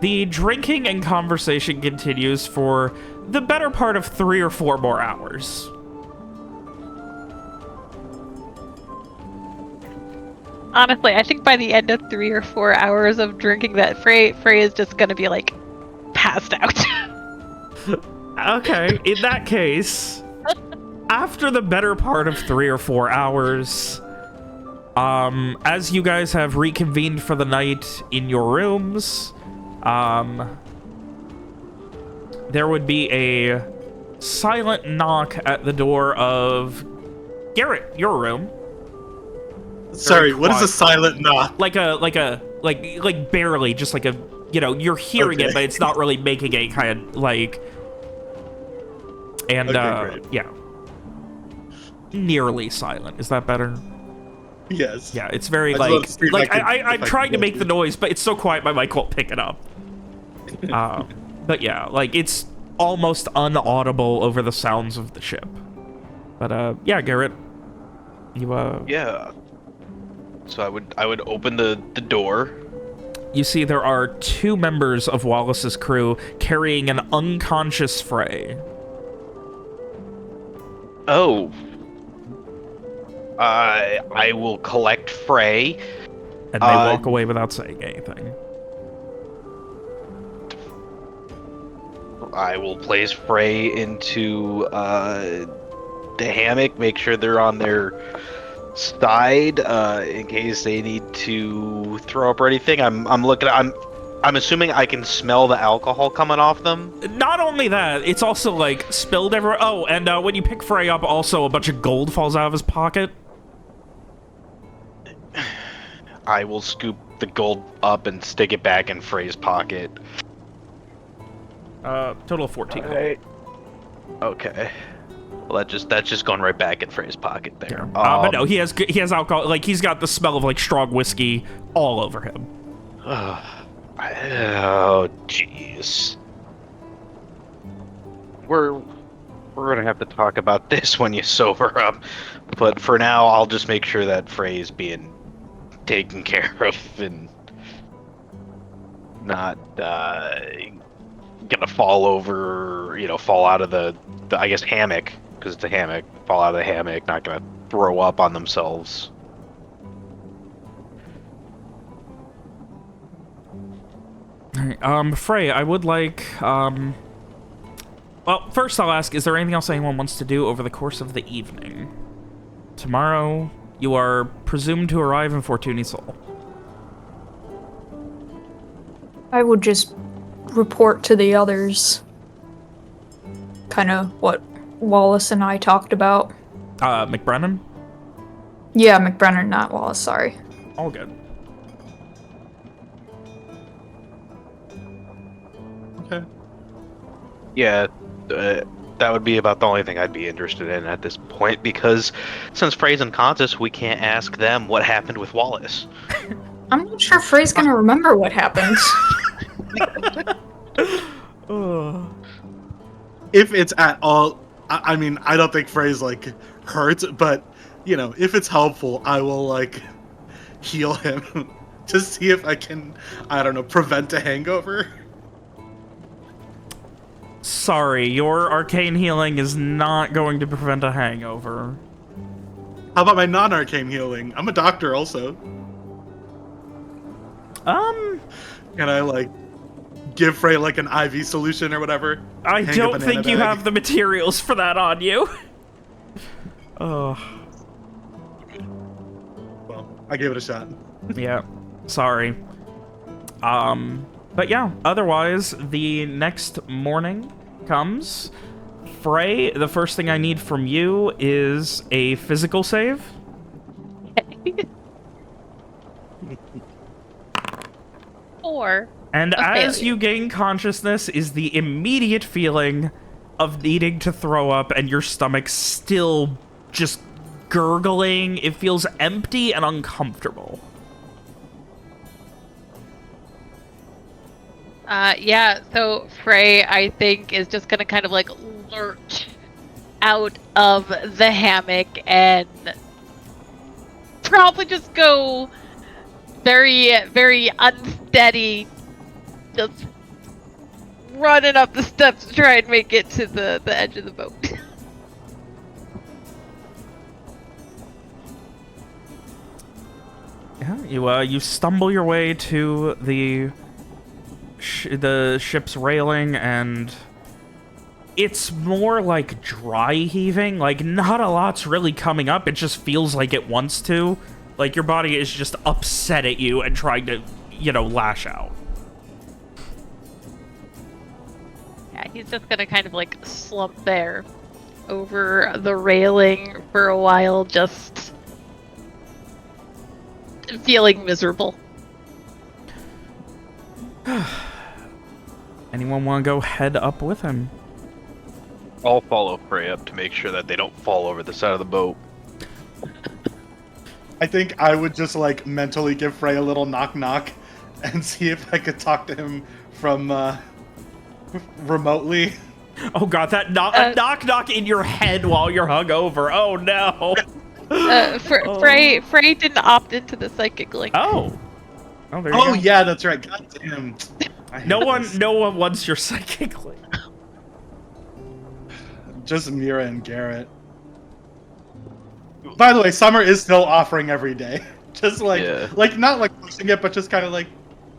The drinking and conversation continues for the better part of 3 or 4 more hours. Honestly, I think by the end of 3 or 4 hours of drinking that Frey is just gonna be like passed out. Okay, in that case, after the better part of 3 or 4 hours, as you guys have reconvened for the night in your rooms, there would be a silent knock at the door of Garrett, your room. Sorry, what is a silent knock? Like barely, just like a, you know, you're hearing it, but it's not really making a kind of like, and great. yeah, nearly silent. Is that better? Yes. Yeah, it's very I just wanted to see if I'm I trying to could make the noise, but it's so quiet my mic won't pick it up. But yeah, like it's almost unaudible over the sounds of the ship. But yeah, Garrett, you Yeah. So I would open the door. You see there are 2 members of Wallace's crew carrying an unconscious Frey. Oh. I will collect Frey. And they walk away without saying anything. I will place Frey into the hammock, make sure they're on their side in case they need to throw up or anything. I'm assuming I can smell the alcohol coming off them. Not only that, it's also like spilled everywhere. Oh, and when you pick Frey up, also a bunch of gold falls out of his pocket. I will scoop the gold up and stick it back in Frey's pocket. Total of 14. Right. Okay. Well, that's just going right back in Frey's pocket there. But no, he has alcohol. Like he's got the smell of like strong whiskey all over him. Oh, jeez. We're gonna have to talk about this when you sober up. But for now, I'll just make sure that Frey is being taken care of and not gonna fall over, fall out of the I guess hammock, because it's a hammock, fall out of the hammock, not gonna throw up on themselves. Frey, I would like, well, first I'll ask, is there anything else anyone wants to do over the course of the evening? Tomorrow, you are presumed to arrive in Fortun Isol. I would just report to the others. Kind of what Wallace and I talked about. McBrennan? Yeah, McBrennan, not Wallace, sorry. All good. Okay. Yeah, that would be about the only thing I'd be interested in at this point, because since Frey's unconscious, we can't ask them what happened with Wallace. I'm not sure Frey's gonna remember what happened. If it's at all, I mean, I don't think Frey's like hurt, but you know, if it's helpful, I will like heal him to see if I can, I don't know, prevent a hangover. Sorry, your arcane healing is not going to prevent a hangover. How about my non-arcane healing? I'm a doctor also. Can I like give Frey like an IV solution or whatever? I Hang a don't banana think you bag? have the materials for that on you. Oh, Well, I gave it a shot. yeah. Sorry. But yeah, otherwise, the next morning comes. Frey, the first thing I need from you is a physical save. Or And a as failure. you gain consciousness is the immediate feeling of needing to throw up and your stomach still just gurgling. It feels empty and uncomfortable. Yeah, so Frey, I think, is just gonna kind of like lurch out of the hammock and probably just go very, very unsteady, just running up the steps to try and make it to the edge of the boat. Yeah, you stumble your way to the ship's railing, and it's more like dry heaving. Like, not a lot's really coming up. It just feels like it wants to. Like, your body is just upset at you and trying to, you know, lash out. Yeah, he's just gonna kind of like slump there over the railing for a while, just feeling miserable. Anyone want to go head up with him? I'll follow Frey up to make sure that they don't fall over the side of the boat. I think I would just like mentally give Frey a little knock knock and see if I could talk to him from remotely. Oh god, that knock knock in your head while you're hungover. Oh no. Frey didn't opt into the psychic link. Oh. Oh, there you Oh go. yeah, that's right. God damn. I hate No this. one wants your psychic link. Just Mira and Garrett. By the way, Summer is still offering every day. Just like, Yeah. like not like pushing it, but just kind of like,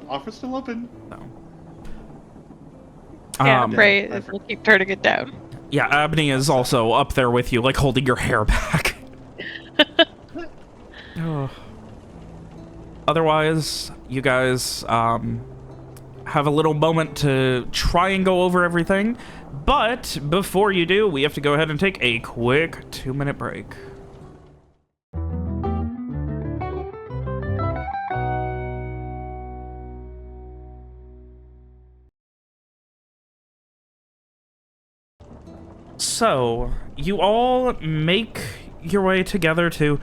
offer's still open. Yeah, Frey I will keep turning it down. Yeah, Abney is also up there with you, like holding your hair back. Oh. Otherwise, you guys have a little moment to try and go over everything. But before you do, we have to go ahead and take a quick 2-minute break. So, you all make your way together to...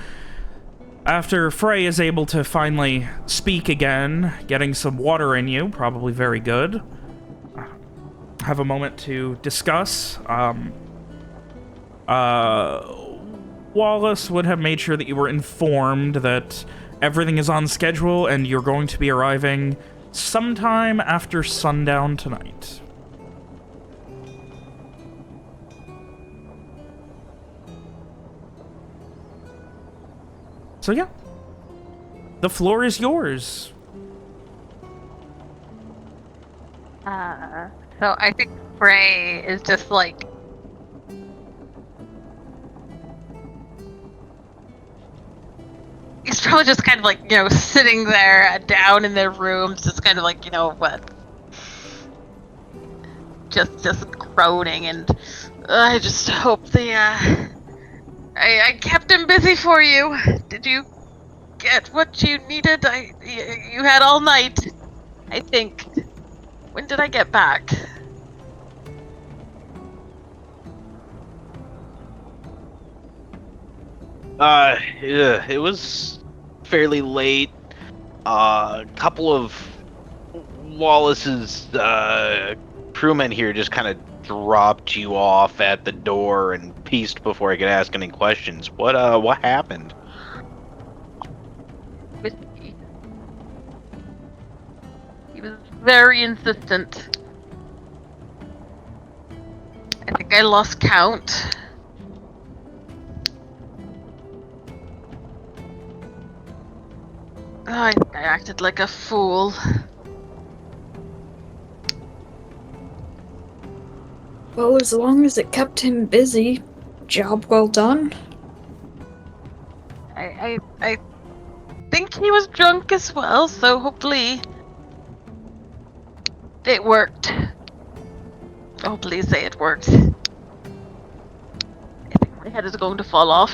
After Frey is able to finally speak again, getting some water in you, probably very good. Have a moment to discuss. Wallace would have made sure that you were informed that everything is on schedule and you're going to be arriving sometime after sundown tonight. So yeah, the floor is yours. So I think Frey is just like he's probably just kind of like, you know, sitting there down in their rooms, just kind of like, you know, what, just groaning, and I just hope I kept him busy for you. Did you get what you needed? You had all night, I think. When did I get back? Yeah, it was fairly late. A couple of Wallace's crewmen here just kind of dropped you off at the door and pieced before I could ask any questions. What happened? Whiskey. He was very insistent. I think I lost count. Oh, I think I acted like a fool. Well, as long as it kept him busy, job well done. I think he was drunk as well, so hopefully it worked. Oh, please say it worked. I think my head is going to fall off.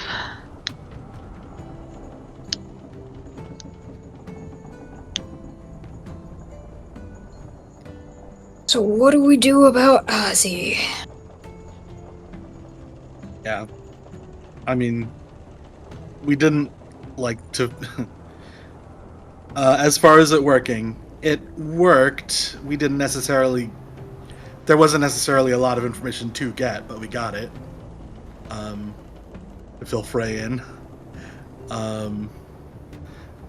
So what do we do about Ozzy? Yeah. I mean, we didn't like to. As far as it working, it worked. We didn't necessarily. There wasn't necessarily a lot of information to get, but we got it. To fill Frey in.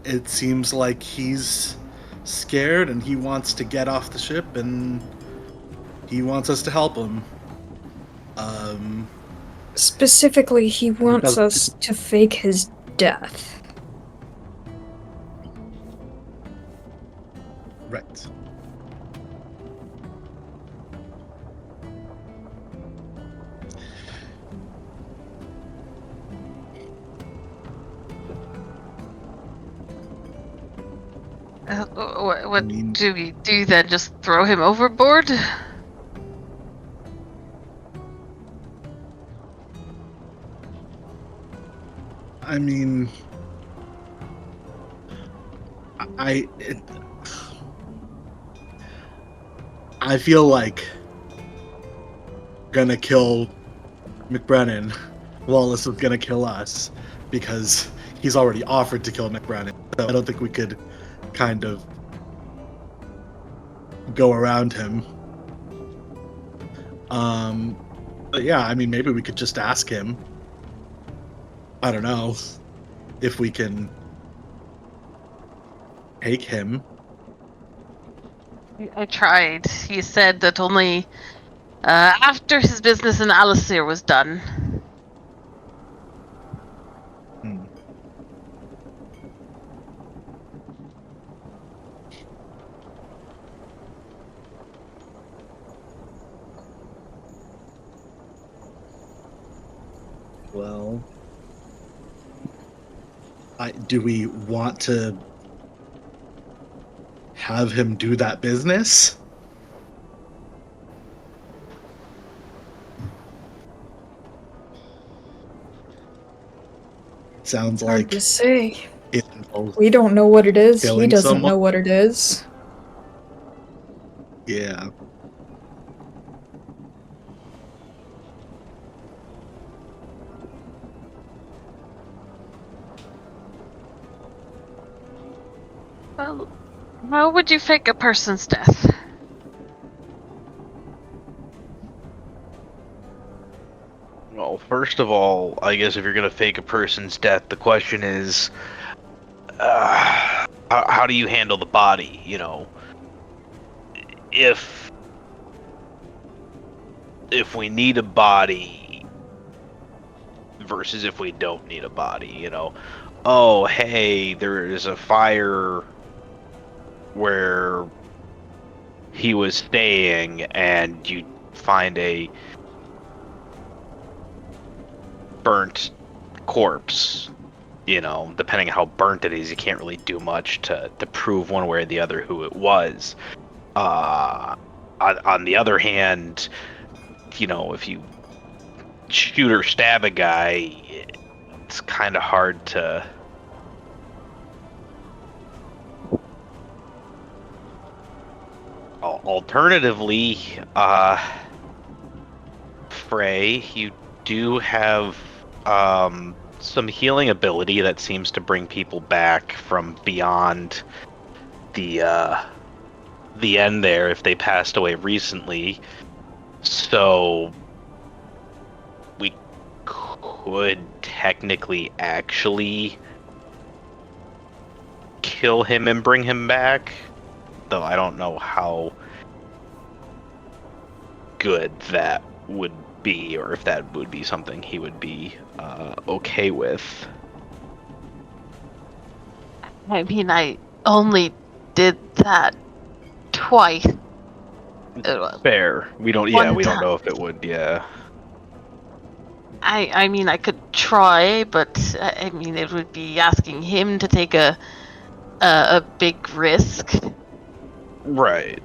It seems like he's scared and he wants to get off the ship and he wants us to help him. Specifically, he wants doesn't- us to fake his death. Right. What I mean- do we do then? Just throw him overboard? I mean, I feel like gonna kill McBrennan. Wallace was gonna kill us because he's already offered to kill McBrennan. So I don't think we could kind of go around him. But yeah, I mean, maybe we could just ask him. I don't know if we can take him. I tried. He said that only after his business in Alistair was done. Hmm. Well, do we want to have him do that business? Sounds Hard like to say. it involves, We don't know what it is. He Killing doesn't someone? know what it is. yeah. Well, how would you fake a person's death? Well, first of all, I guess if you're gonna fake a person's death, the question is, how do you handle the body? You know, if we need a body versus if we don't need a body. You know, oh hey, there is a fire where he was staying, and you find a burnt corpse. You know, depending on how burnt it is, you can't really do much to prove one way or the other who it was. on the other hand, if you shoot or stab a guy, it's kind of hard to. Alternatively, Frey, you do have some healing ability that seems to bring people back from beyond the end there if they passed away recently. So we could technically actually kill him and bring him back, though I don't know how good that would be, or if that would be something he would be okay with. I mean, I only did that twice. Fair. We don't know if it would, yeah. I mean, I could try, but I mean, it would be asking him to take a big risk. Right.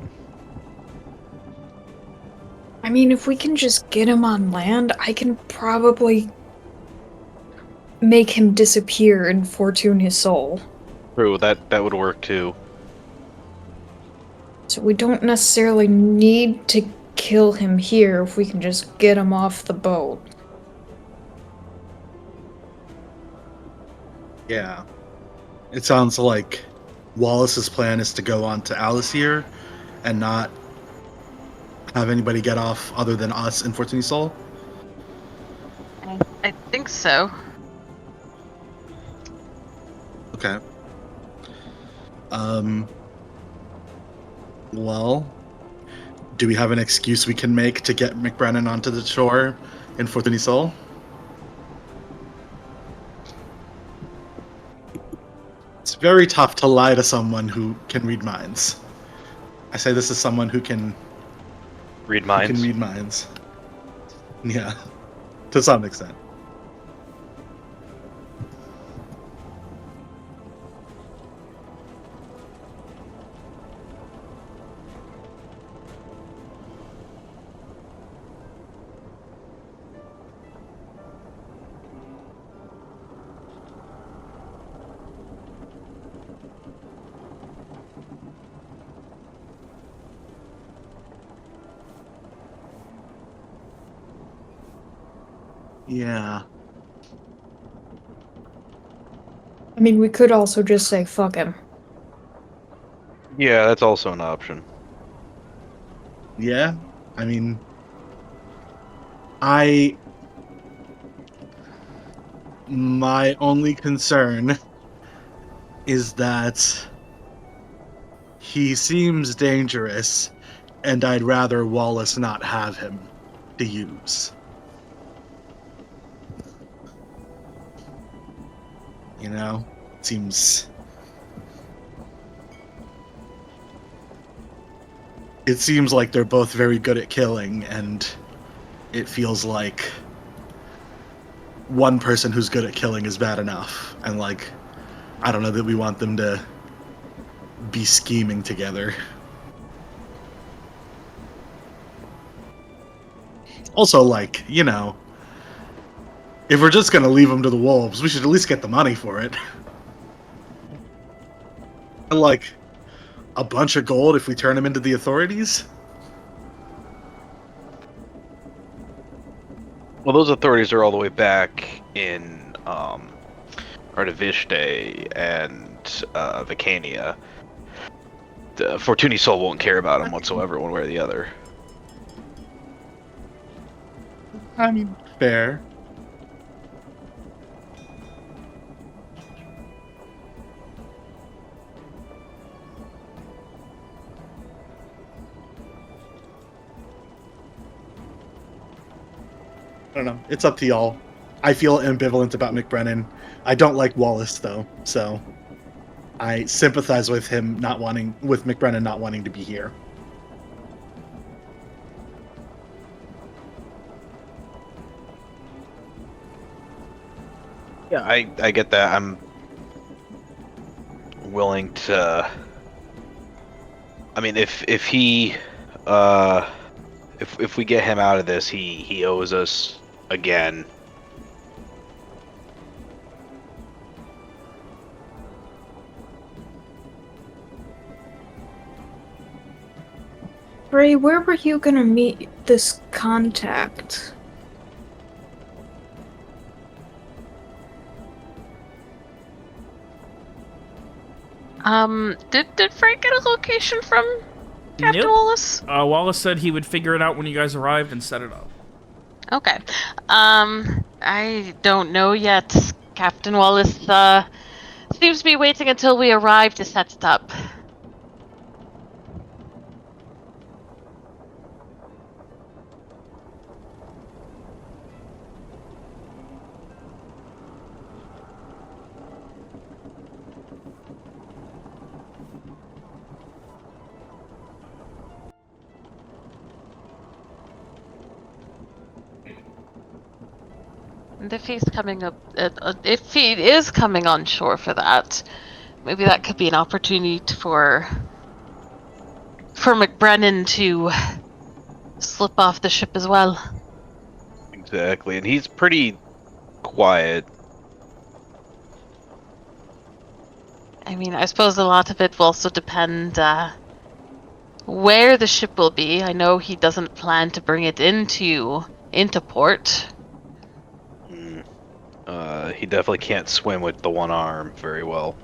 I mean, if we can just get him on land, I can probably make him disappear and Fortun Isol. True, that would work too. So we don't necessarily need to kill him here if we can just get him off the boat. Yeah. It sounds like Wallace's plan is to go on to Alice here and not have anybody get off other than us and Fortun Isol. I think so. Okay. Well, do we have an excuse we can make to get McBrennan onto the shore in Fortun Isol? It's very tough to lie to someone who can read minds. I say this as someone who can read minds. Who can read minds. Yeah, to some extent. Yeah. I mean, we could also just say, fuck him. Yeah, that's also an option. Yeah, I mean, my only concern is that he seems dangerous, and I'd rather Wallace not have him to use. You know, it seems like they're both very good at killing, and it feels like one person who's good at killing is bad enough. And like, I don't know that we want them to be scheming together. Also, like, you know, if we're just gonna leave them to the wolves, we should at least get the money for it. And like, a bunch of gold if we turn them into the authorities? Well, those authorities are all the way back in Artivishte and Vicania. The Fortun Isol won't care about them whatsoever, one way or the other. I mean, fair. I don't know. It's up to y'all. I feel ambivalent about McBrennan. I don't like Wallace though, so I sympathize with him with McBrennan not wanting to be here. Yeah, I get that. I'm willing to. I mean, if he if we get him out of this, he owes us again. Ray, where were you gonna meet this contact? Did Frank get a location from Captain Nope. Wallace? Wallace said he would figure it out when you guys arrived and set it up. Okay. I don't know yet. Captain Wallace, seems to be waiting until we arrive to set it up. And if he's coming up, if he is coming on shore for that, maybe that could be an opportunity for McBrennan to slip off the ship as well. Exactly, and he's pretty quiet. I mean, I suppose a lot of it will also depend where the ship will be. I know he doesn't plan to bring it into port. He definitely can't swim with the one arm very well.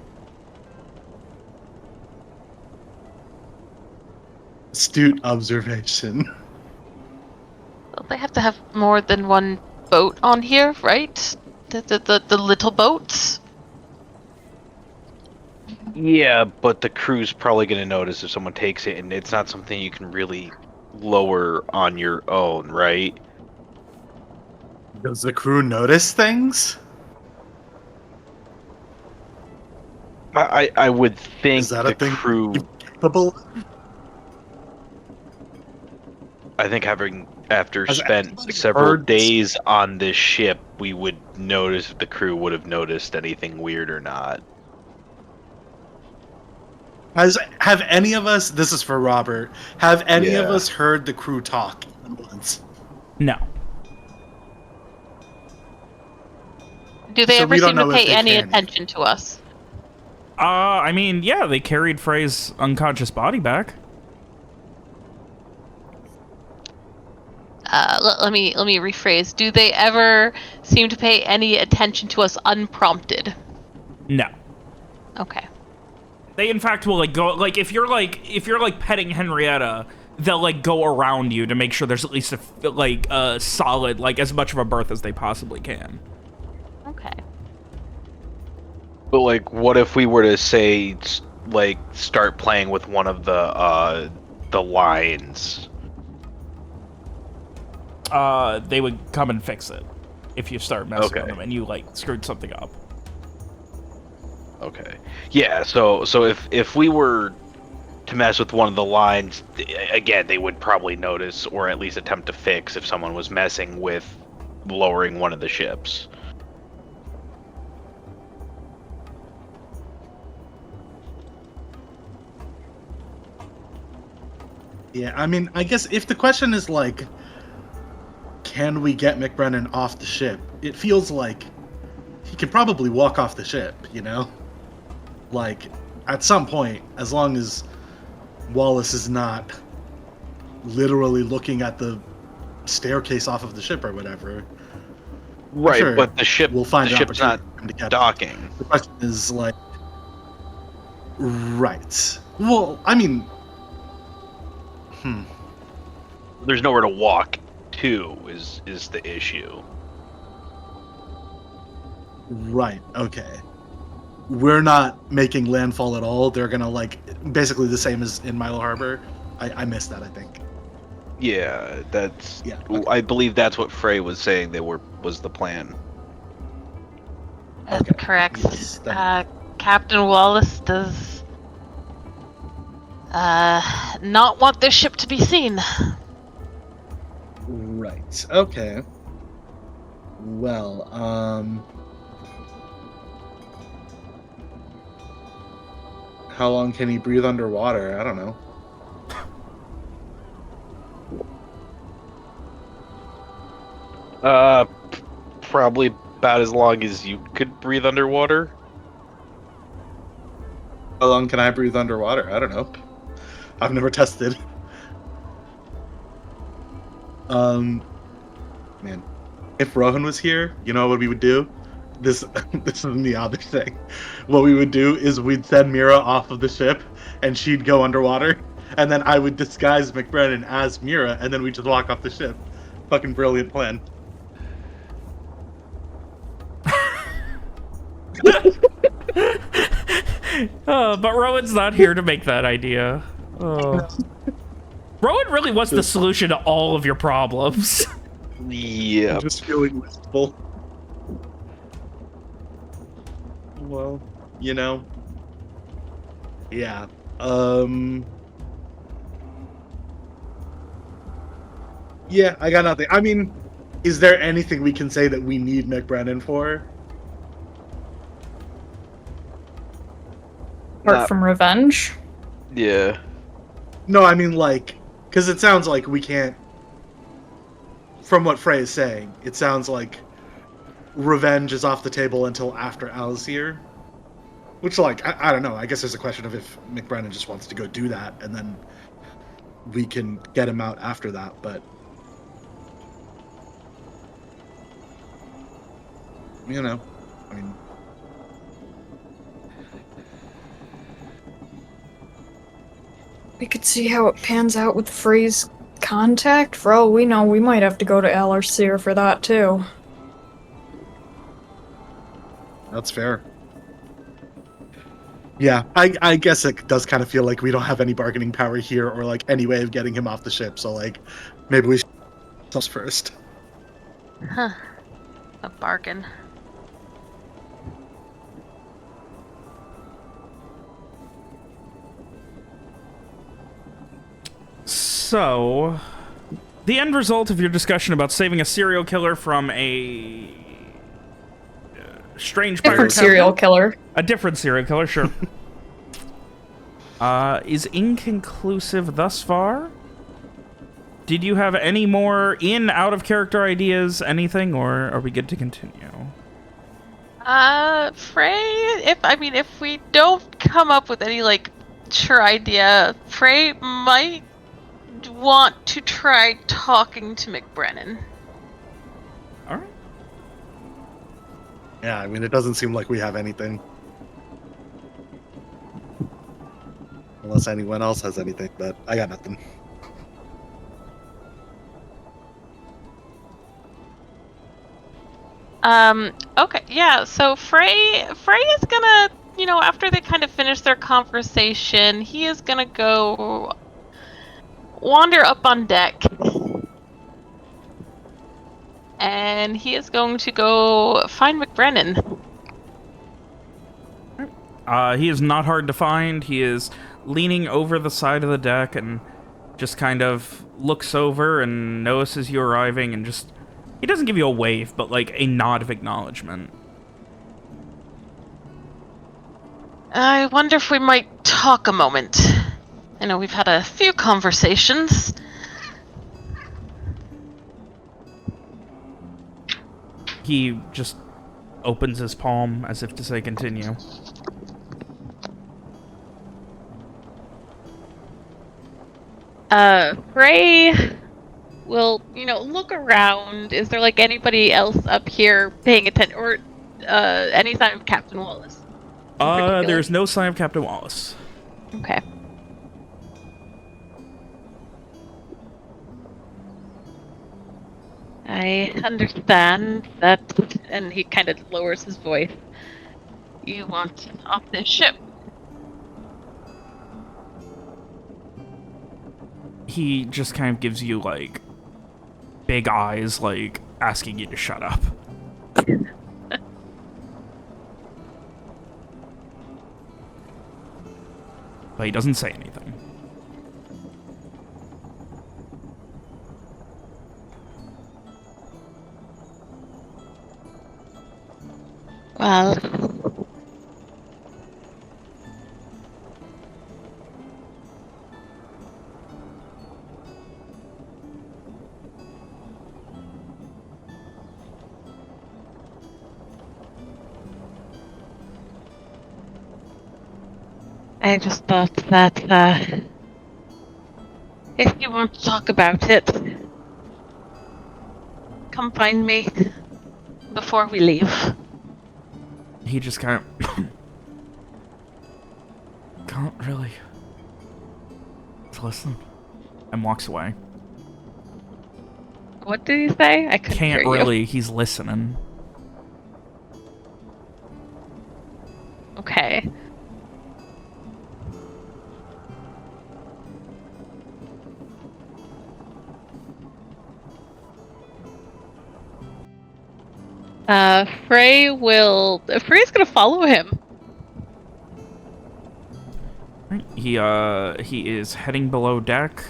Astute observation. Well, they have to have more than one boat on here, right? The little boats. Yeah, but the crew's probably going to notice if someone takes it, and it's not something you can really lower on your own, right? Does the crew notice things? I would think Is that the a thing? crew. Capable? I think after Has spent anybody several heard this? days on this ship, we would notice if the crew would have noticed anything weird or not. Have any of us? This is for Robert. Have any of Yeah. us heard the crew talk once? No. Do they So ever we don't seem to know if pay they any can. attention to us? I mean, yeah, they carried Frey's unconscious body back. Let me rephrase. Do they ever seem to pay any attention to us unprompted? No. Okay. They in fact will like go if you're petting Henrietta, they'll like go around you to make sure there's at least a solid as much of a berth as they possibly can. Okay. But what if we were to say start playing with one of the lines? They would come and fix it if you start messing Okay. with them and you screwed something up. Okay. Yeah. So if we were to mess with one of the lines, again, they would probably notice or at least attempt to fix if someone was messing with lowering one of the ships. Yeah, I mean, I guess if the question is can we get McBrennan off the ship? It feels like he can probably walk off the ship, you know? At some point, as long as Wallace is not literally looking at the staircase off of the ship or whatever. Right, sure but the ship's not opportunity for him to get docking. The question is right. Well, I mean, There's nowhere to walk to is the issue. right, okay. We're not making landfall at all. They're gonna basically the same as in Milo Harbor. I missed that, I think. Yeah, that's. Yeah, okay. I believe that's what Frey was saying. Was the plan. That's Okay. correct. Yes, Captain Wallace does not want this ship to be seen. Right. Okay. Well, how long can he breathe underwater? I don't know. Uh, probably about as long as you could breathe underwater. How long can I breathe underwater? I don't know. I've never tested. Man, if Rohan was here, you know what we would do? This this is the other thing. What we would do is we'd send Mira off of the ship, and she'd go underwater, and then I would disguise McBrennan as Mira, and then we just walk off the ship. Fucking brilliant plan. But Rowan's not here to make that idea. Rowan really was the solution to all of your problems. Yeah. I'm just feeling wistful. Well, you know. Yeah. Yeah, I got nothing. I mean, is there anything we can say that we need McBrennan for? Apart from revenge. Yeah. No, I mean, like, because it sounds like we can't. From what Frey is saying, it sounds like revenge is off the table until after Al's here. Which, like, I don't know. I guess there's a question of if McBrennan just wants to go do that, and then we can get him out after that, but. You know, I mean. We could see how it pans out with Frey's contact. For all we know, we might have to go to Alarcir for that too. That's fair. Yeah, I guess it does kind of feel like we don't have any bargaining power here or like any way of getting him off the ship, so like maybe we should us first. Huh. A bargain. So, the end result of your discussion about saving a serial killer from a strange pirate Different serial killer. A different serial killer, sure. Is inconclusive thus far? Did you have any more out of character ideas, anything, or are we good to continue? Frey, if we don't come up with any, like, sure idea, Frey might want to try talking to McBrennan. Alright. Yeah, I mean, it doesn't seem like we have anything. Unless anyone else has anything, but I got nothing. Okay, yeah, so Frey is gonna, after they kind of finish their conversation, he is gonna go wander up on deck. And he is going to go find McBrennan. He is not hard to find. He is leaning over the side of the deck and just kind of looks over and notices you arriving and just... He doesn't give you a wave, but like a nod of acknowledgement. I wonder if we might talk a moment. I know we've had a few conversations. He just opens his palm as if to say continue. Frey will, look around. Is there, like, anybody else up here paying attention? Or, any sign of Captain Wallace? There's no sign of Captain Wallace. Okay. I understand that, and he kind of lowers his voice. You want off this ship? He just kind of gives you, like, big eyes, like, asking you to shut up. But he doesn't say anything. Well... I just thought that, if you want to talk about it, come find me before we leave. He just kind of can't really listen and walks away. What did he say? I couldn't Can't hear you. really. He's listening. Okay. Frey's gonna follow him. Right. He is heading below deck,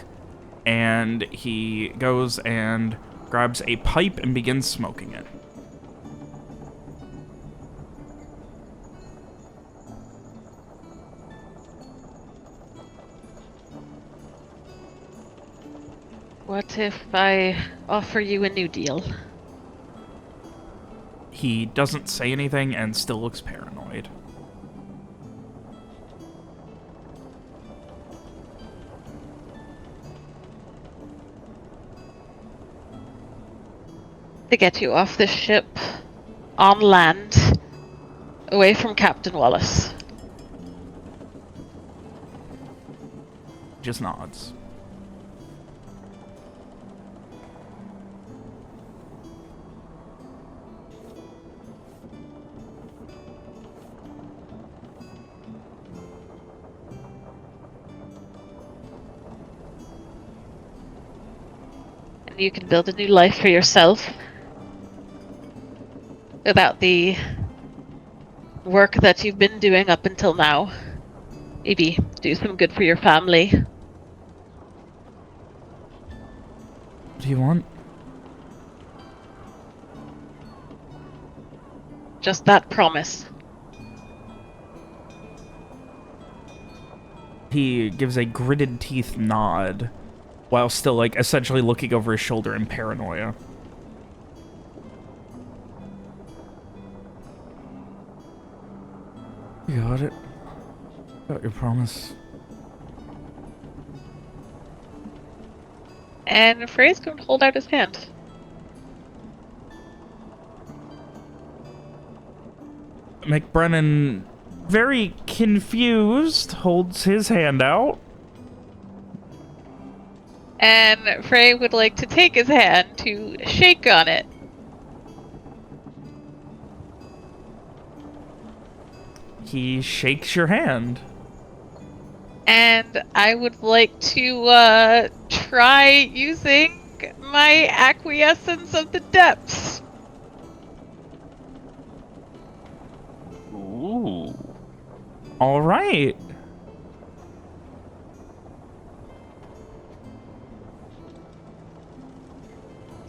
and he goes and grabs a pipe and begins smoking it. What if I offer you a new deal? He doesn't say anything and still looks paranoid. To get you off this ship, on land, away from Captain Wallace. Just nods. And you can build a new life for yourself. Without the work that you've been doing up until now. Maybe do some good for your family. What do you want? Just that promise. He gives a gritted teeth nod, while still, like, essentially looking over his shoulder in paranoia. You got it. Got your promise. And Frey's going to hold out his hand. McBrennan, very confused, holds his hand out. And Frey would like to take his hand to shake on it. He shakes your hand. And I would like to try using my acquiescence of the depths. Ooh. All right.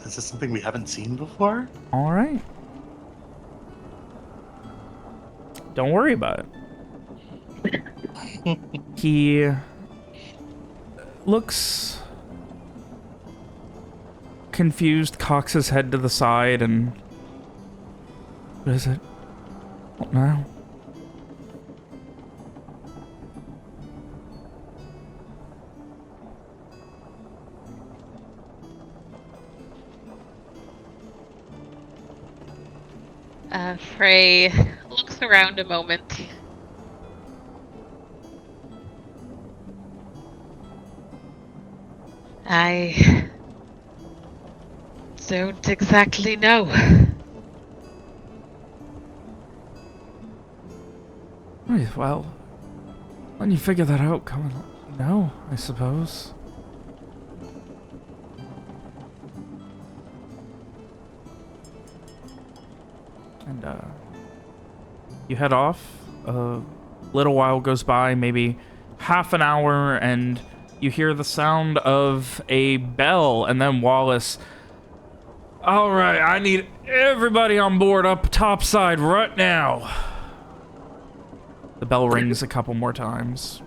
Is this something we haven't seen before? All right. Don't worry about it. He looks confused, cocks his head to the side, and... What is it? What now? Frey looks around a moment. I don't exactly know. Right, well, when you figure that out, come and let me know, I suppose. And, you head off. A little while goes by, maybe half an hour, and you hear the sound of a bell, and then Wallace... All right, I need everybody on board up topside right now. The bell rings a couple more times.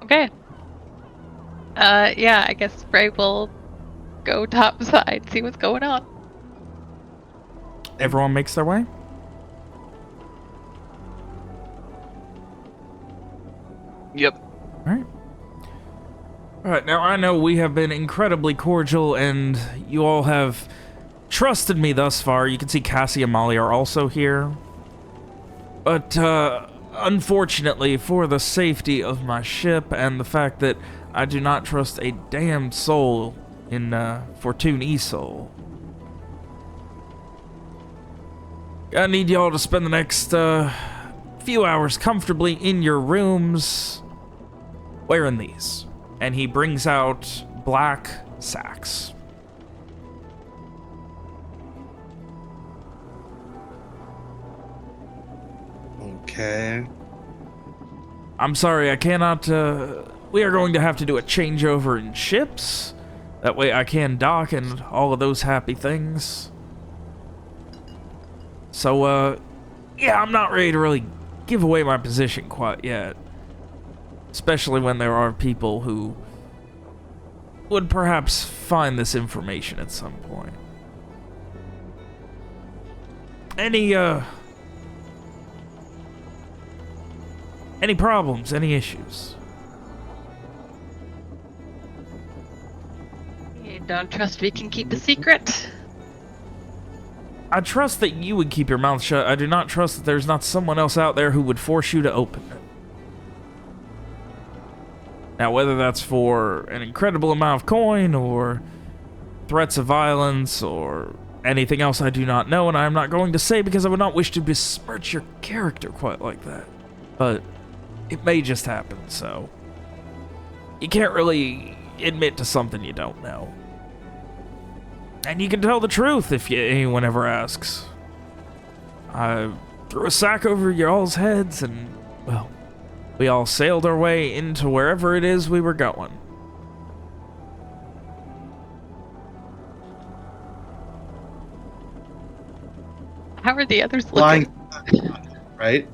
Okay. Yeah, I guess Frey will go topside, see what's going on. Everyone makes their way? Yep. Alright, now I know we have been incredibly cordial and you all have trusted me thus far. You can see Cassie and Molly are also here. But, unfortunately, for the safety of my ship and the fact that I do not trust a damn soul in, Fortun Isol, I need y'all to spend the next, few hours comfortably in your rooms wearing these. And he brings out black sacks. Okay. I'm sorry, I cannot, we are going to have to do a changeover in ships. That way I can dock and all of those happy things. So, yeah, I'm not ready to really give away my position quite yet. Especially when there are people who would perhaps find this information at some point. Any problems, any issues? You don't trust we can keep a secret? I trust that you would keep your mouth shut. I do not trust that there's not someone else out there who would force you to open it. Now, whether that's for an incredible amount of coin, or threats of violence, or anything else I do not know, and I am not going to say because I would not wish to besmirch your character quite like that. But it may just happen, so you can't really admit to something you don't know. And you can tell the truth if anyone ever asks. I threw a sack over y'all's heads and, well, we all sailed our way into wherever it is we were going. How are the others looking? Lying, right?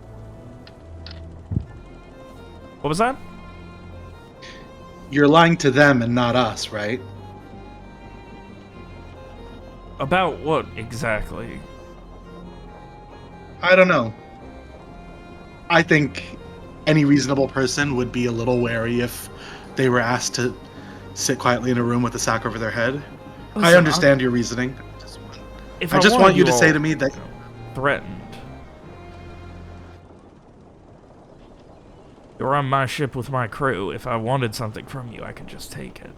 What was that? You're lying to them and not us, right? About what exactly? I don't know. I think any reasonable person would be a little wary if they were asked to sit quietly in a room with a sack over their head. I Listen, understand your reasoning. If I just wanted want you to all say to me that threatened. You're on my ship with my crew. If I wanted something from you, I could just take it.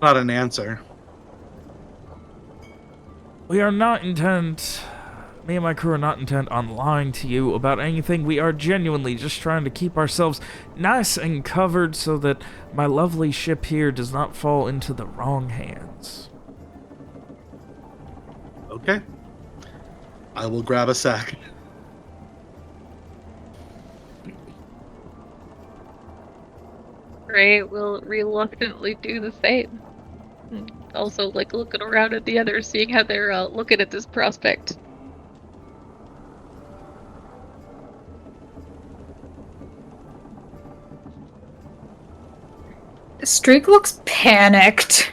not an answer. We are not intent... Me and my crew are not intent on lying to you about anything. We are genuinely just trying to keep ourselves nice and covered so that my lovely ship here does not fall into the wrong hands. Okay. I will grab a sack. Ray will reluctantly do the same. Also, like, looking around at the others, seeing how they're looking at this prospect. Streak looks panicked.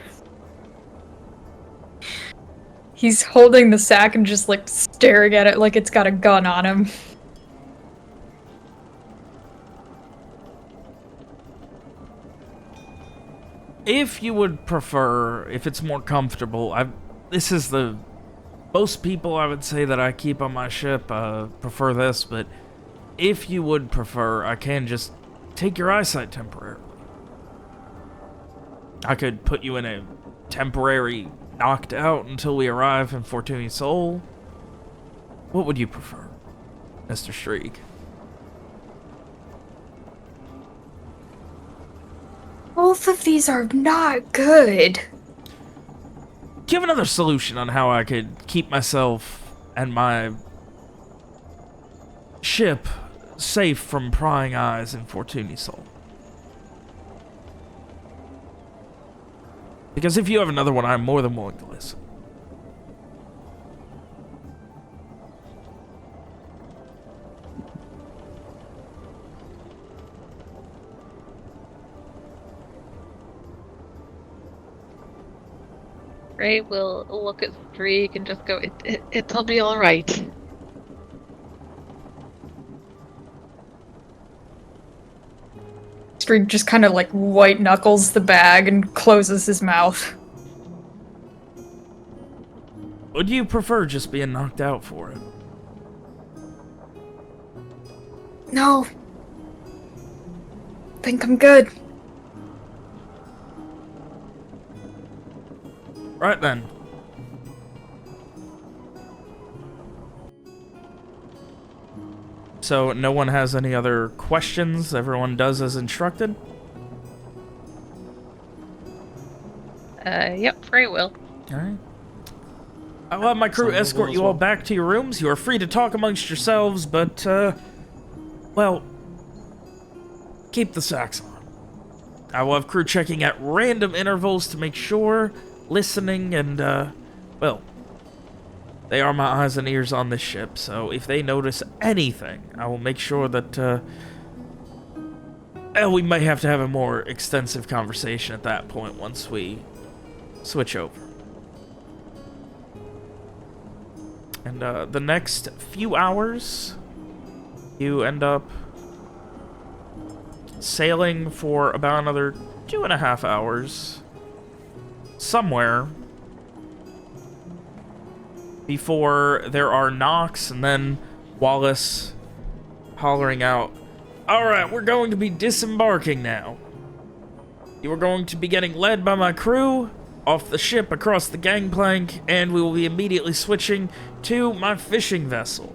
He's holding the sack and just, like, staring at it like it's got a gun on him. If you would prefer, if it's more comfortable, this is the... Most people I would say that I keep on my ship prefer this, but if you would prefer, I can just take your eyesight temporarily. I could put you in a temporary knocked out until we arrive in Fortun Isol. What would you prefer, Mr. Streak? Both of these are not good. Do you have another solution on how I could keep myself and my ship safe from prying eyes in Fortun Isol? Because if you have another one, I'm more than willing to listen. Ray will look at Streak and just go, it'll be alright. Free just kind of like white knuckles the bag and closes his mouth. Would you prefer just being knocked out for it? No. Think I'm good. Right then. So, no one has any other questions? Everyone does as instructed? Yep, Frey will. Alright. I'll have my crew escort you all back to your rooms. You are free to talk amongst yourselves, but, well, keep the sacks on. I will have crew checking at random intervals to make sure, listening, and, well, they are my eyes and ears on this ship, so if they notice anything, I will make sure that, we may have to have a more extensive conversation at that point once we switch over. And, the next few hours, you end up sailing for about another 2.5 hours somewhere before there are knocks and then Wallace hollering out, "Alright, we're going to be disembarking now. You are going to be getting led by my crew off the ship across the gangplank, and we will be immediately switching to my fishing vessel,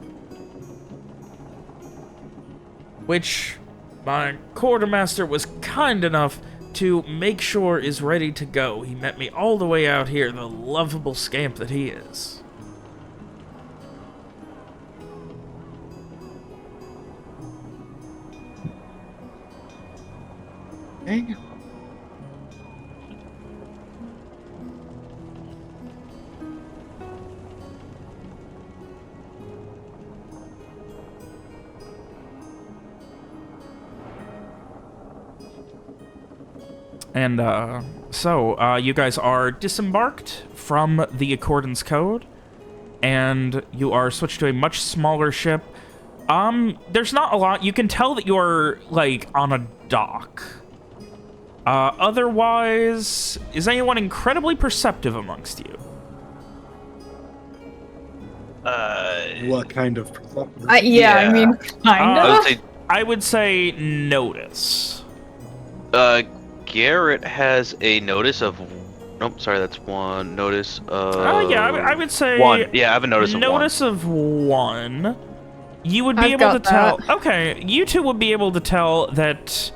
which my quartermaster was kind enough to make sure is ready to go. He met me all the way out here, the lovable scamp that he is." Hey. And, so, you guys are disembarked from the Accordance Code, and you are switched to a much smaller ship. There's not a lot. You can tell that you're, like, on a dock. Otherwise, is anyone incredibly perceptive amongst you? What kind of? I mean, kinda. I would say notice. Garrett has a notice of. Nope, sorry, that's one. Notice of. Yeah, I would say one. Yeah, I have a notice of one. Notice of one. You would be able to tell. Okay, you two would be able to tell that,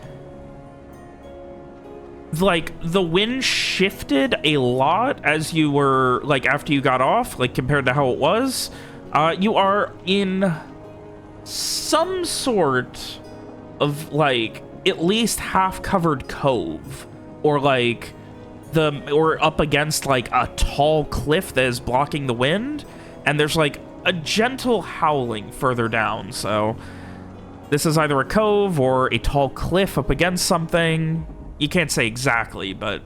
like, the wind shifted a lot as you were, like, after you got off, like, compared to how it was. You are in some sort of, like, at least half-covered cove, or, like, or up against, like, a tall cliff that is blocking the wind, and there's, like, a gentle howling further down, so this is either a cove or a tall cliff up against something. You can't say exactly, but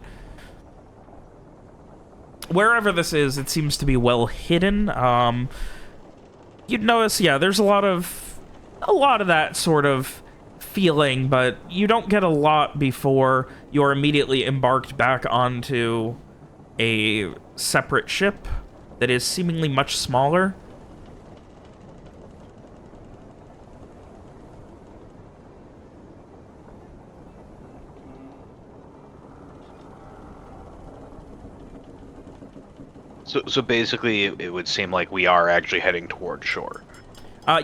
wherever this is, it seems to be well hidden. You'd notice, yeah, there's a lot of that sort of feeling, but you don't get a lot before you're immediately embarked back onto a separate ship that is seemingly much smaller. So basically, it would seem like we are actually heading toward shore.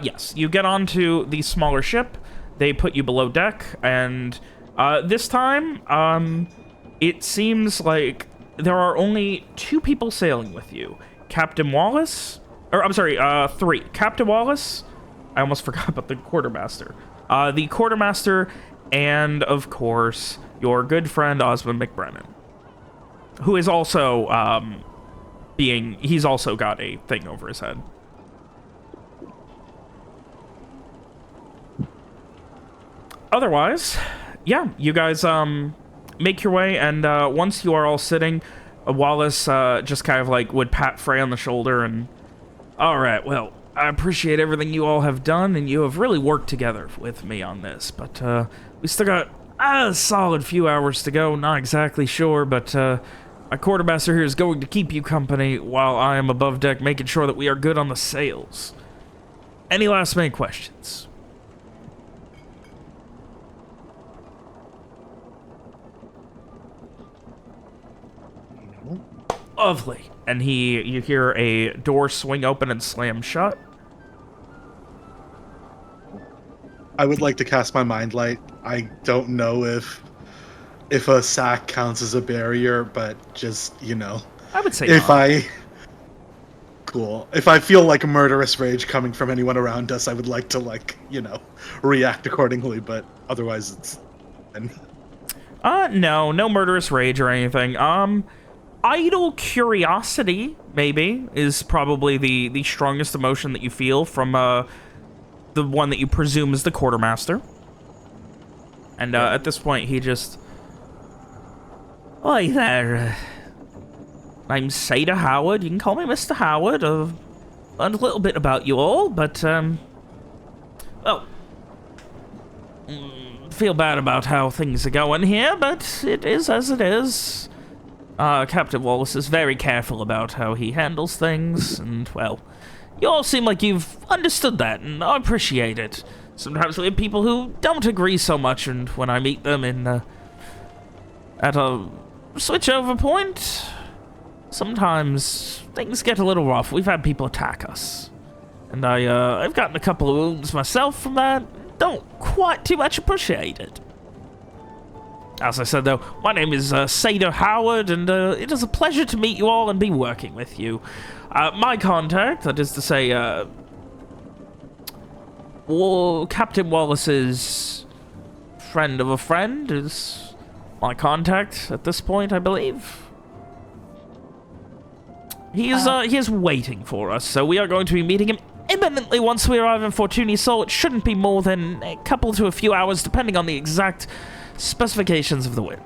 Yes, you get onto the smaller ship. They put you below deck, and this time, it seems like there are only 2 people sailing with you. Captain Wallace, or I'm sorry, 3. Captain Wallace, I almost forgot about the quartermaster. The quartermaster, and of course, your good friend Osmond McBrennan, who is also, he's also got a thing over his head. Otherwise, yeah, you guys make your way, and once you are all sitting, Wallace just kind of like would pat Frey on the shoulder and, "All right, well, I appreciate everything you all have done, and you have really worked together with me on this, but we still got A solid few hours to go, not exactly sure, but my quartermaster here is going to keep you company while I am above deck making sure that we are good on the sails. Any last minute questions? Lovely. And you hear a door swing open and slam shut. I would like to cast my mind light. I don't know if a sack counts as a barrier, but just, I would say if not. Cool. If I feel like a murderous rage coming from anyone around us, I would like to react accordingly, but otherwise it's No murderous rage or anything. Idle curiosity, maybe, is probably the strongest emotion that you feel from, the one that you presume is the quartermaster. And, at this point, he just... Hi there, I'm Sada Howard. You can call me Mr. Howard. I've learned a little bit about you all, but, well... feel bad about how things are going here, but it is as it is. Captain Wallace is very careful about how he handles things, and, well, you all seem like you've understood that, and I appreciate it. Sometimes we have people who don't agree so much, and when I meet them at a switchover point, sometimes things get a little rough. We've had people attack us, and I've gotten a couple of wounds myself from that. Don't quite too much appreciate it. As I said, though, my name is Sada Howard, and it is a pleasure to meet you all and be working with you. My contact, that is to say, Captain Wallace's friend of a friend is my contact at this point, I believe. He is waiting for us, so we are going to be meeting him imminently once we arrive in Fortun Isol. It shouldn't be more than a couple to a few hours, depending on the exact specifications of the wind.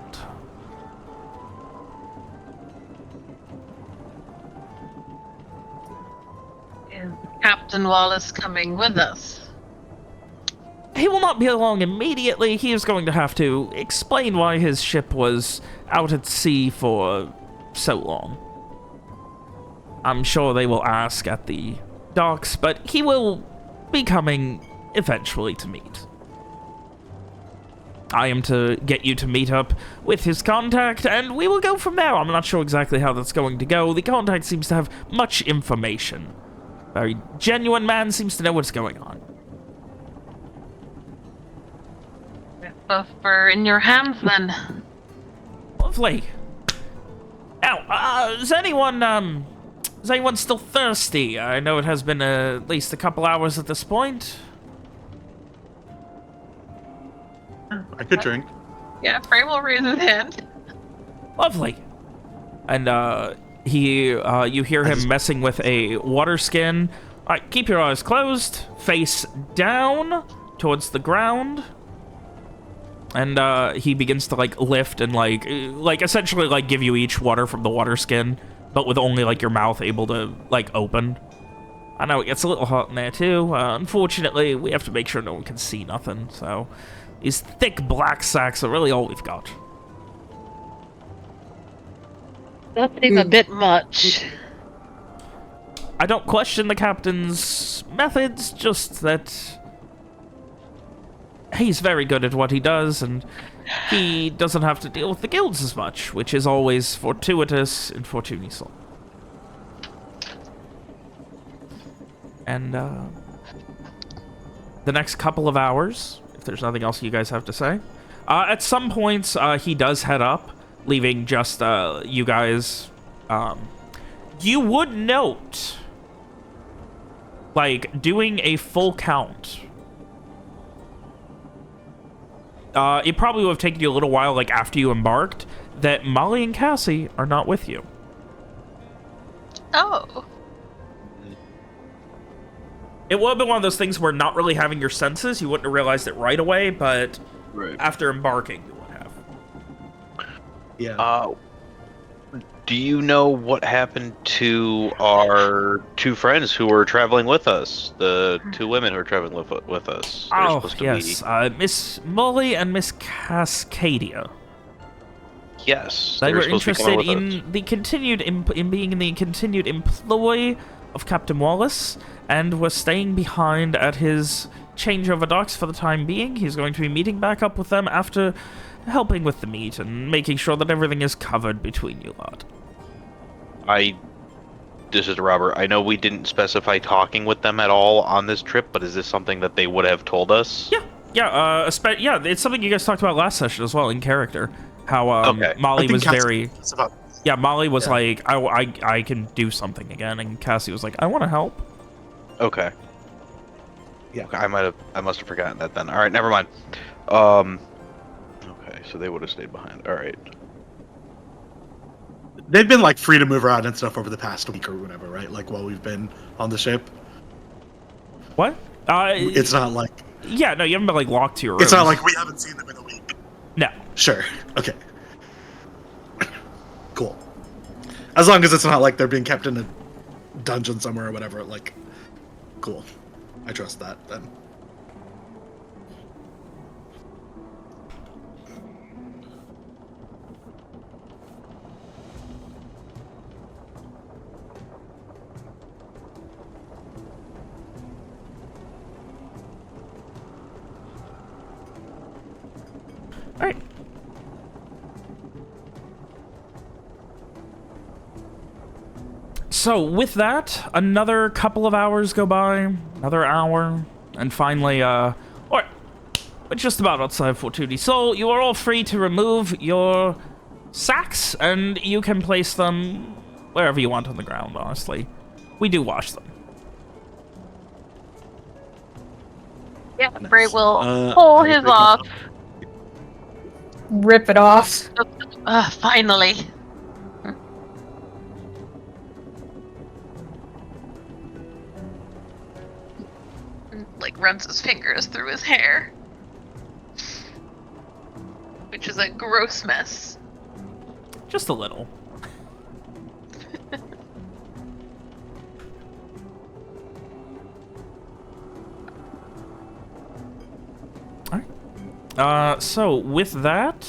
Is Captain Wallace coming with us? He will not be along immediately. He is going to have to explain why his ship was out at sea for so long. I'm sure they will ask at the docks, but he will be coming eventually to meet. I am to get you to meet up with his contact, and we will go from there. I'm not sure exactly how that's going to go. The contact seems to have much information. Very genuine man, seems to know what's going on. Both were in your hands, then. Lovely. Now, is anyone still thirsty? I know it has been at least a couple hours at this point. I could drink. Yeah, Frey will raise his hand. Lovely. And you hear him messing with a water skin. All right, keep your eyes closed, face down towards the ground. And he begins to lift and essentially give you each water from the water skin, but with only your mouth able to open. I know it gets a little hot in there too. Unfortunately, we have to make sure no one can see nothing. So these thick black sacks are really all we've got. That seems a bit much. I don't question the captain's methods, just that he's very good at what he does, and he doesn't have to deal with the guilds as much, which is always fortuitous in Fortun Isol. And the next couple of hours, if there's nothing else you guys have to say, at some points he does head up, leaving just you guys. You would note, doing a full count. It probably would have taken you a little while, after you embarked, that Molly and Cassie are not with you. Oh. It would have been one of those things where not really having your senses, you wouldn't have realized it right away, but after embarking, you would have. Yeah. Do you know what happened to our two friends who were traveling with us? The two women who were traveling with us. They're Oh, supposed to yes. be. Miss Molly and Miss Cascadia. Yes, They they're were supposed to be coming interested with us. in the continued in being in the continued employ of Captain Wallace, and were staying behind at his changeover docks for the time being. He's going to be meeting back up with them after helping with the meet and making sure that everything is covered between you lot. This is Robert. I know we didn't specify talking with them at all on this trip, but is this something that they would have told us? Yeah, it's something you guys talked about last session as well in character. How Okay. Molly was Cassie very. was about this. Yeah, Molly was Yeah. like, I can do something again, and Cassie was like, I want to help. Okay. Yeah. Okay, I must have forgotten that then. All right, never mind. Okay, so they would have stayed behind. All right. They've been like free to move around and stuff over the past week or whatever, right? Like while we've been on the ship. What? It's not like Yeah, no, you haven't been like locked to your room. it's not like we haven't seen them in a week. No. Sure. Okay. Cool. As long as it's not like they're being kept in a dungeon somewhere or whatever, like cool. I trust that then. All right. So with that, another couple of hours go by, another hour, and finally, we're just about outside Fortun Isol. You are all free to remove your sacks, and you can place them wherever you want on the ground, honestly. We do wash them. Yeah, Bray will Uh, pull I his agree. off. Rip it off. Finally. Like runs his fingers through his hair, which is a gross mess. Just a little. Alright. So with that,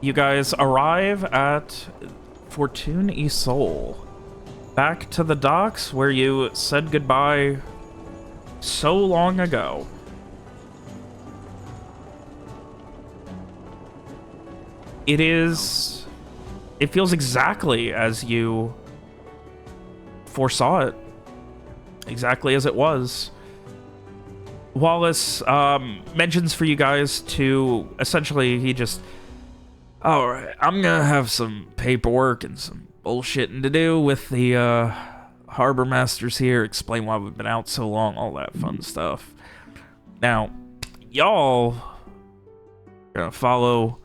you guys arrive at Fortun Isol. Back to the docks where you said goodbye so long ago. It feels exactly as you foresaw it. Exactly as it was. Wallace mentions for you guys to essentially, alright, I'm gonna have some paperwork and some bullshitting to do with the harbor masters here, explain why we've been out so long, all that fun stuff. Now, y'all gonna follow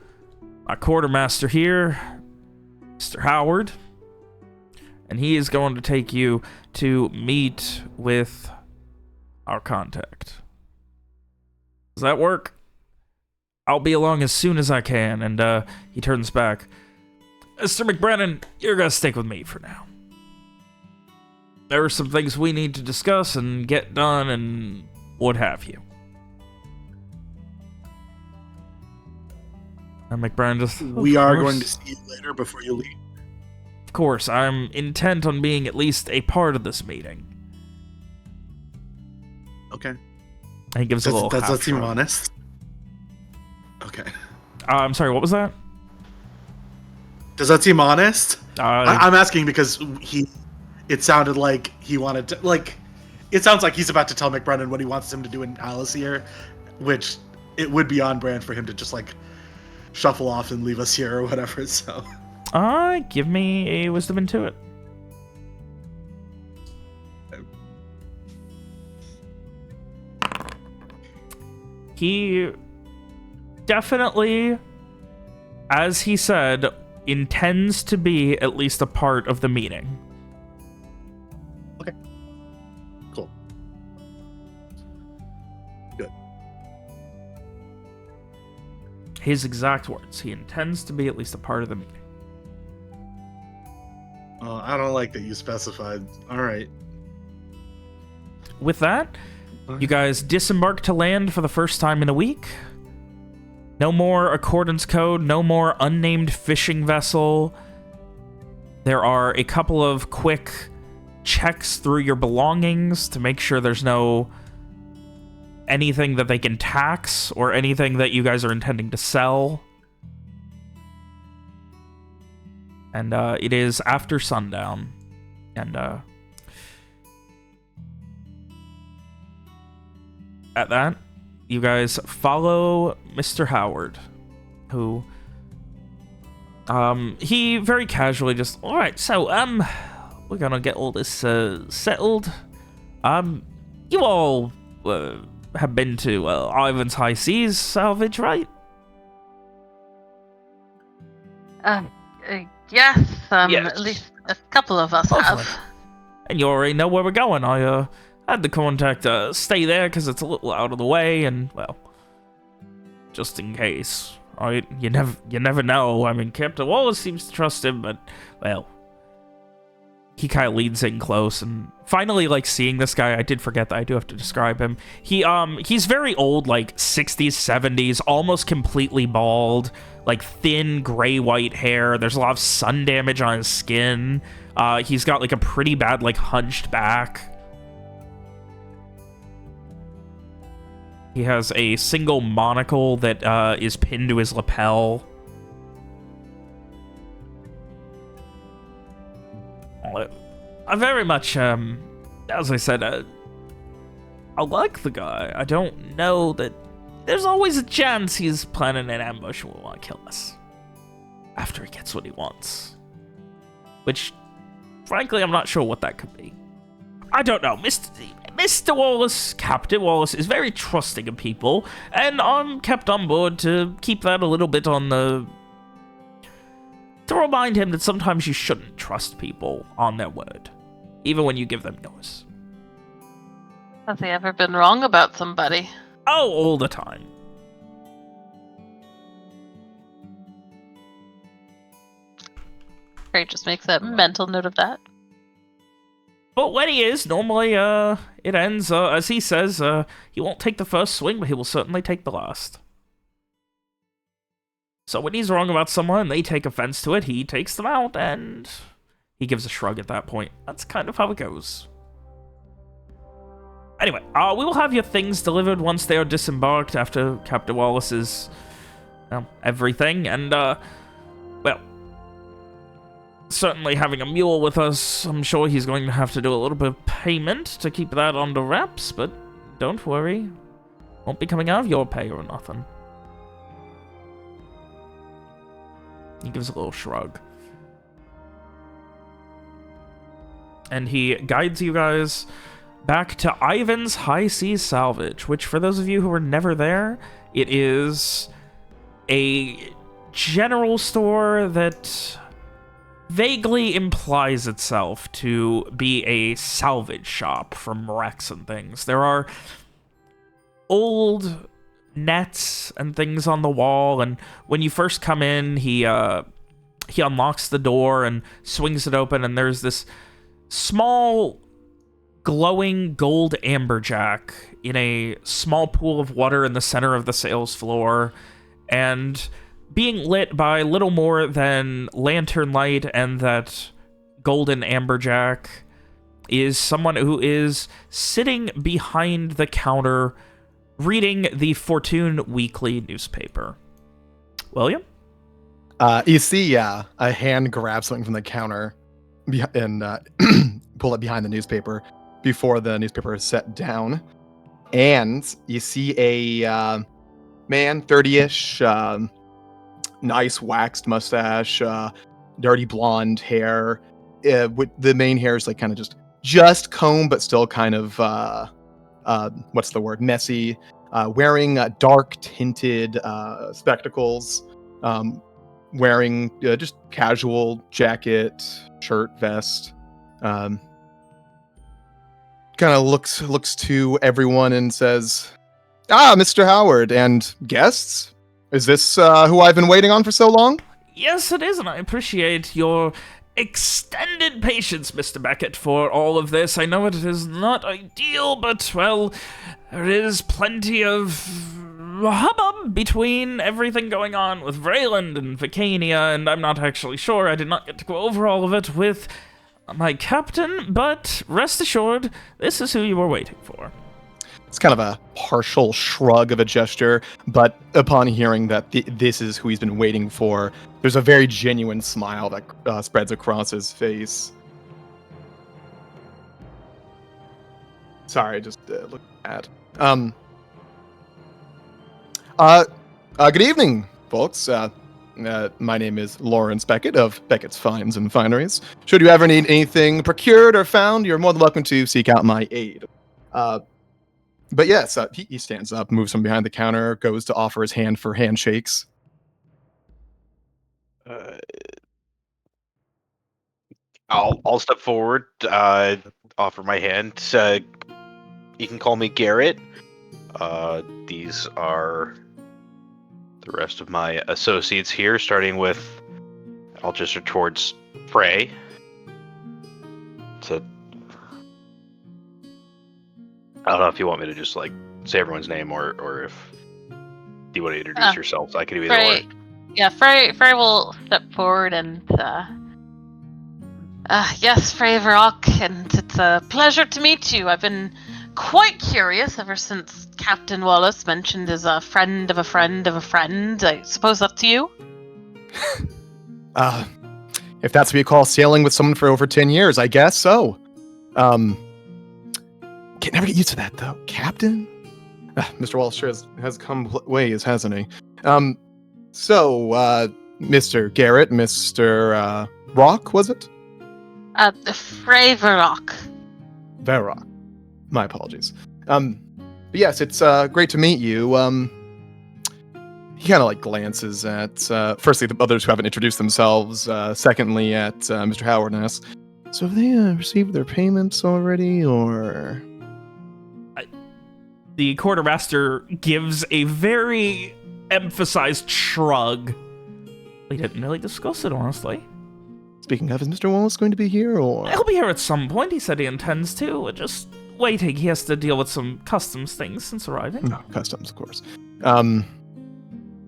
my quartermaster here, Mr. Howard, and he is going to take you to meet with our contact. Does that work? I'll be along as soon as I can. And he turns back. Mr. McBrennan, you're gonna stick with me for now. There are some things we need to discuss and get done and what have you. And McBrennan just... We are going to see you later before you leave. Of course, I'm intent on being at least a part of this meeting. Okay. And he gives a little Does that seem half-shrug. honest? Okay. I'm sorry, what was that? Does that seem honest? Uh, I'm asking because it sounded like he wanted to, like, it sounds like he's about to tell McBrennan what he wants him to do in Alice here, which it would be on brand for him to just, like, shuffle off and leave us here or whatever, so. Give me a wisdom into it. He definitely, as he said, intends to be at least a part of the meeting. Okay. Cool. Good. His exact words. He intends to be at least a part of the meeting. I don't like that you specified. All right. With that, you guys disembark to land for the first time in a week. No more accordance code, no more unnamed fishing vessel. There are a couple of quick checks through your belongings to make sure there's no anything that they can tax or anything that you guys are intending to sell. And it is after sundown. And at that, you guys follow Mr. Howard, who he very casually just, all right, so we're gonna get all this settled. You all have been to Ivan's High Seas salvage, right? Yes, Yes. at least a couple of us Hopefully. have. And you already know where we're going. I had the contact stay there because it's a little out of the way, and well, just in case. Right? You never know. I mean, Captain Wallace seems to trust him, but well, he kind of leans in close, and finally, like, seeing this guy, I did forget that I do have to describe him. He's very old, like 60s, 70s, almost completely bald, like thin gray-white hair. There's a lot of sun damage on his skin. He's got like a pretty bad, like, hunched back. He has a single monocle that is pinned to his lapel. I very much, as I said, I like the guy. I don't know that there's always a chance he's planning an ambush and will want to kill us after he gets what he wants. Which, frankly, I'm not sure what that could be. I don't know. Mr. Wallace, Captain Wallace, is very trusting of people, and I'm kept on board to keep that a little bit on the... to remind him that sometimes you shouldn't trust people on their word, even when you give them yours. Has he ever been wrong about somebody? Oh, all the time. Great, just makes a mental note of that. But when he is, normally, it ends, as he says, he won't take the first swing, but he will certainly take the last. So when he's wrong about someone and they take offense to it, he takes them out, and he gives a shrug at that point. That's kind of how it goes. Anyway, we will have your things delivered once they are disembarked after Captain Wallace's, everything, and, well, certainly having a mule with us, I'm sure he's going to have to do a little bit of payment to keep that under wraps, but don't worry. Won't be coming out of your pay or nothing. He gives a little shrug. And he guides you guys back to Ivan's High Seas Salvage, which, for those of you who were never there, it is a general store that vaguely implies itself to be a salvage shop from wrecks and things. There are old nets and things on the wall, and when you first come in, he unlocks the door and swings it open, and there's this small glowing gold amberjack in a small pool of water in the center of the sales floor, and being lit by little more than lantern light and that golden amberjack is someone who is sitting behind the counter reading the Fortun weekly newspaper. William? You see, a hand grabs something from the counter and pull it behind the newspaper before the newspaper is set down. And you see a man, 30-ish, nice waxed mustache, dirty blonde hair. With the main hair is like kind of just combed, but still kind of what's the word? Messy. Wearing dark tinted spectacles. Wearing just casual jacket, shirt, vest. Kind of looks to everyone and says, "Ah, Mr. Howard and guests. Is this who I've been waiting on for so long?" Yes, it is, and I appreciate your extended patience, Mr. Beckett, for all of this. I know it is not ideal, but, well, there is plenty of hubbub between everything going on with Vrayland and Vicania, and I'm not actually sure. I did not get to go over all of it with my captain, but rest assured, this is who you were waiting for. It's kind of a partial shrug of a gesture, but upon hearing that this is who he's been waiting for, there's a very genuine smile that spreads across his face. Sorry, just looking at. Good evening, folks. My name is Lawrence Beckett of Beckett's Finds and Fineries. Should you ever need anything procured or found, you're more than welcome to seek out my aid. But yes, he stands up, moves from behind the counter, goes to offer his hand for handshakes. I'll step forward, offer my hand. You can call me Garrett. These are the rest of my associates here, starting with, I'll gesture towards Frey. I don't know if you want me to just like say everyone's name or if you want to introduce yourselves. I can do either or. Yeah, Frey will step forward and yes, Frey Varrock, and it's a pleasure to meet you. I've been quite curious ever since Captain Wallace mentioned as a friend of a friend of a friend. I suppose that's you? If that's what you call sailing with someone for over 10 years, I guess so. Can never get used to that, though. Captain? Mr. Wallace sure has come ways, hasn't he? So, Mr. Garrett, Mr. Rock, was it? Frey Varrock. Varrock. My apologies. But yes, it's great to meet you. He kind of like glances at, firstly, the others who haven't introduced themselves, secondly, at Mr. Howard and asks, so have they received their payments already, or... The quartermaster gives a very emphasized shrug. We didn't really discuss it, honestly. Speaking of, is Mr. Wallace going to be here, or...? He'll be here at some point. He said he intends to. We're just waiting. He has to deal with some customs things since arriving. No, customs, of course.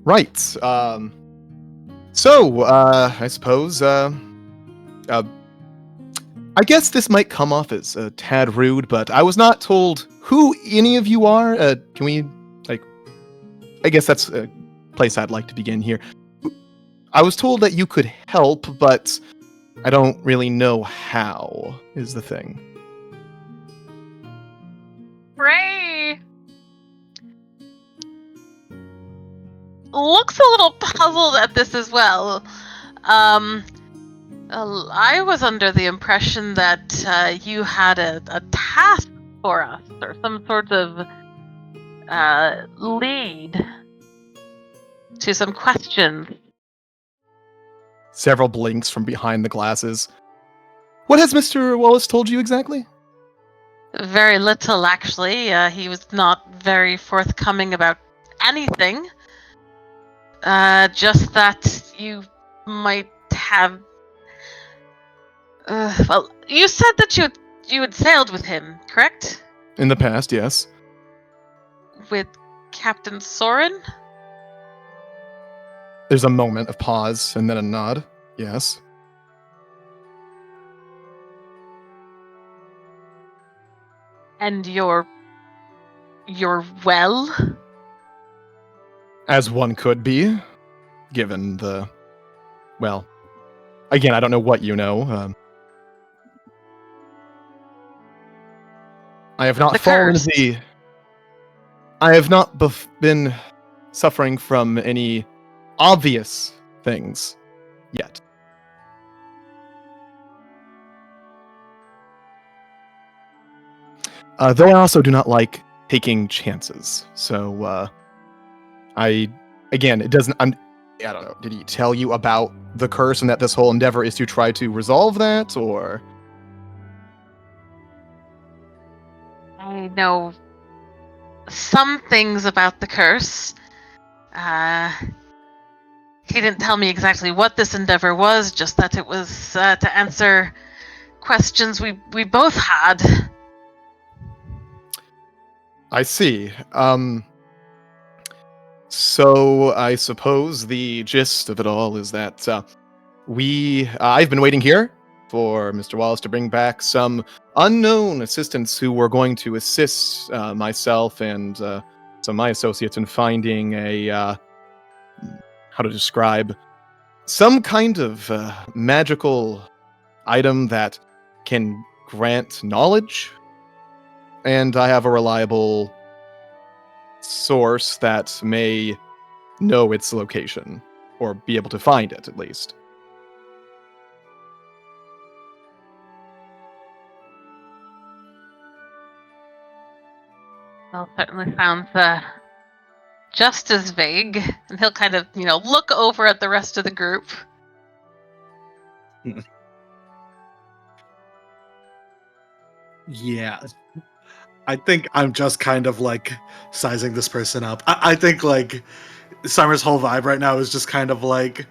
Right. So, I suppose, I guess this might come off as a tad rude, but I was not told who any of you are. Can we, like, I guess that's a place I'd like to begin here. I was told that you could help, but I don't really know how, is the thing. Frey looks a little puzzled at this as well. I was under the impression that you had a task for us, or some sort of lead to some questions. Several blinks from behind the glasses. What has Mr. Wallace told you exactly? Very little, actually. He was not very forthcoming about anything. Just that you might have... well, you said that you had sailed with him, correct? In the past, yes. With Captain Soren? There's a moment of pause and then a nod. Yes. And you're well? As one could be, given the... Well, again, I don't know what you know. I have not The fallen curse. the... I have not been suffering from any obvious things yet. Though I also do not like taking chances. So, again, it doesn't... I don't know. Did he tell you about the curse and that this whole endeavor is to try to resolve that, or... I know some things about the curse. He didn't tell me exactly what this endeavor was, just that it was to answer questions we both had. I see. So I suppose the gist of it all is that I've been waiting here for Mr. Wallace to bring back some unknown assistants who were going to assist myself and some of my associates in finding how to describe some kind of magical item that can grant knowledge. And I have a reliable source that may know its location, or be able to find it at least. Well, certainly sounds just as vague. And he'll kind of, look over at the rest of the group. Yeah. I think I'm just kind of like sizing this person up. I think like Summer's whole vibe right now is just kind of like,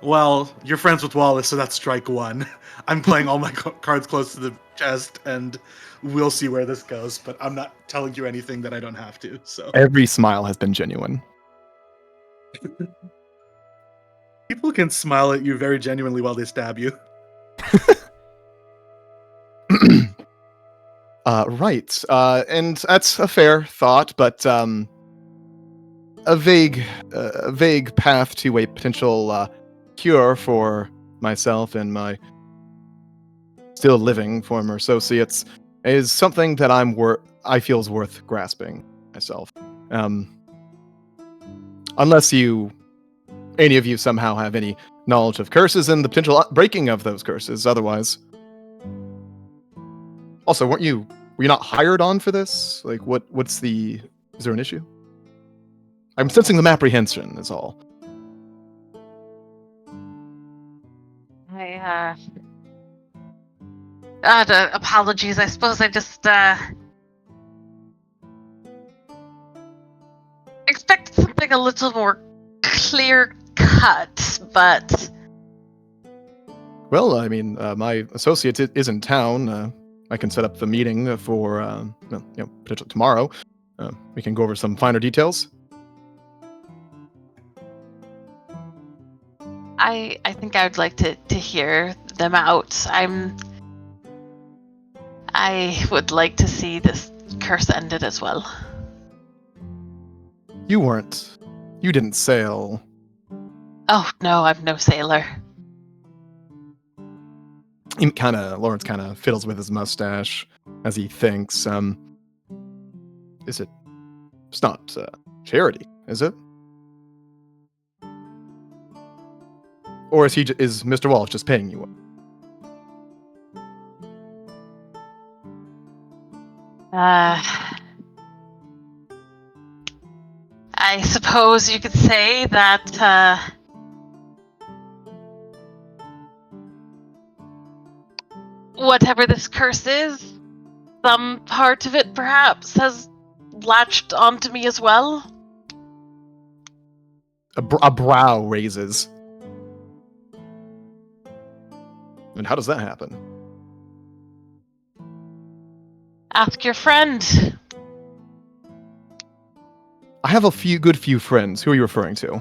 well, you're friends with Wallace, so that's strike one. I'm playing all my cards close to the chest, and we'll see where this goes. But I'm not telling you anything that I don't have to. So Every smile has been genuine. people can smile at you very genuinely while they stab you. Right. And that's a fair thought, but a vague path to a potential cure for myself and my still living former associates is something that I feel is worth grasping myself. Unless any of you somehow have any knowledge of curses and the potential breaking of those curses. Otherwise, also, were you not hired on for this? Like, is there an issue? I'm sensing some apprehension, is all. Apologies. I suppose I just expected something a little more clear cut, but Well, I mean, my associate is in town. I can set up the meeting for potentially tomorrow. We can go over some finer details. I think I would like to hear them out. I would like to see this curse ended as well. You didn't sail. Oh no, I'm no sailor. Lawrence kind of fiddles with his mustache as he thinks. It's not charity, is it? Or is Mr. Wallace just paying you? I suppose you could say that whatever this curse is, some part of it perhaps has latched onto me as well. A brow raises. And how does that happen? Ask your friend. I have a few friends. Who are you referring to?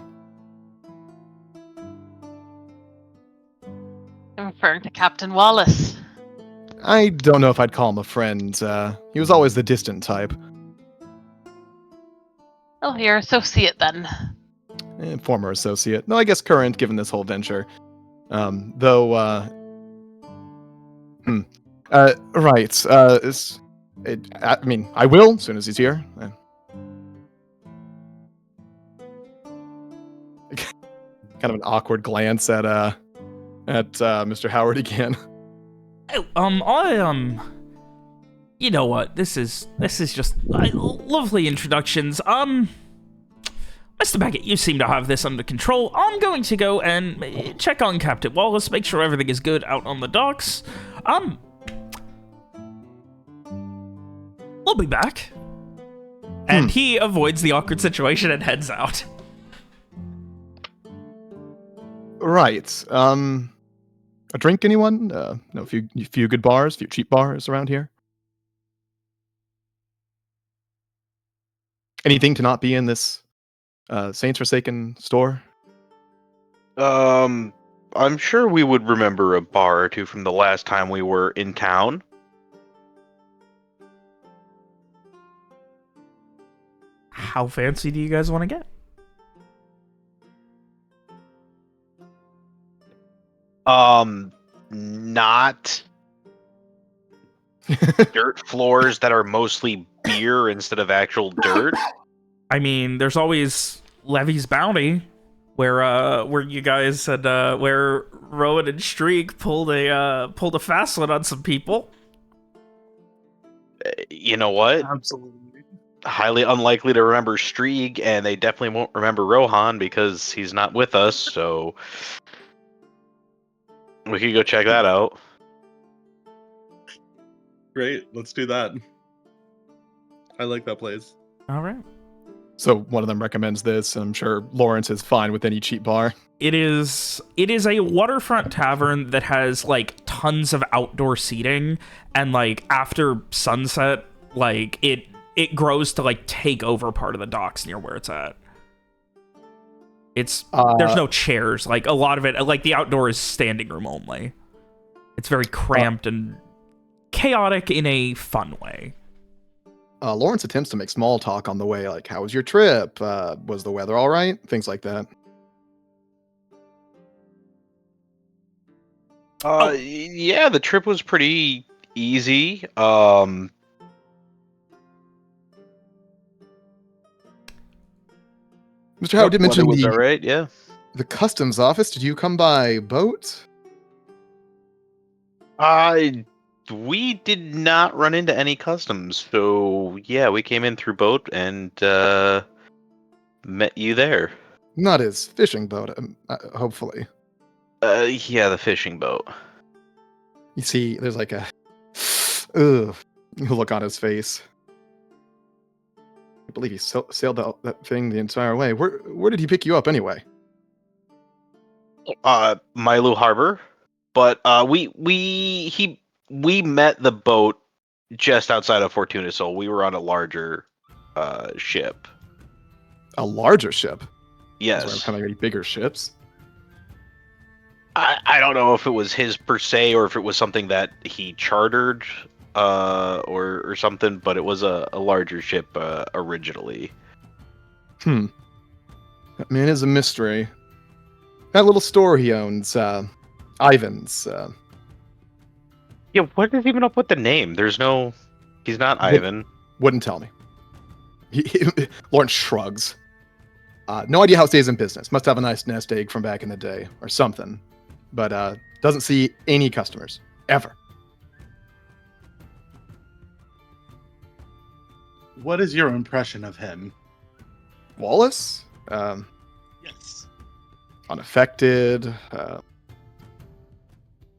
I'm referring to Captain Wallace. I don't know if I'd call him a friend. He was always the distant type. Oh, your associate then. Former associate. No, I guess current, given this whole venture. Right. I will, as soon as he's here. Kind of an awkward glance at Mr. Howard again. You know what? This is just lovely introductions. Mr. Beckett, you seem to have this under control. I'm going to go and check on Captain Wallace, make sure everything is good out on the docks. We'll be back. And he avoids the awkward situation and heads out. Right. A drink, anyone? No, few good bars, few cheap bars around here. Anything to not be in this Saints Forsaken store? I'm sure we would remember a bar or two from the last time we were in town. How fancy do you guys want to get? Not dirt floors that are mostly beer instead of actual dirt. I mean, there's always Levy's Bounty, where you guys said where Rowan and Streak pulled a fast one on some people. You know what? Absolutely. Highly unlikely to remember Strieg, and they definitely won't remember Rohan because he's not with us, so we could go check that out. Great, let's do that. I like that place. All right. So one of them recommends this, and I'm sure Lawrence is fine with any cheap bar. It is a waterfront tavern that has like tons of outdoor seating, and like after sunset, like it grows to like take over part of the docks near where it's at. It's there's no chairs. Like a lot of it, like the outdoor is standing room only. It's very cramped and chaotic in a fun way. Lawrence attempts to make small talk on the way, like, how was your trip? Was the weather all right? Things like that. Yeah, the trip was pretty easy. Mr. Howard did mention was all right, yeah. the customs office. Did you come by boat? We did not run into any customs, so yeah, we came in through boat and met you there. Not his fishing boat, hopefully. Yeah, the fishing boat. You see, there's like a look on his face. I believe he sailed that thing the entire way. Where did he pick you up anyway? Milo Harbor, but we met the boat just outside of Fortun Isol. We were on a larger ship. A larger ship? Yes. Kind of like bigger ships? I don't know if it was his per se or if it was something that he chartered or something, but it was a larger ship originally. That man is a mystery. That little store he owns, Ivan's. Yeah, what is even up with the name? He's not Ivan. Wouldn't tell me. Lawrence shrugs. No idea how it stays in business. Must have a nice nest egg from back in the day or something. But doesn't see any customers. Ever. What is your impression of him? Wallace? Yes. Unaffected.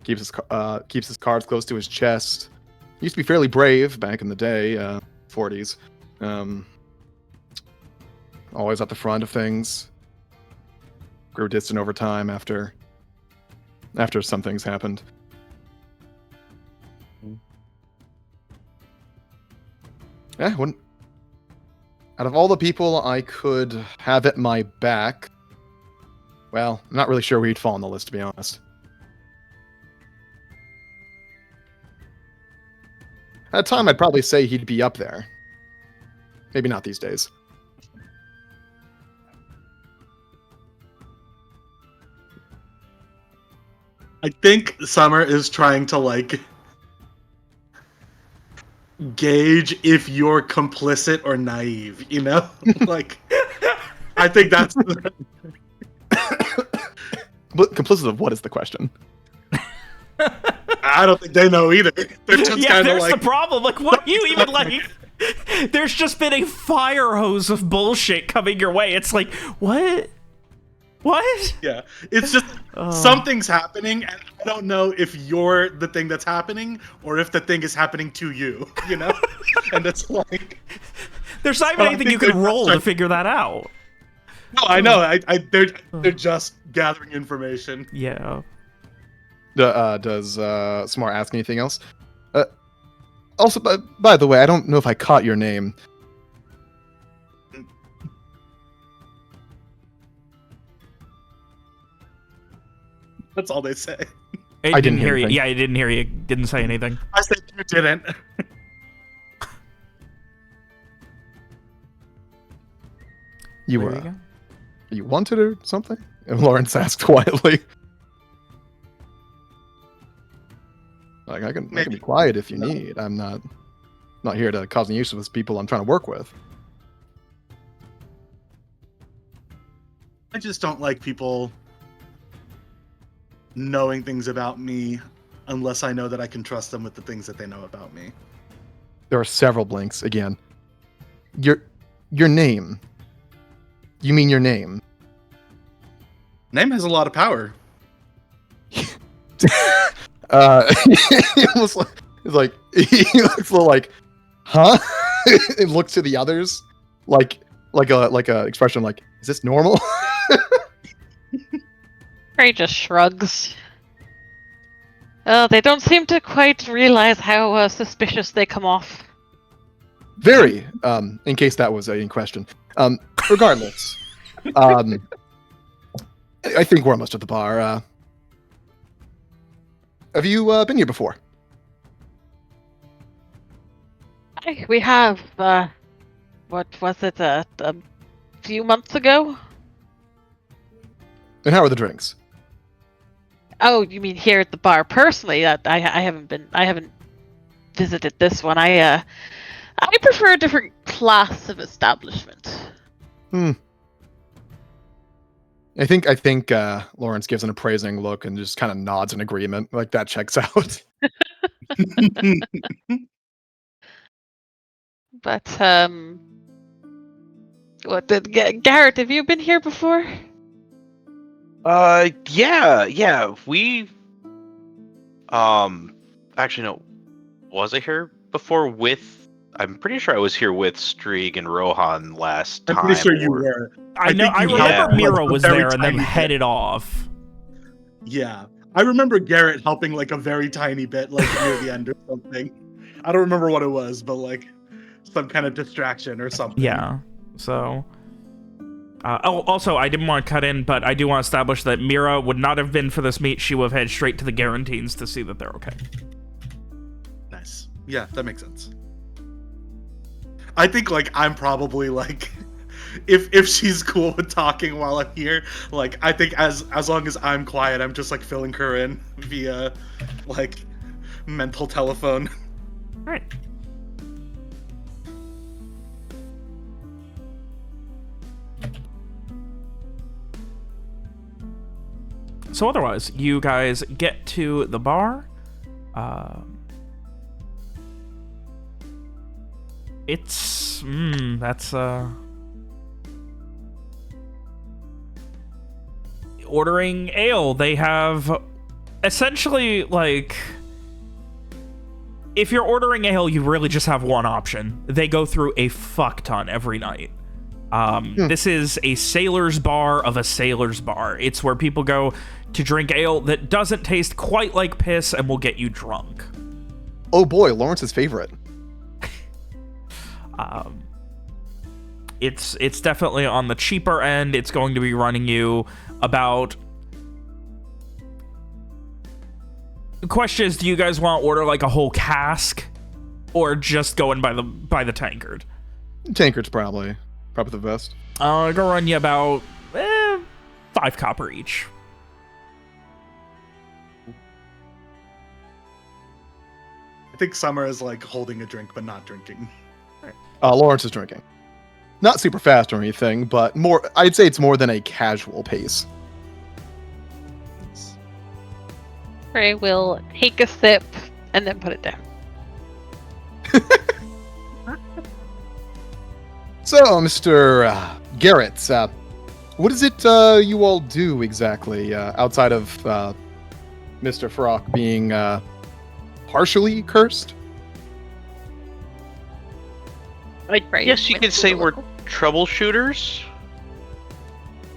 Keeps his cards close to his chest. Used to be fairly brave back in the day, 40s. Always at the front of things. Grew distant over time after some things happened. Yeah, out of all the people I could have at my back, well, I'm not really sure where he'd fall on the list, to be honest. At a time, I'd probably say he'd be up there. Maybe not these days. I think Summer is trying to, like, gauge if you're complicit or naive, you know? Like, I think that's... But complicit of what is the question? I don't think they know either. They're just Yeah, kind of there's like... the problem. Like, what do you even like? There's just been a fire hose of bullshit coming your way. It's like, what? What? Yeah, it's just something's happening, and I don't know if you're the thing that's happening or if the thing is happening to you, you know? And it's like... There's not even anything you can roll to figure that out. No, I know. They're just gathering information. Yeah. Does Smart ask anything else? Also, by the way, I don't know if I caught your name. That's all they say. I didn't hear you. anything. Yeah, I didn't hear you. Didn't say anything. I said you didn't. You There were. you go. You wanted or something? And Lawrence asked quietly. Like I can be Maybe. quiet if you No. need. I'm not here to cause any issues with people I'm trying to work with. I just don't like people knowing things about me unless I know that I can trust them with the things that they know about me. There are several blinks again. Your name. You mean your name? Name has a lot of power. He almost like, it's like he looks a little like, huh? It looks to the others like a expression like, is this normal? Frey just shrugs. Oh, they don't seem to quite realize how suspicious they come off. Very. In case that was in question. Regardless, I think we're almost at the bar. Have you been here before? We have, what was it, a few months ago? And how are the drinks? Oh, you mean here at the bar? Personally, I haven't visited this one. I prefer a different class of establishment. I think Lawrence gives an appraising look and just kind of nods in agreement. Like that checks out. But Garrett? Have you been here before? Yeah. We, actually no, was I here before with? I'm pretty sure I was here with Strieg and Rohan last I'm time. pretty sure you or- were. I know. think I you remember helped, Mira like, a was very there and then tiny bit. headed off. Yeah. I remember Garrett helping like a very tiny bit, like near the end or something. I don't remember what it was, but like some kind of distraction or something. Yeah. So. Also, I didn't want to cut in, but I do want to establish that Mira would not have been for this meet. She would have headed straight to the Guarantines to see that they're okay. Nice. Yeah, that makes sense. I think like I'm probably like if she's cool with talking while I'm here, like I think as long as I'm quiet, I'm just like filling her in via like mental telephone. All right. So otherwise, you guys get to the bar. It's that's ordering ale. They have essentially like, if you're ordering ale, you really just have one option. They go through a fuck ton every night. This is a sailor's bar of a sailor's bar. It's where people go to drink ale that doesn't taste quite like piss and will get you drunk. Oh boy, Lawrence's favorite. It's definitely on the cheaper end. It's going to be running you about... The question is, do you guys want to order like a whole cask or just going by the tankard? Tankard's probably the best. Go run you about 5 copper each. I think Summer is like holding a drink but not drinking. Lawrence is drinking. Not super fast or anything, but more. I'd say it's more than a casual pace. Frey will take a sip and then put it down. So, Mr. Garrett, what is it you all do exactly outside of Mr. Frock being partially cursed? I Right, guess you with could say we're political. troubleshooters.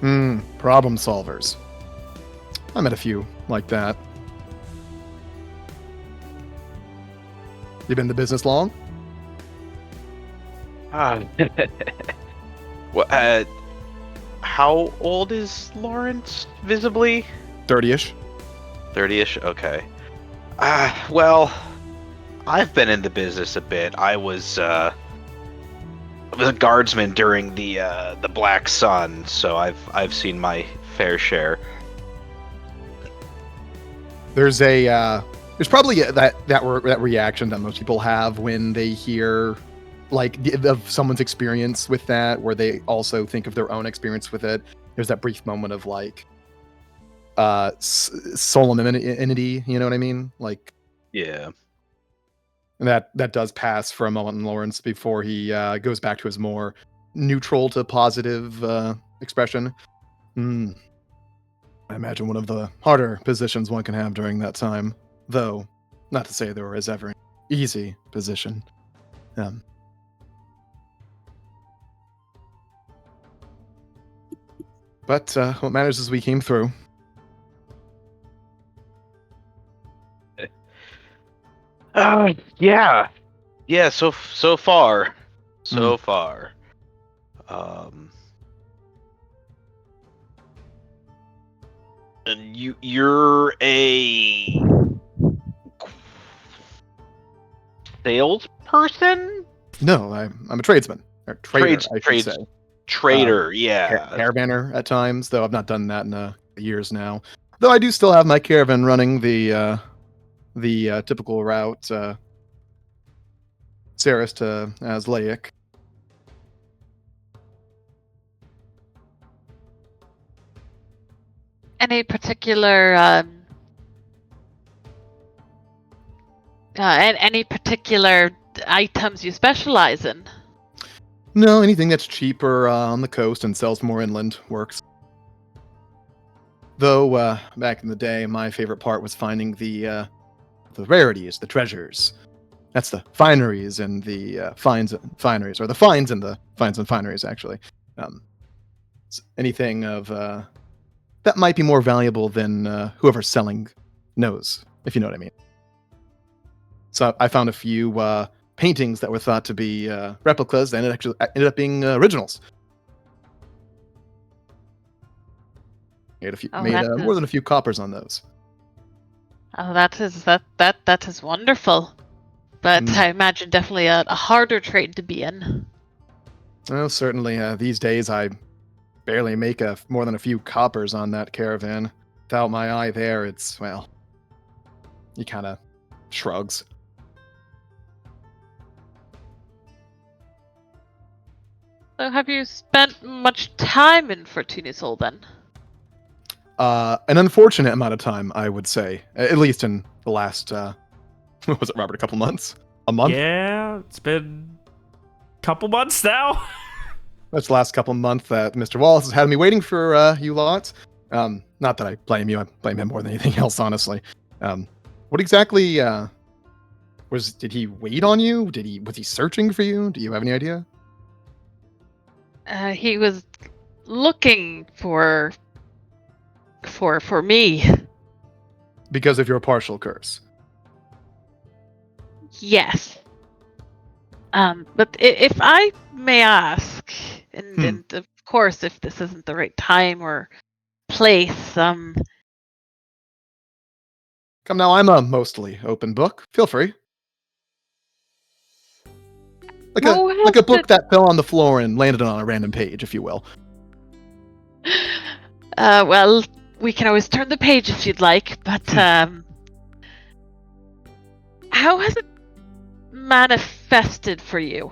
Problem solvers. I met a few like that. You been in the business long? Well, how old is Lawrence, visibly? 30-ish. 30-ish? Okay. Well, I've been in the business a bit. I was a guardsman during the Black Sun, so I've seen my fair share. There's probably that reaction that most people have when they hear of someone's experience with that, where they also think of their own experience with it. There's that brief moment of solemnity, you know what I mean? Yeah. And that does pass for a moment in Lawrence before he goes back to his more neutral to positive expression. I imagine one of the harder positions one can have during that time, though not to say there was ever an easy position. But what matters is we came through. Yeah. Yeah, so far. So Mm. far. And you're a salesperson? No, I'm a tradesman. Or trader, I should say. Trader, yeah. Caravaner at times, though I've not done that in years now. Though I do still have my caravan running the typical route, Ceres to Aslaic. Any particular any particular items you specialize in? No, anything that's cheaper on the coast and sells more inland works. Though back in the day, my favorite part was finding the rarities, the treasures. That's the fineries and the finds and fineries, or the finds and the finds and fineries, actually. Anything of that might be more valuable than whoever's selling knows, if you know what I mean. So I found a few paintings that were thought to be replicas, and it actually ended up being originals. Made more than a few coppers on those. Oh, that is wonderful. But I imagine definitely a harder trade to be in. Well, certainly these days I barely make more than a few coppers on that caravan. Without my eye there, it's, well, he kind of shrugs. So have you spent much time in Fortun Isol then? An unfortunate amount of time, I would say. At least in the last, what was it, Robert, a couple months? A month? Yeah, it's been a couple months now. That's the last couple months that Mr. Wallace has had me waiting for you lot. Not that I blame you, I blame him more than anything else, honestly. What exactly did he wait on you? Was he searching for you? Do you have any idea? He was looking for me. Because of your partial curse. Yes. But if I may ask, and of course, if this isn't the right time or place, Come now, I'm a mostly open book. Feel free. Like a book that fell on the floor and landed on a random page, if you will. Well, we can always turn the page if you'd like, but how has it manifested for you?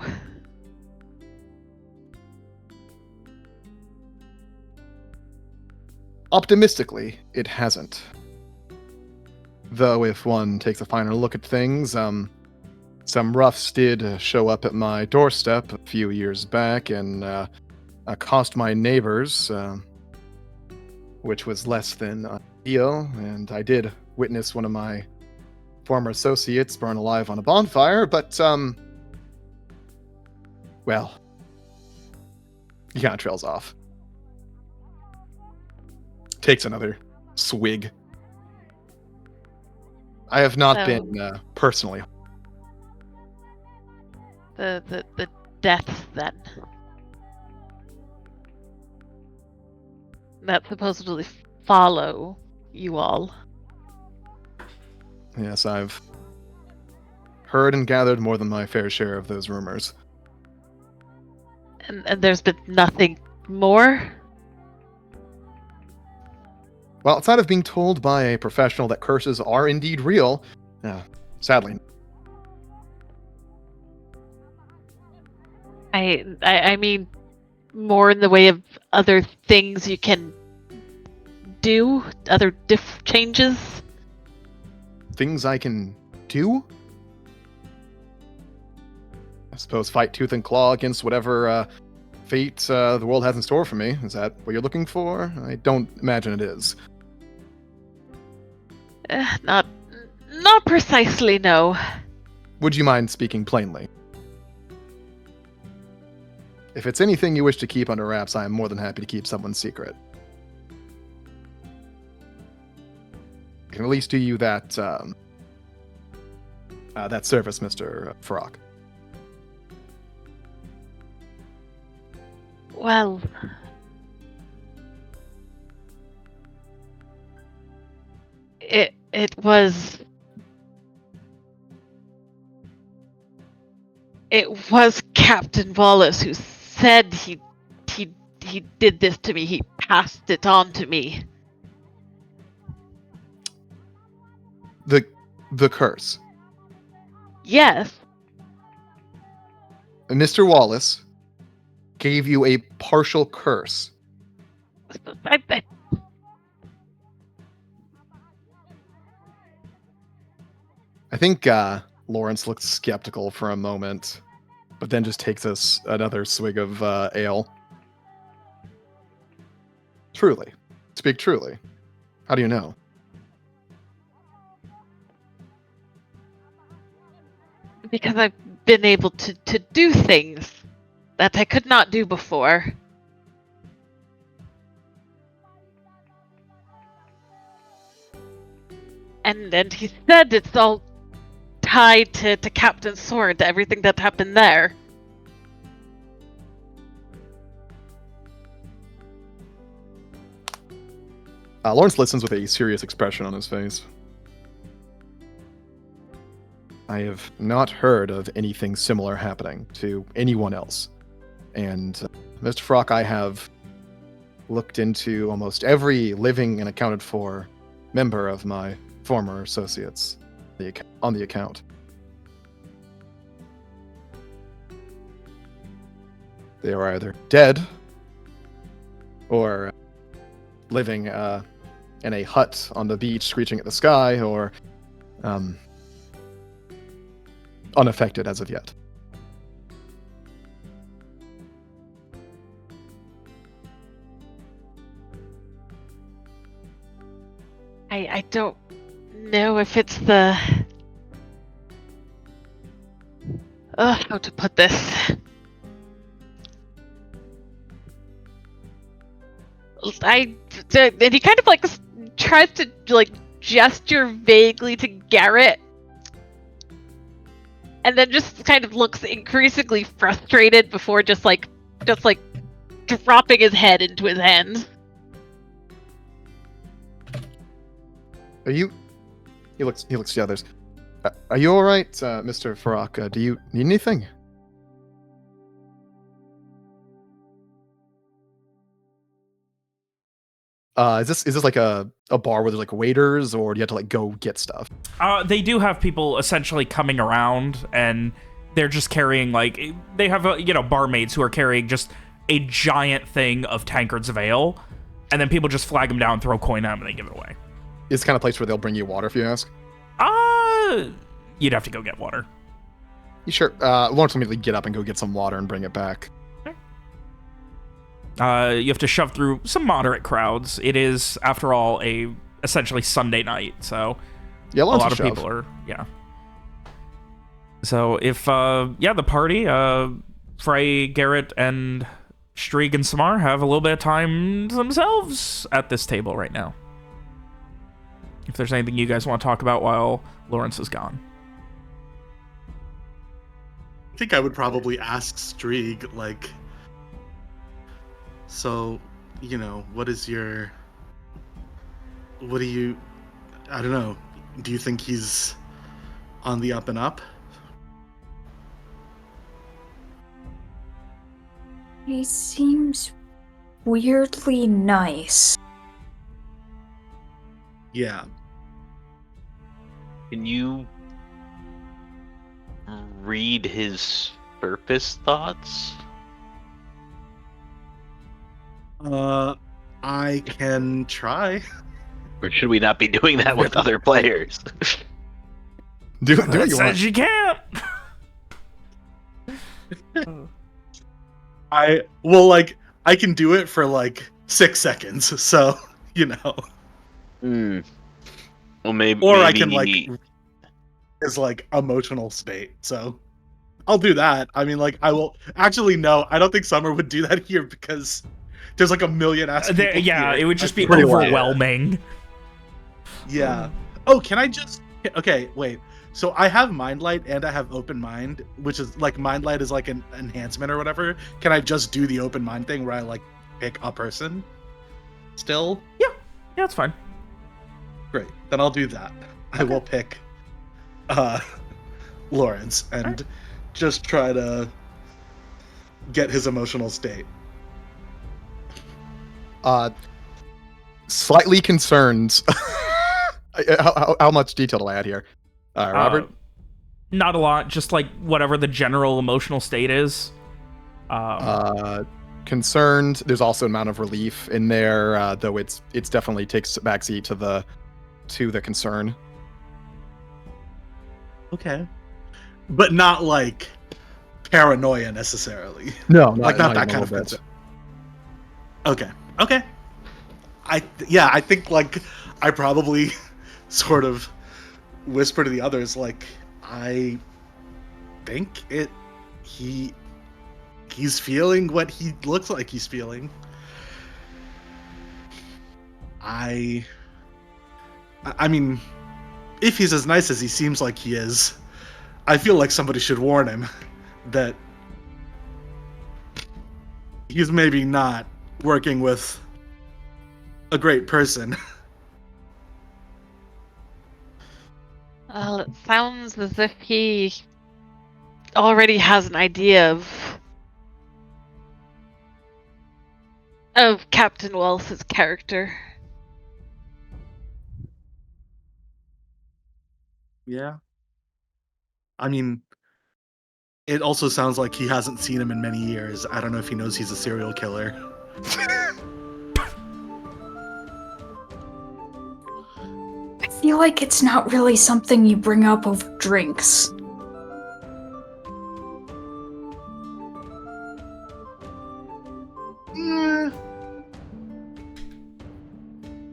Optimistically, it hasn't. Though if one takes a finer look at things, some roughs did show up at my doorstep a few years back and accost my neighbors, which was less than ideal, and I did witness one of my former associates burn alive on a bonfire, but, well, he kind of trails off. just takes another swig. I have not So- been personally. The deaths then. That supposedly follow you all. Yes, I've heard and gathered more than my fair share of those rumors. And there's been nothing more? Well, outside of being told by a professional that curses are indeed real, sadly. I mean, more in the way of other things you can do? Other changes? Things I can do? I suppose fight tooth and claw against whatever fate the world has in store for me. Is that what you're looking for? I don't imagine it is. Not precisely, no. Would you mind speaking plainly? If it's anything you wish to keep under wraps, I am more than happy to keep someone's secret. I can at least do you that that service, Mr. Farrak. Well, it was Captain Wallace who said he did this to me. He passed it on to me. The curse. Yes. Mr. Wallace gave you a partial curse. I I think Lawrence looked skeptical for a moment, but then just takes us another swig of ale. Truly. Speak truly. How do you know? because I've been able to do things that I could not do before. And he said it's all tied to Captain Sword, to everything that happened there. Lawrence listens with a serious expression on his face. I have not heard of anything similar happening to anyone else. And Mr. Frock, I have looked into almost every living and accounted for member of my former associates on the account. They are either dead or living in a hut on the beach screeching at the sky, or unaffected as of yet. I don't know if it's the... how to put this? And he kind of like tries to like gesture vaguely to Garrett, and then just kind of looks increasingly frustrated before just like dropping his head into his hands. Are you? He looks to the others. Are you all right, Mr. Farrak? Do you need anything? Is this like a bar where there's like waiters, or do you have to like go get stuff? They do have people essentially coming around, and they're just carrying like, they have barmaids who are carrying just a giant thing of tankards of ale, and then people just flag them down, throw coin at them, and they give it away. It's the kind of place where they'll bring you water if you ask. You'd have to go get water. You sure? Lawrence will immediately get up and go get some water and bring it back. You have to shove through some moderate crowds. It is, after all, a essentially Sunday night, so yeah, a lot of shove. people are, yeah. So if, the party, Frey, Garrett, and Strieg and Samar have a little bit of time themselves at this table right now. If there's anything you guys want to talk about while Lawrence is gone. I think I would probably ask Strieg, like, so, you know, what do you, I don't know, do you think he's on the up and up? He seems weirdly nice. Yeah. Can you read his surface thoughts? I can try. Or should we not be doing that with other players? Do what you want. Says you can't. I can do it for like 6 seconds, so you know. Well, maybe. Or I can like his like emotional state. So I'll do that. I mean, like I will actually no. I don't think Summer would do that here because there's like a million people Yeah, here. it would just be pretty wild. overwhelming. Yeah. Oh, can I just? Okay, wait. So I have Mind Light and I have Open Mind, which is like Mind Light is like an enhancement or whatever. Can I just do the Open Mind thing where I like pick a person? Still? Yeah, it's fine. Great. Then I'll do that. I will pick Lawrence and just try to get his emotional state. Slightly concerned. How much detail do I add here? Robert? Not a lot, just like whatever the general emotional state is. Concerned. There's also an amount of relief in there, though it's definitely takes a backseat to the concern. Okay. But not like paranoia necessarily. No, Like not that kind of concern. Okay. I think like I probably sort of whisper to the others like I think he's feeling what he looks like he's feeling. I mean, if he's as nice as he seems like he is, I feel like somebody should warn him that he's maybe not working with a great person. Well, it sounds as if he already has an idea of Captain Wallace's character. Yeah. I mean, it also sounds like he hasn't seen him in many years. I don't know if he knows he's a serial killer. I feel like it's not really something you bring up over drinks.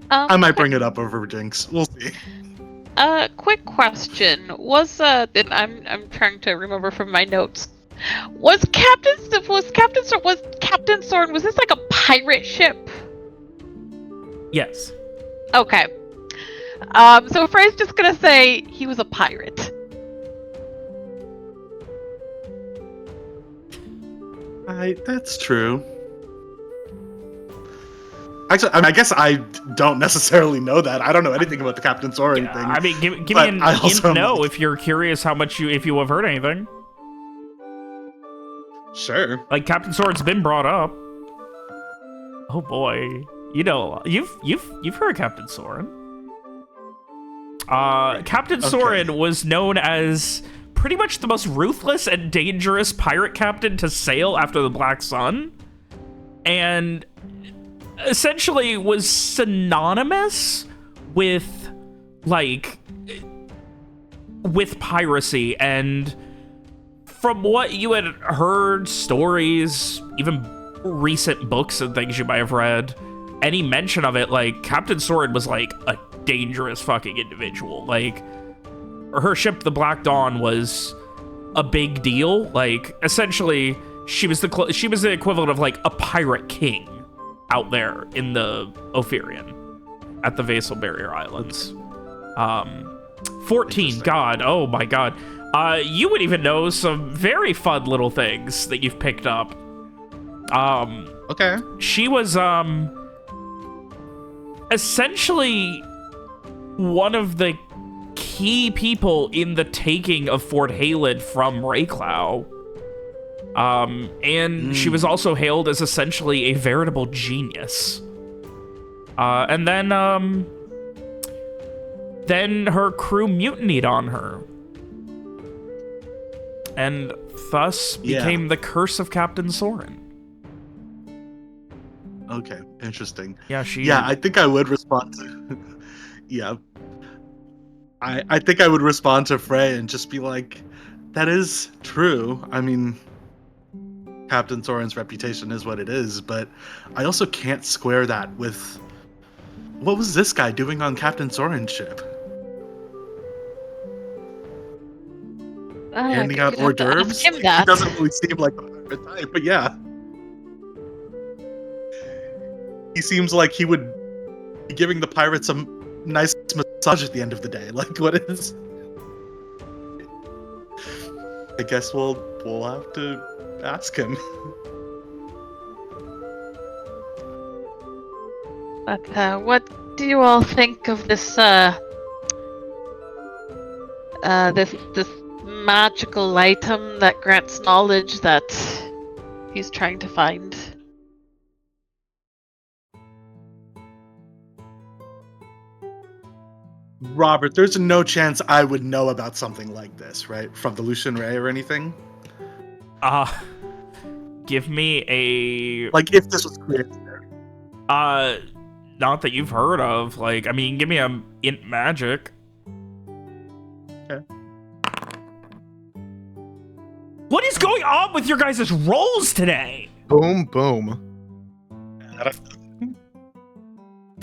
I might bring it up over drinks. We'll see. Quick question. Was and I'm trying to remember from my notes. Was Captain Soren, was this like a pirate ship? Yes. Okay. So Frey's just gonna say he was a pirate. That's true. Actually, I guess I don't necessarily know that. I don't know anything about the Captain Soren thing. I mean, give me an no if you're curious if you have heard anything. Sure. Like Captain Soren's been brought up. Oh boy, you know you've heard of Captain Soren. Captain Soren was known as pretty much the most ruthless and dangerous pirate captain to sail after the Black Sun, and essentially was synonymous with piracy. And from what you had heard, stories, even recent books and things you might have read, any mention of it, like Captain Soren was like a dangerous fucking individual. Like her ship, the Black Dawn, was a big deal. Like essentially she was the equivalent of like a pirate king out there in the Ophirian at the Vasal Barrier Islands. 14, God, oh my God. You would even know some very fun little things that you've picked up. Okay. She was, essentially one of the key people in the taking of Fort Halid from Rayclow. And she was also hailed as essentially a veritable genius. And then her crew mutinied on her. And thus became the curse of Captain Soren. Okay, interesting. Yeah, I think I would respond to. Yeah, I think I would respond to Frey and just be like, "That is true. I mean, Captain Soren's reputation is what it is, but I also can't square that with what was this guy doing on Captain Soren's ship? Handing out hors d'oeuvres? Him He that. doesn't really seem like a type, but yeah." He seems like he would be giving the pirates some nice massage at the end of the day. Like, what is? I guess we'll have to ask him. But what do you all think of this this magical item that grants knowledge that he's trying to find? Robert, there's no chance I would know about something like this, right? From the Lucian Ray or anything? Give me a... Like, if this was created there. Not that you've heard of. Like, I mean, give me a int magic. Okay. What is going on with your guys' rolls today? Boom, boom.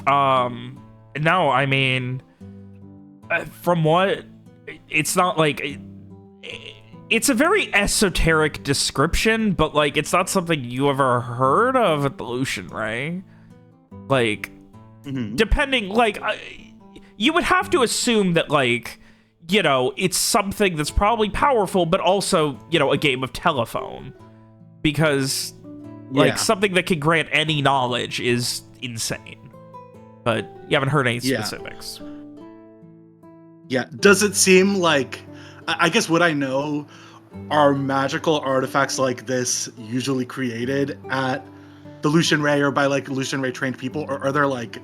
No, I mean... from what... It's not like... It's a very esoteric description, but, like, it's not something you ever heard of at the Lucian Ray. Like, depending... Like, you would have to assume that, like, you know, it's something that's probably powerful, but also, you know, a game of telephone. Because, like, something that can grant any knowledge is insane. But you haven't heard any specifics. Yeah, does it seem like... I guess what I know are magical artifacts like this usually created at the Lucian Ray or by, like, Lucian Ray trained people? Or are there, like,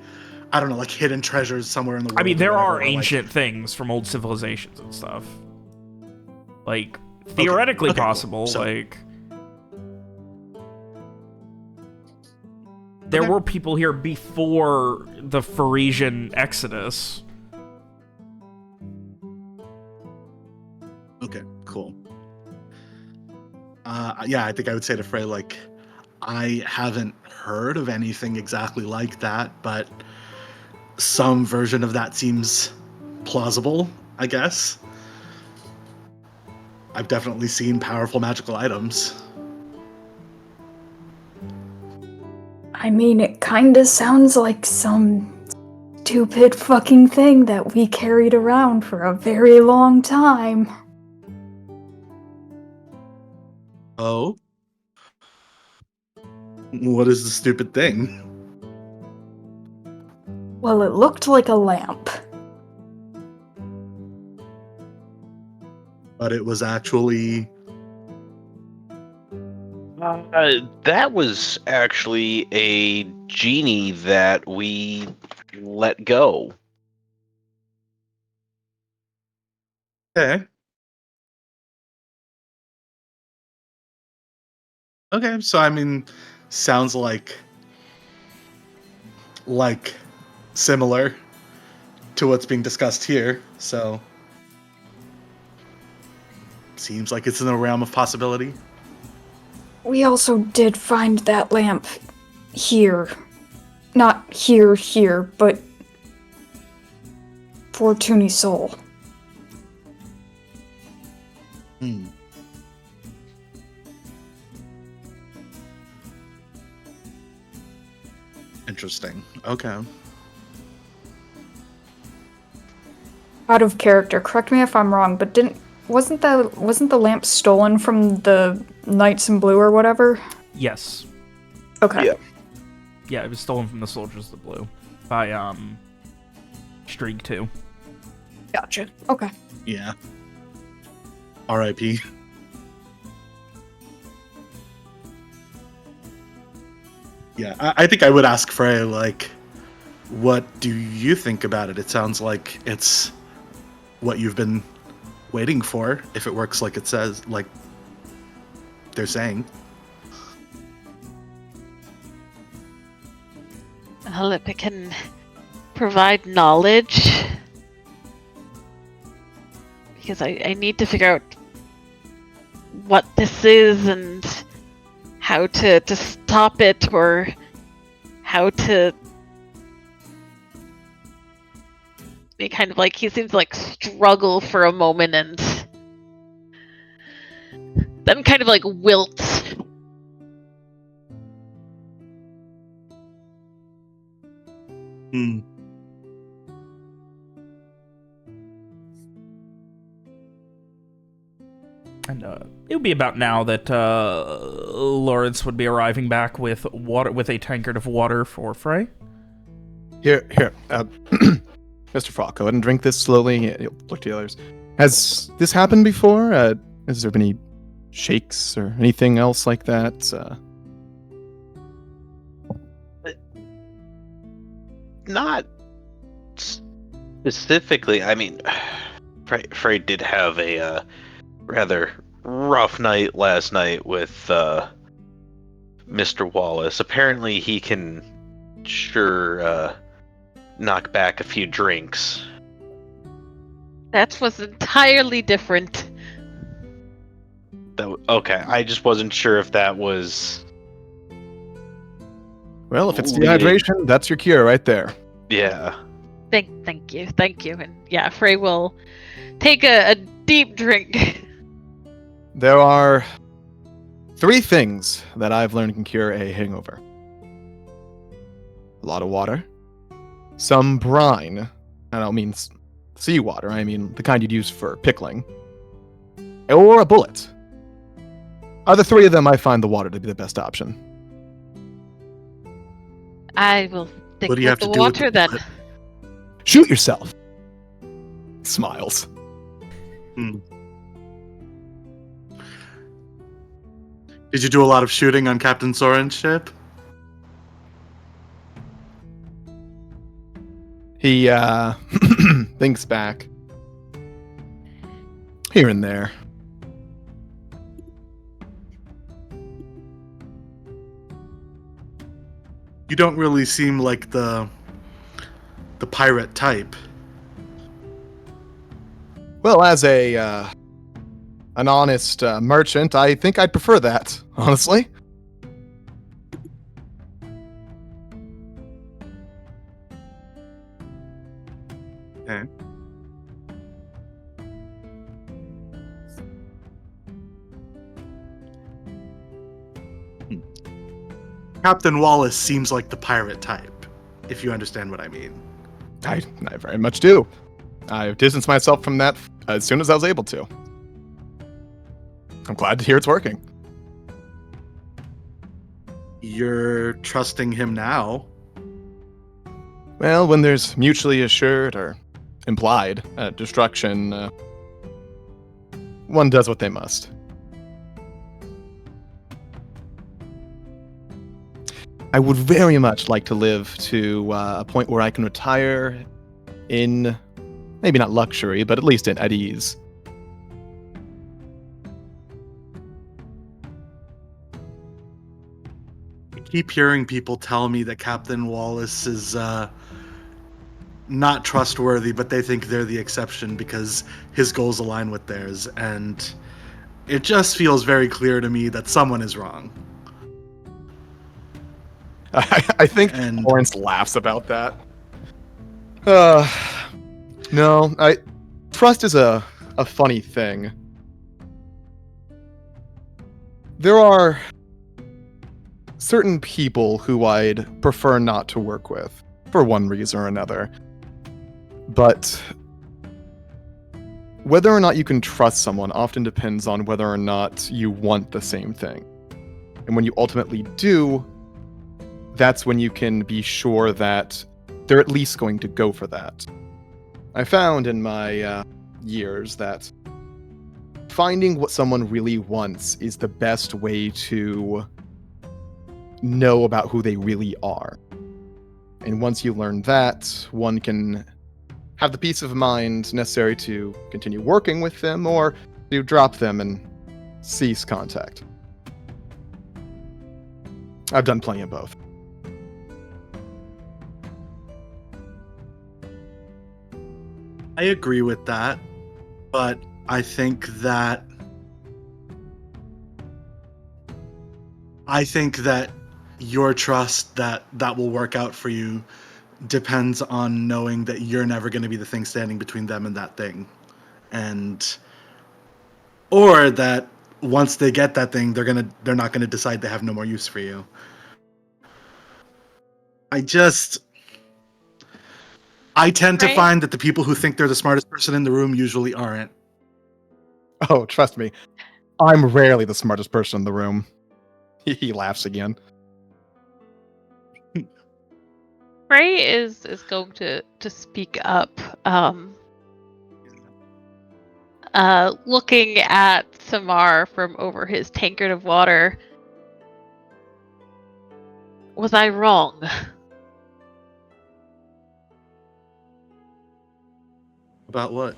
I don't know, like, hidden treasures somewhere in the world? I mean, there are or ancient things from old civilizations and stuff. Like, theoretically possible, cool. like... There were people here before the Parisian Exodus. Okay, cool. Yeah, I think I would say to Frey, like, I haven't heard of anything exactly like that, but some version of that seems plausible, I guess. I've definitely seen powerful magical items. I mean, it kinda sounds like some stupid fucking thing that we carried around for a very long time. Oh? What is the stupid thing? Well, it looked like a lamp. But it was actually... That was actually a genie that we let go. Okay. Okay, so I mean, sounds like similar to what's being discussed here, so seems like it's in the realm of possibility. We also did find that lamp here. Not here, but Fortun Isol. Interesting. Okay. Out of character, correct me if I'm wrong, but wasn't the lamp stolen from the Knights in Blue or whatever? Yes. Okay. Yeah. Yeah, it was stolen from the Soldiers of the Blue by Streak 2. Gotcha. Okay. Yeah. R.I.P. Yeah, I think I would ask Frey, like, what do you think about it? It sounds like it's what you've been waiting for, if it works like it says, like they're saying. Well, if it can provide knowledge, because I need to figure out what this is and how to stop it, or how to... He kind of like, he seems to like struggle for a moment and then kind of like wilts. Hmm. And it would be about now that Lawrence would be arriving back with water, with a tankard of water for Frey. Here. Mr. Frog, go ahead and drink this slowly. He'll look to the others. Has this happened before? Has there been any shakes or anything else like that? Not specifically. I mean, Frey did have a rather rough night last night with Mr. Wallace. Apparently, he can sure knock back a few drinks. That was entirely different. Okay, I just wasn't sure if that was... Well, if it's dehydration, that's your cure right there. Yeah. Thank you. And yeah, Frey will take a deep drink. There are 3 things that I've learned can cure a hangover. A lot of water, some brine. I don't mean seawater, I mean the kind you'd use for pickling. Or a bullet. Out of the 3 of them, I find the water to be the best option. I will stick What do you with have the to do with water the then. bullet? Shoot yourself. Smiles. Did you do a lot of shooting on Captain Soren's ship? He thinks back. Here and there. You don't really seem like the pirate type. Well, as an honest merchant, I think I'd prefer that, honestly. Okay. Captain Wallace seems like the pirate type, if you understand what I mean. I very much do. I've distanced myself from that as soon as I was able to. I'm glad to hear it's working. You're trusting him now. Well, when there's mutually assured or implied destruction, one does what they must. I would very much like to live to a point where I can retire in, maybe not luxury, but at least at ease. I keep hearing people tell me that Captain Wallace is not trustworthy, but they think they're the exception because his goals align with theirs, and it just feels very clear to me that someone is wrong. I think Lawrence laughs about that. No, trust is a funny thing. There are certain people who I'd prefer not to work with, for one reason or another. But whether or not you can trust someone often depends on whether or not you want the same thing. And when you ultimately do, that's when you can be sure that they're at least going to go for that. I found in my years that finding what someone really wants is the best way to know about who they really are. And once you learn that, one can have the peace of mind necessary to continue working with them or to drop them and cease contact. I've done plenty of both. I agree with that, but I think that your trust that will work out for you depends on knowing that you're never going to be the thing standing between them and that thing, or that once they get that thing, they're not gonna decide they have no more use for you. I tend to Right. find that the people who think they're the smartest person in the room usually aren't. Oh, trust me, I'm rarely the smartest person in the room. He laughs again. Frey is going to speak up. Looking at Samar from over his tankard of water. Was I wrong? About what?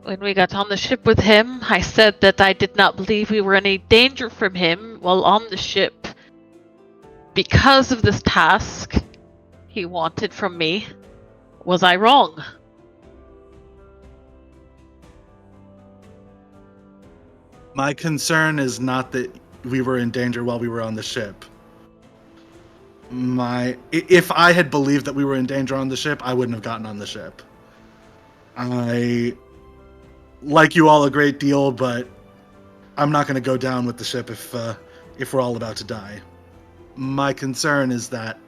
When we got on the ship with him, I said that I did not believe we were in any danger from him while on the ship because of this task he wanted from me. Was I wrong? My concern is not that we were in danger while we were on the ship. If I had believed that we were in danger on the ship, I wouldn't have gotten on the ship. I like you all a great deal, but I'm not going to go down with the ship if we're all about to die. My concern is that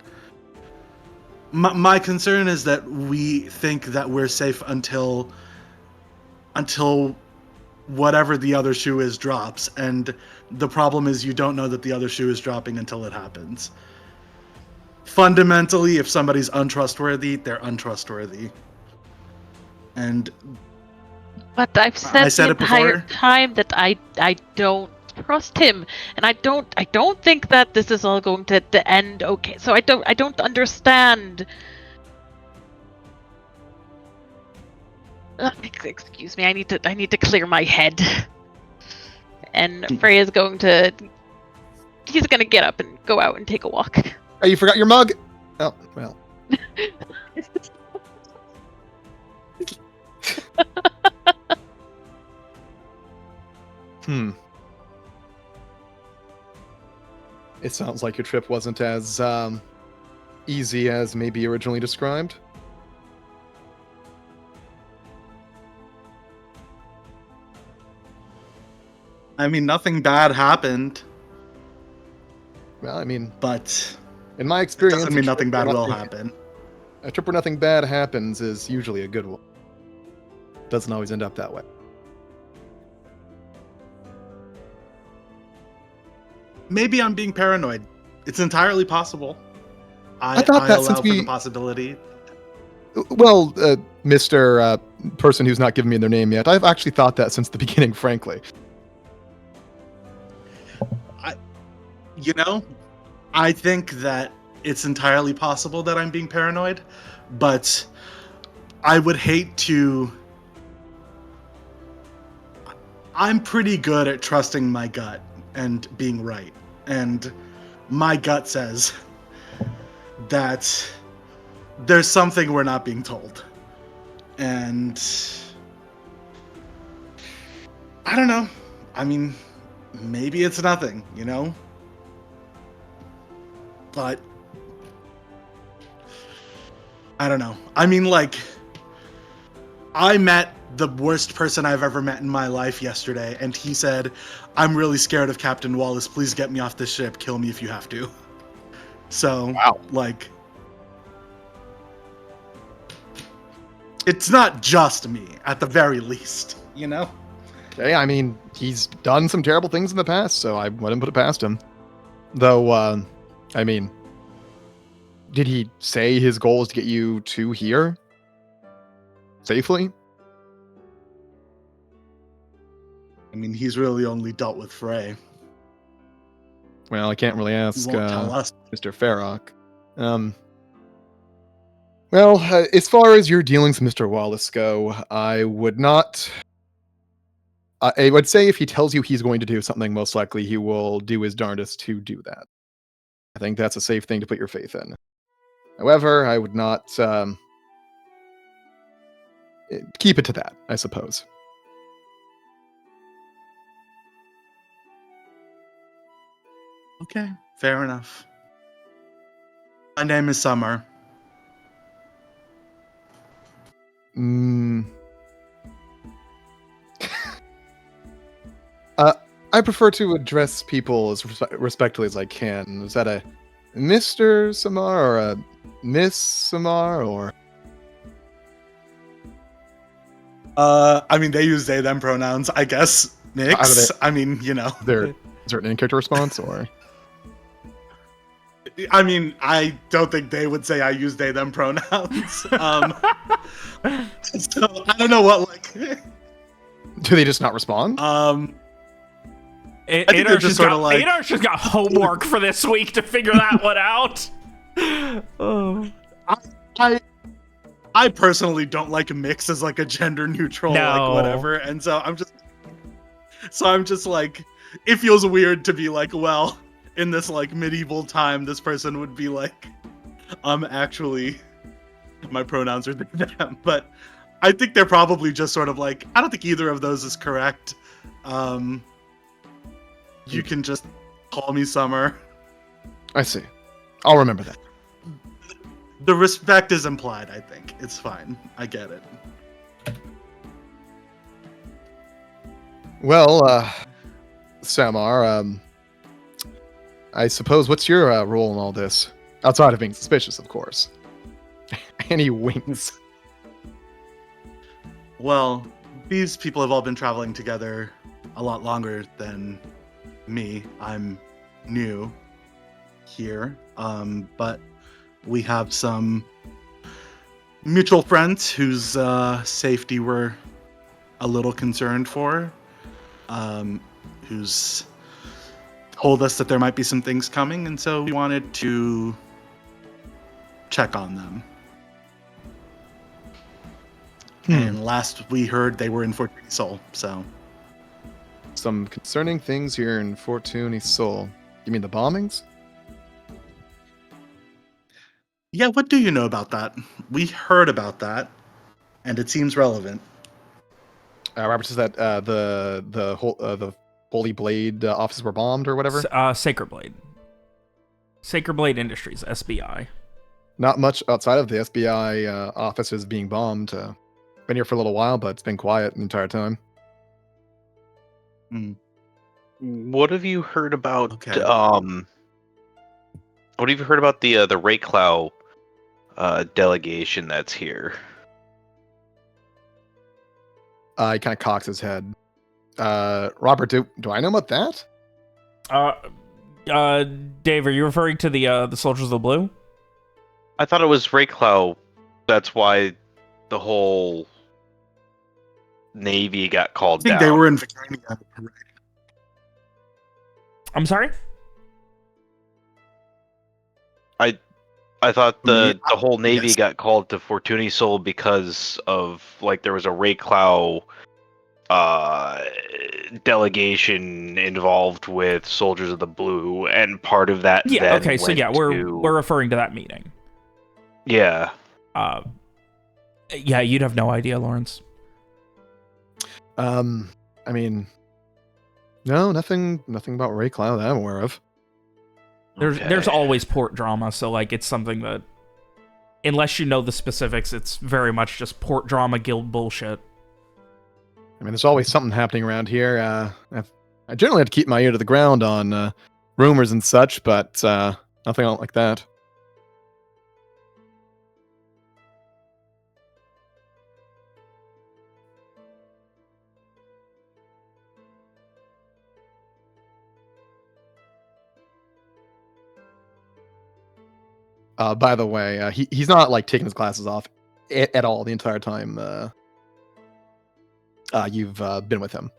we think that we're safe until whatever the other shoe is drops, and the problem is you don't know that the other shoe is dropping until it happens. Fundamentally, if somebody's untrustworthy, they're untrustworthy. And But I've said the it entire before. time that I don't trust him, and I don't think that this is all going to end okay. So I don't understand. Excuse me, I need to clear my head. And Freya's he's gonna get up and go out and take a walk. Oh, you forgot your mug? Oh, well. It sounds like your trip wasn't as easy as maybe originally described. I mean, nothing bad happened, Well, I mean, but in my it experience, doesn't mean nothing bad will happen. A trip where nothing bad happens is usually a good one. Doesn't always end up that way. Maybe I'm being paranoid. It's entirely possible. I thought that allow since for the possibility. Well, Mr. Person who's not given me their name yet, I've actually thought that since the beginning, frankly. I think that it's entirely possible that I'm being paranoid, but I would hate to... I'm pretty good at trusting my gut and being right. And my gut says that there's something we're not being told. And I don't know. I mean, maybe it's nothing, But I don't know. I mean, I met the worst person I've ever met in my life yesterday, and he said, "I'm really scared of Captain Wallace. Please get me off this ship. Kill me if you have to." So, Wow. like, it's not just me, at the very least, you know? Okay, I mean, he's done some terrible things in the past, so I wouldn't put it past him. Though, I mean, did he say his goal is to get you to here? Safely? I mean, he's really only dealt with Frey. Well, I can't really He ask won't tell us. Mr. Farrock. Well, as far as your dealings with Mr. Wallace go, I would not... I would say if he tells you he's going to do something, most likely he will do his darndest to do that. I think that's a safe thing to put your faith in. However, I would not keep it to that, I suppose. Okay, fair enough. My name is Summer. I prefer to address people as respectfully as I can. Is that a Mr. Samar or a Miss Samar or? I mean, they use they them pronouns, I guess. Mix. I mean, you know. Is there an in-character response or? I mean, I don't think they would say I use they them pronouns. So I don't know what like. Do they just not respond? I think they're just sort of like. Adar's just got homework for this week to figure that one out. Oh. I personally don't like mix as like a gender neutral like whatever, and so I'm just like, it feels weird to be like, well, in this like medieval time, this person would be like, actually, my pronouns are them, but I think they're probably just sort of like, I don't think either of those is correct. You can just call me Summer. I see. I'll remember that. The respect is implied, I think. It's fine. I get it. Well, Samar, I suppose what's your role in all this? Outside of being suspicious, of course. And he winks. Well, these people have all been traveling together a lot longer than me. I'm new here, but we have some mutual friends whose safety we're a little concerned for, who's told us that there might be some things coming, and so we wanted to check on them. And last we heard, they were in Fortun Isol, so... Some concerning things here in Fortun Isol. You mean the bombings? Yeah, what do you know about that? We heard about that, and it seems relevant. Robert says that the Holy Blade offices were bombed or whatever? Sacred Blade. Sacred Blade Industries, SBI. Not much outside of the SBI offices being bombed. Been here for a little while, but it's been quiet the entire time. What have you heard about? Okay. What have you heard about the Rayclow delegation that's here? He kind of cocks his head. Robert, do I know about that? Dave, are you referring to the Soldiers of the Blue? I thought it was Rayclow. That's why the whole Navy got called I think down. they were in Victoria. I'm sorry? I thought the Yeah, whole Navy yes. got called to Fortun Isol because of, like, there was a Rayclow delegation involved with Soldiers of the Blue, and part of that Yeah, then okay, so went yeah, we're to... referring to that meeting. Yeah. Yeah, you'd have no idea, Lawrence. I mean, no, nothing about Rayclow that I'm aware of. There's always port drama, so like it's something that, unless you know the specifics, it's very much just port drama guild bullshit. I mean, there's always something happening around here. I generally have to keep my ear to the ground on rumors and such, but nothing like that. By the way, he's not like taking his glasses off at all the entire time you've been with him.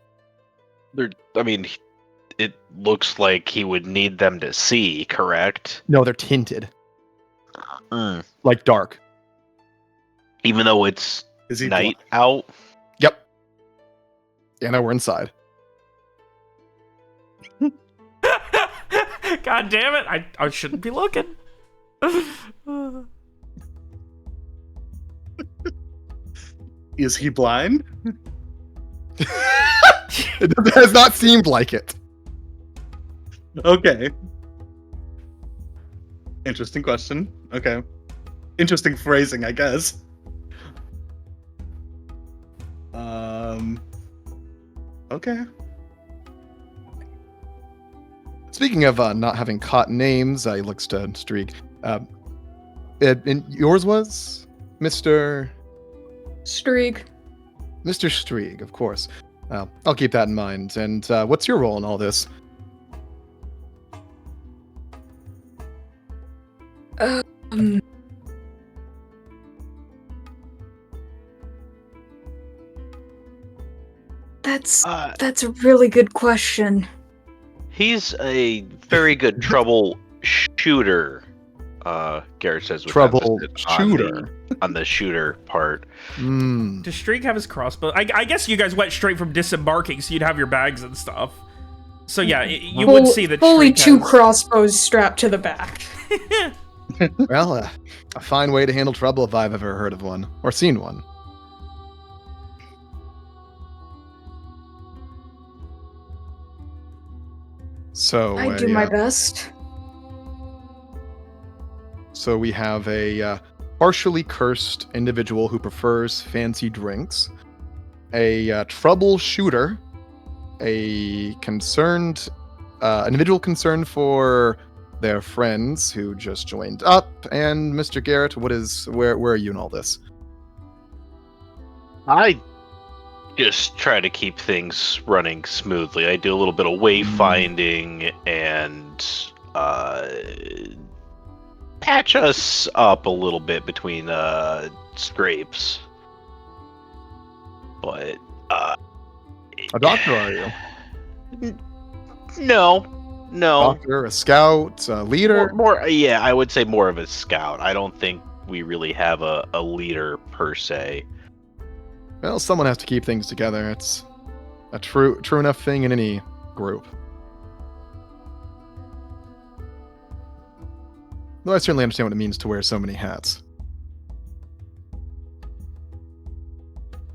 I mean, it looks like he would need them to see, correct? No, they're tinted, Mm. like dark. Even though it's Is he night out? Yep. Yeah, no, we're inside. God damn it! I shouldn't be looking. Is he blind? It has not seemed like it. Okay. Interesting question. Okay. Interesting phrasing, I guess. Okay. Speaking of not having caught names, he looks to Streak. And yours was Mr. Streak. Mr. Streak, of course. I'll keep that in mind. And what's your role in all this? Um, that's a really good question. He's a very good trouble shooter. Garrett says with Trouble emphasis shooter. on the shooter part. Does Streak have his crossbow? I guess you guys went straight from disembarking, so you'd have your bags and stuff. So yeah, you would see that Fully Streak two has... crossbows strapped to the back. Well, a fine way to handle trouble if I've ever heard of one or seen one. So I do my best. So we have a partially cursed individual who prefers fancy drinks, a troubleshooter, a concerned individual concerned for their friends who just joined up, and Mr. Garrett. Where are you in all this? I just try to keep things running smoothly. I do a little bit of wayfinding and patch us up a little bit between scrapes. But A doctor, are you? no. Doctor, a scout, a leader? Yeah, I would say more of a scout. I don't think we really have a leader per se. Well, someone has to keep things together. It's a true enough thing in any group. Though I certainly understand what it means to wear so many hats.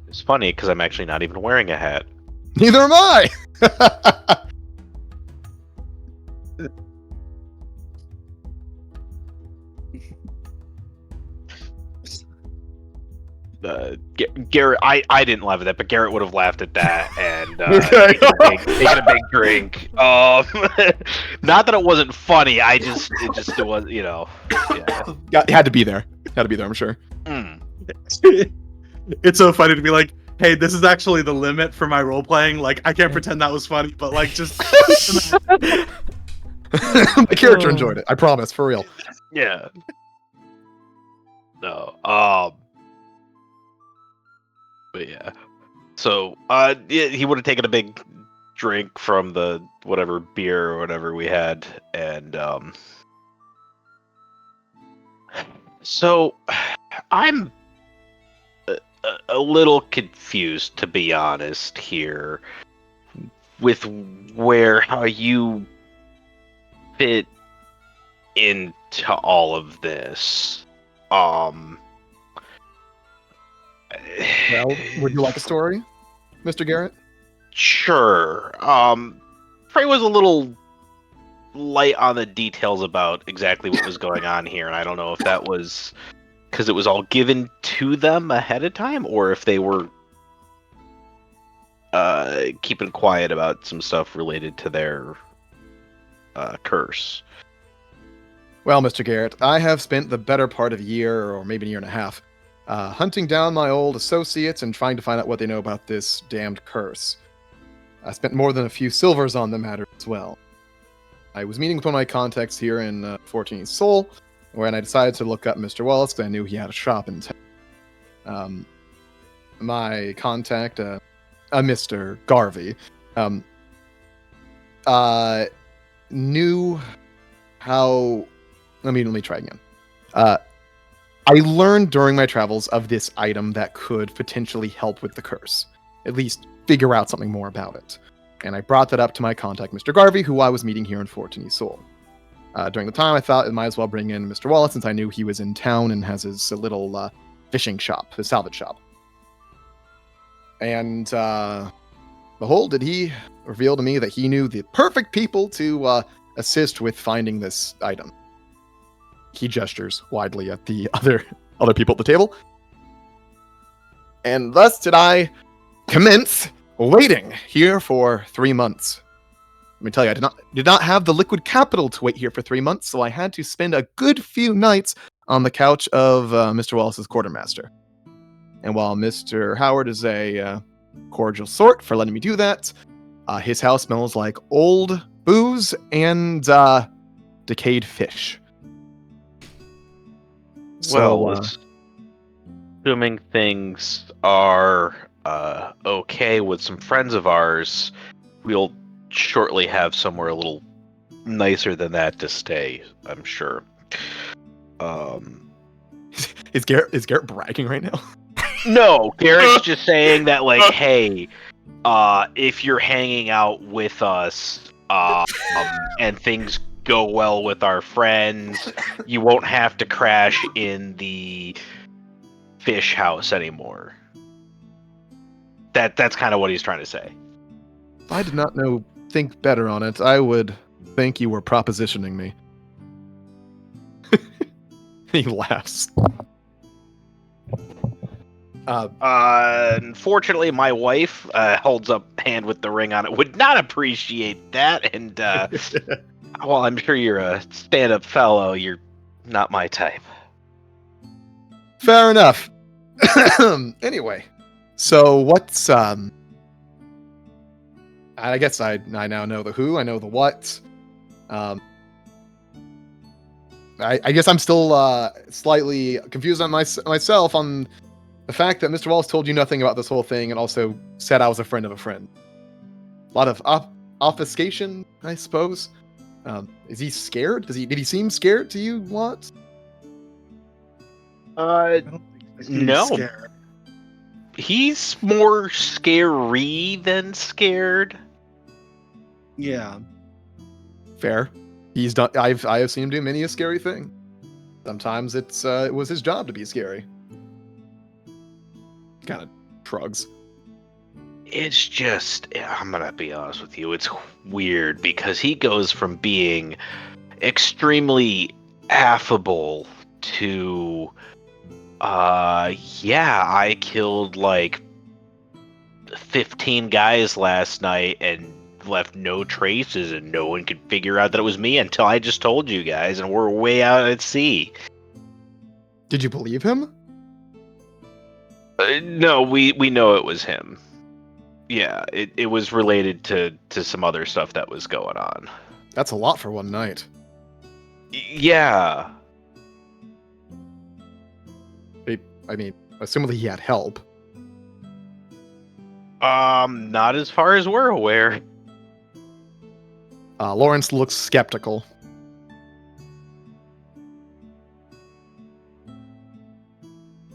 It's funny because I'm actually not even wearing a hat. Neither am I! Garrett, I didn't laugh at that, but Garrett would have laughed at that and Okay. taken a big drink. Not that it wasn't funny. It was, Yeah. Yeah, it had to be there. Had to be there, I'm sure. Mm. It's so funny to be like, hey, this is actually the limit for my role playing. Like, I can't pretend that was funny, but like, just The character enjoyed it. I promise, for real. Yeah. No. But yeah. So, yeah, he would have taken a big drink from the whatever beer or whatever we had, and so I'm a little confused, to be honest, here with how you fit into all of this. Well, would you like a story, Mr. Garrett? Sure. Frey was a little light on the details about exactly what was going on here, and I don't know if that was because it was all given to them ahead of time, or if they were keeping quiet about some stuff related to their curse. Well, Mr. Garrett, I have spent the better part of a year, or maybe a year and a half, hunting down my old associates and trying to find out what they know about this damned curse. I spent more than a few silvers on the matter as well. I was meeting with one of my contacts here in Fortun Isol, when I decided to look up Mr. Wallace because I knew he had a shop in town. My contact, Mr. Garvey, knew how. Let me try again. I learned during my travels of this item that could potentially help with the curse. At least figure out something more about it. And I brought that up to my contact, Mr. Garvey, who I was meeting here in Fortun Isol. During the time, I thought I might as well bring in Mr. Wallace since I knew he was in town and has his little fishing shop, his salvage shop. And behold, did he reveal to me that he knew the perfect people to assist with finding this item. He gestures widely at the other people at the table. And thus did I commence waiting here for 3 months. Let me tell you, I did not have the liquid capital to wait here for 3 months, so I had to spend a good few nights on the couch of Mr. Wallace's quartermaster. And while Mr. Howard is a cordial sort for letting me do that, his house smells like old booze and decayed fish. Well, assuming things are okay with some friends of ours, we'll shortly have somewhere a little nicer than that to stay, I'm sure. Is Garrett bragging right now? No, Garrett's just saying that, like, hey, if you're hanging out with us and things go well with our friends, you won't have to crash in the fish house anymore. That's kind of what he's trying to say. If I did not think better on it, I would think you were propositioning me. He laughs. Unfortunately, my wife holds up hand with the ring on it. Would not appreciate that, and well, I'm sure you're a stand-up fellow. You're not my type. Fair enough. Anyway, so what's I guess I now know the who. I know the what. I guess I'm still slightly confused on myself on the fact that Mr. Wallace told you nothing about this whole thing and also said I was a friend of a friend. A lot of obfuscation, I suppose. Is he scared? Did he seem scared to you, Lot? I don't think he's No. scared. He's more scary than scared. Yeah. Fair. He's done. I have seen him do many a scary thing. Sometimes it was his job to be scary. Kind of shrugs. It's just, I'm gonna be honest with you, it's weird because he goes from being extremely affable to, yeah, I killed like 15 guys last night and left no traces and no one could figure out that it was me until I just told you guys and we're way out at sea. Did you believe him? No, we know it was him. Yeah, it was related to some other stuff that was going on. That's a lot for one night. Yeah. I mean, assumably he had help. Not as far as we're aware. Lawrence looks skeptical.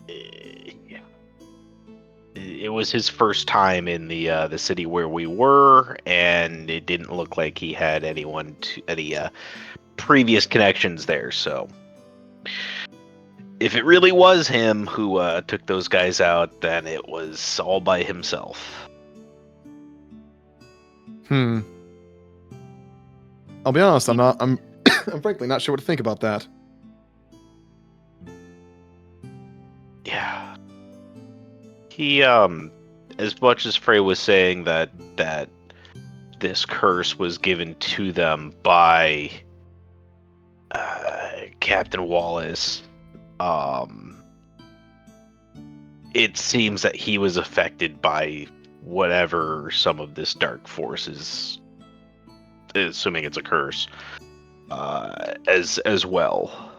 Yeah. It was his first time in the city where we were, and it didn't look like he had any previous connections there. So, if it really was him who took those guys out, then it was all by himself. I'll be honest, I'm I'm frankly not sure what to think about that. Yeah. He as much as Frey was saying that this curse was given to them by Captain Wallace, it seems that he was affected by whatever some of this dark force is, assuming it's a curse, as well.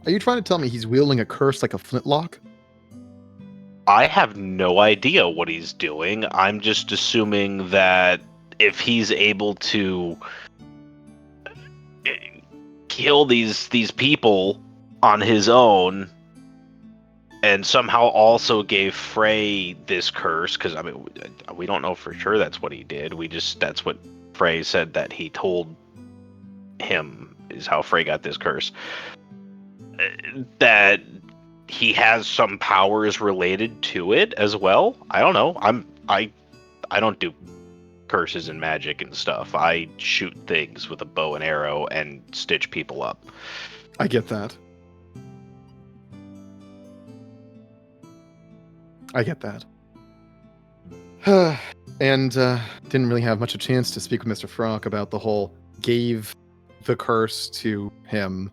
Are you trying to tell me he's wielding a curse like a flintlock? I have no idea what he's doing. I'm just assuming that if he's able to kill these people on his own, and somehow also gave Frey this curse, because I mean, we don't know for sure that's what he did. That's what Frey said that he told him is how Frey got this curse. That he has some powers related to it as well. I don't know. I don't do curses and magic and stuff. I shoot things with a bow and arrow and stitch people up. I get that. And didn't really have much a chance to speak with Mr. Frock about the whole gave the curse to him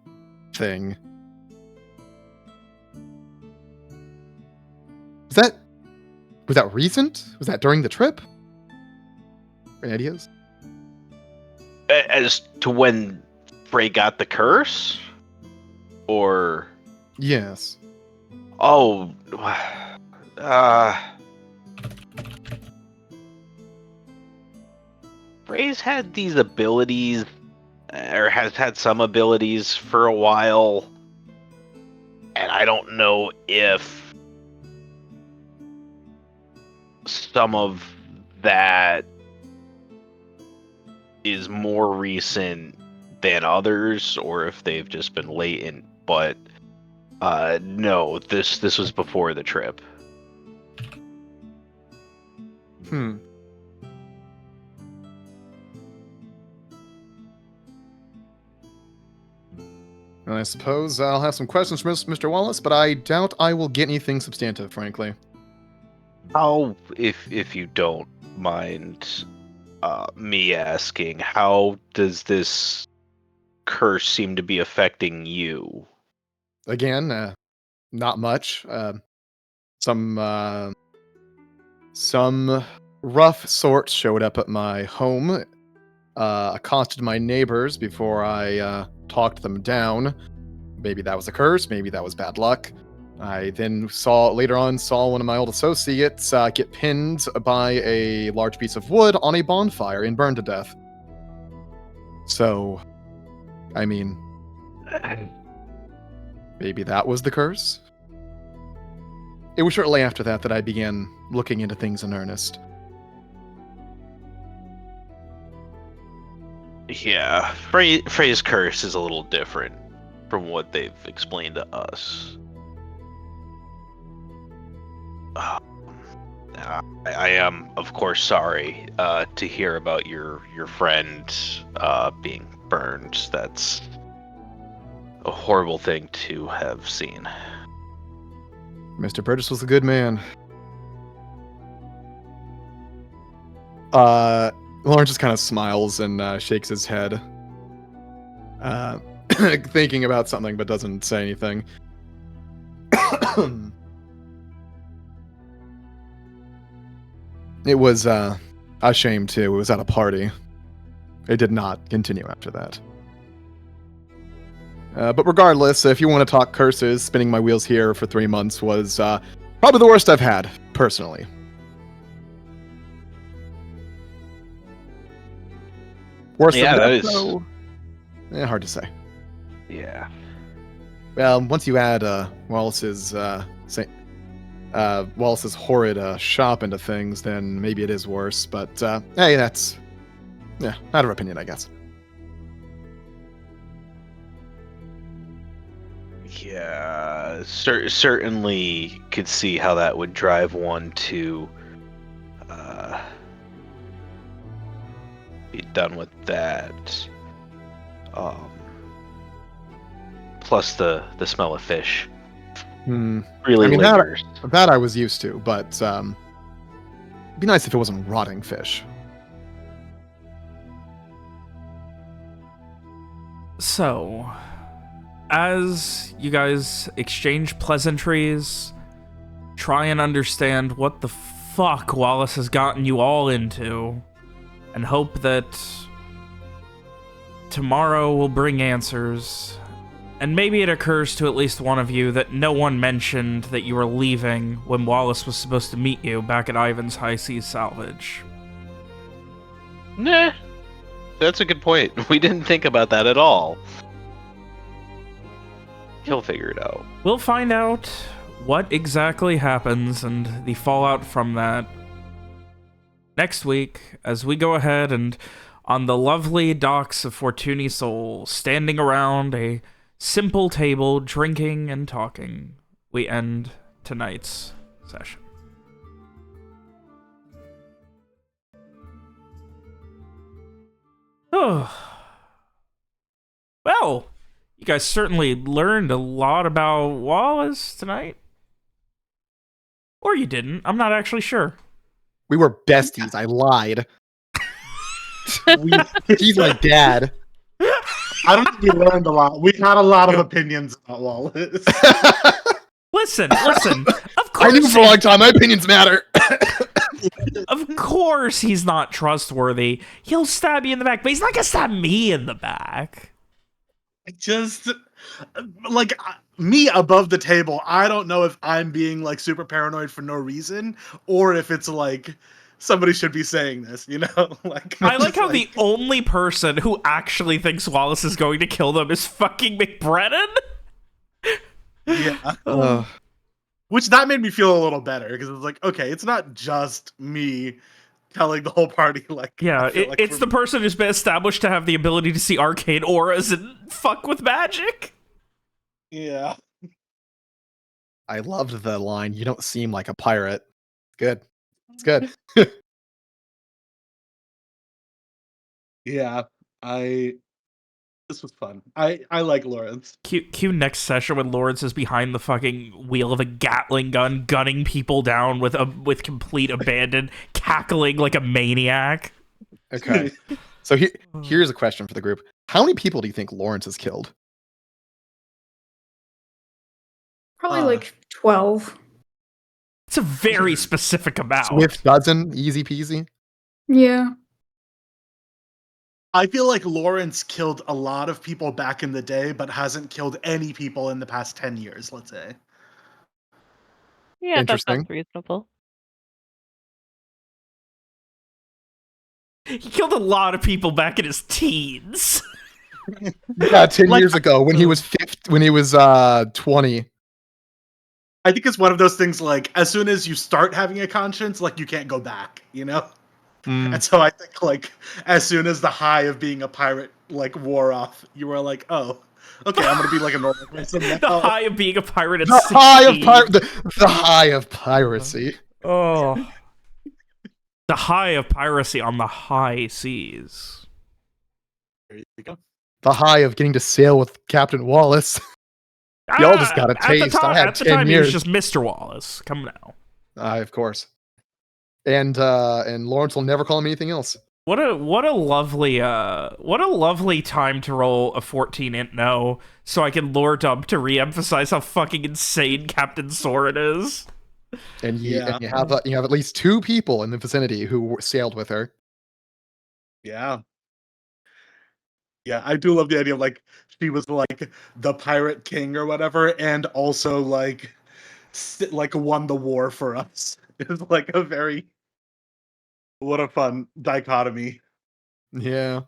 thing. Was that recent? Was that during the trip? Any ideas? As to when Frey got the curse? Or... Yes. Oh... Frey's had these abilities, or has had some abilities for a while, and I don't know if some of that is more recent than others, or if they've just been latent, but no, this was before the trip. Well, I suppose I'll have some questions from Mr. Wallace, but I doubt I will get anything substantive, frankly. How, if you don't mind me asking, how does this curse seem to be affecting you? Again, not much. Some rough sorts showed up at my home, accosted my neighbors before I talked them down. Maybe that was a curse, maybe that was bad luck. I then later on saw one of my old associates get pinned by a large piece of wood on a bonfire and burned to death. So, I mean, maybe that was the curse? It was shortly after that I began looking into things in earnest. Yeah, Frey's curse is a little different from what they've explained to us. I am, of course, sorry to hear about your friend being burned. That's a horrible thing to have seen. Mr. Burgess was a good man. Lawrence just kind of smiles and shakes his head, thinking about something but doesn't say anything. It was a shame, too. It was at a party. It did not continue after that. But regardless, if you want to talk curses, spinning my wheels here for 3 months was probably the worst I've had, personally. Worse Yeah, than that that, is... though? Hard to say. Yeah. Well, once you add Wallace's horrid shop into things, then maybe it is worse. But hey, that's matter of opinion, I guess. Yeah, certainly could see how that would drive one to be done with that. Plus the smell of fish really lingers. That I was used to, but It'd be nice if it wasn't rotting fish. So, as you guys exchange pleasantries, try and understand what the fuck Wallace has gotten you all into, and hope that tomorrow will bring answers. And maybe it occurs to at least one of you that no one mentioned that you were leaving when Wallace was supposed to meet you back at Ivan's High Seas Salvage. Nah. That's a good point. We didn't think about that at all. He'll figure it out. We'll find out what exactly happens and the fallout from that next week as we go ahead and on the lovely docks of Fortun Isol, standing around a simple table, drinking and talking, we end tonight's session. Oh. Well, you guys certainly learned a lot about Wallace tonight. Or you didn't. I'm not actually sure. We were besties. I lied. He's my dad. I don't think we learned a lot. We had a lot of opinions about Wallace. Listen. Of I knew course, for a long time. My opinions matter. of course he's not trustworthy. He'll stab you in the back, but he's not gonna stab me in the back. Just like me above the table, I don't know if I'm being like super paranoid for no reason, or if it's like somebody should be saying this, you know? Like I like how the only person who actually thinks Wallace is going to kill them is fucking McBrennan. Yeah. Which that made me feel a little better because it was like, okay, it's not just me telling the whole party like. Yeah, like it's the person who's been established to have the ability to see arcane auras and fuck with magic. Yeah. I loved the line, "You don't seem like a pirate." Good. It's good. Yeah. This was fun. I like Lawrence. Cue next session when Lawrence is behind the fucking wheel of a Gatling gun, gunning people down with complete abandon, cackling like a maniac. Okay. So here's a question for the group. How many people do you think Lawrence has killed? Probably like 12. It's a very specific amount. Swift dozen, easy peasy. Yeah. I feel like Lawrence killed a lot of people back in the day, but hasn't killed any people in the past 10 years, let's say. Yeah, that Interesting. sounds reasonable. He killed a lot of people back in his teens. Yeah, 10 Like- years ago when he was 20. I think it's one of those things like, as soon as you start having a conscience, like, you can't go back, you know? Mm. And so I think, like, as soon as the high of being a pirate, like, wore off, you were like, oh, okay, I'm gonna be like a normal person now. The high of being a pirate at The 16. high of piracy. Oh. The high of piracy on the high seas. There you go. The high of getting to sail with Captain Wallace. Y'all just got a taste. I had at the 10 time, years. he was just Mr. Wallace. Come now. Of course. And Lawrence will never call him anything else. What a lovely time to roll a 14 int no, so I can lore dump to re-emphasize how fucking insane Captain Soren is. And you Yeah. have at least 2 people in the vicinity who sailed with her. Yeah. Yeah, I do love the idea of, like, she was, like, the pirate king or whatever, and also, like won the war for us. It's, like, a very... What a fun dichotomy. Yeah.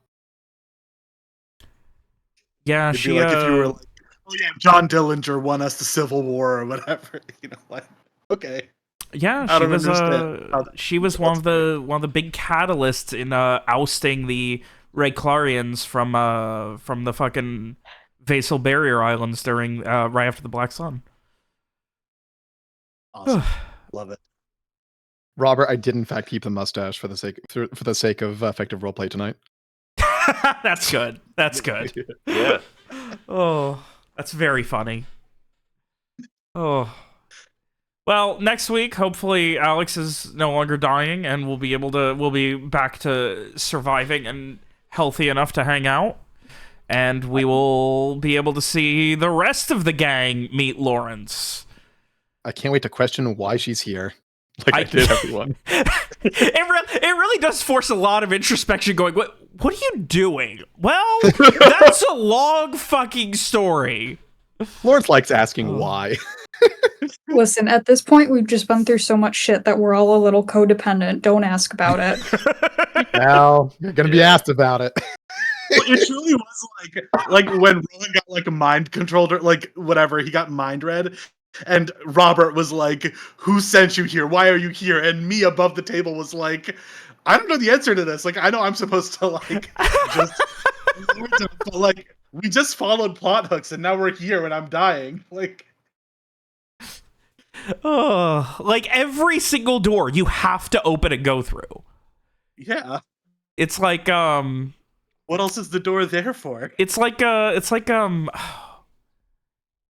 Yeah, It'd she be like if you were like, oh yeah, John Dillinger won us the Civil War or whatever. You know, like, okay. yeah, I she don't was understand how that- she was one of the big catalysts in ousting the Rayclarians from the fucking Vassal Barrier Islands during right after the Black Sun. Awesome. Love it. Robert, I did in fact keep the mustache for the sake of effective roleplay tonight. That's good. That's good. Yeah. Oh, that's very funny. Oh. Well, next week, hopefully Alex is no longer dying and we'll be back to surviving and healthy enough to hang out. And we will be able to see the rest of the gang meet Lawrence. I can't wait to question why she's here. Like I did everyone. It really does force a lot of introspection going, what are you doing? Well, that's a long fucking story. Lawrence likes asking why. Listen, at this point, we've just been through so much shit that we're all a little codependent. Don't ask about it. Well, you're going to be asked about it. It truly was like when Rowan got like mind controlled or like whatever, he got mind read. And Robert was like, "Who sent you here? Why are you here?" And me above the table was like, "I don't know the answer to this. Like, I know I'm supposed to like just, but like we just followed plot hooks, and now we're here, and I'm dying." Like, oh, like every single door you have to open and go through. yeah. It's like What else is the door there for?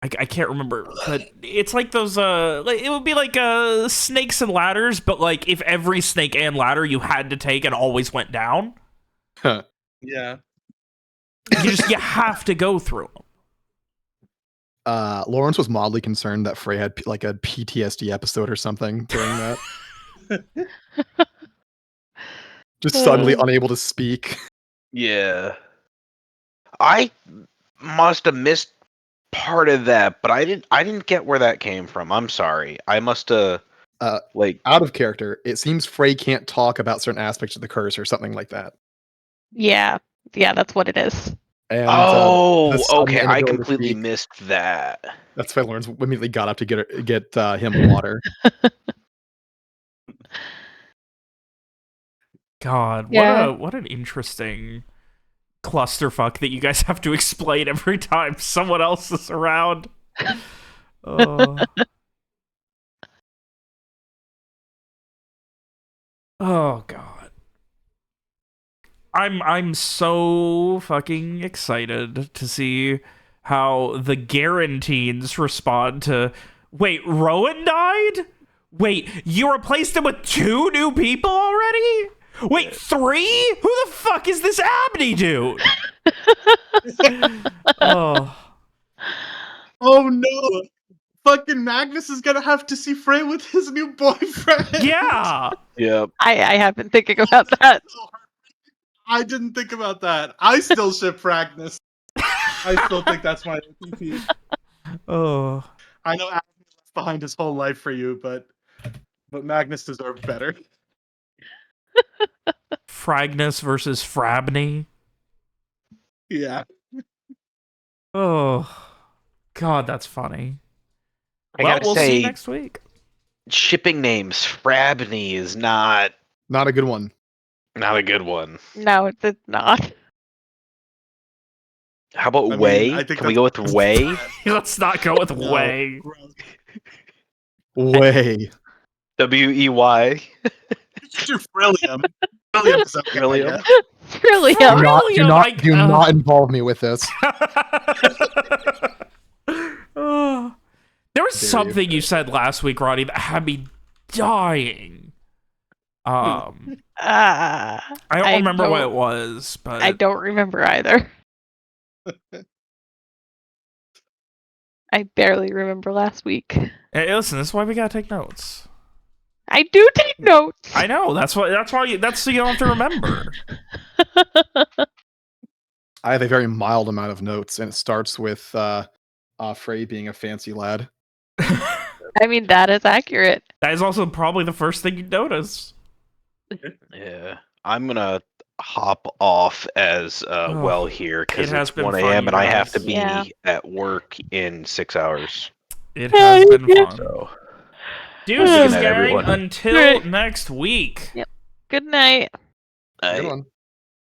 I can't remember, but it's like those like, it would be like snakes and ladders, but like if every snake and ladder you had to take and always went down. Yeah. You have to go through them. Lawrence was mildly concerned that Frey had like a PTSD episode or something during that. Just suddenly unable to speak. Yeah. I must have missed part of that, but I didn't get where that came from. I'm sorry. I must have like Out of character, it seems Frey can't talk about certain aspects of the curse or something like that. Yeah, that's what it is. And, oh, the sudden okay. I inability to completely speak, missed that. That's why Lawrence immediately got up to get him water. God, Yeah. what an interesting clusterfuck that you guys have to explain every time someone else is around. Oh. Oh god. I'm so fucking excited to see how the Guarantees respond to. Wait, Rowan died? Wait, you replaced him with 2 new people already? Wait, 3? Who the fuck is this Abney dude? Oh. Oh no! Fucking Magnus is gonna have to see Frey with his new boyfriend. Yeah. Yep. I have been thinking about that. I didn't think about that. I still ship Magnus. I still think that's my OTP. Oh. I know Adam left behind his whole life for you, but Magnus deserved better. Fragnus versus Frabney. Yeah. Oh. God, that's funny. I Well, gotta we'll say, see next week. shipping names Frabney is not Not a good one. a good one. No, it's not. How about I mean, Way? I think Can we go with Way? Let's not go with No. Way. Way. W-E-Y. Do Frillium. Frillium is okay. Frillium? Really? Do Really? do not involve me with this. Oh. There was Very something you said last week, Roddy, that had me dying. I don't remember what it was, but I don't remember either. I barely remember last week. hey, listen, this is why we gotta take notes. I do take notes. I know that's so you don't have to remember. I have a very mild amount of notes, and it starts with Frey being a fancy lad. I mean, that is accurate. That is also probably the first thing you notice. Yeah. I'm gonna hop off as well here because it has it's been 1 fun, a.m. you and I have to guys. be Yeah. at work in 6 hours. It has been fun. So Deuces, Good night, gang, everyone. until Right. next week. Good night. Good one.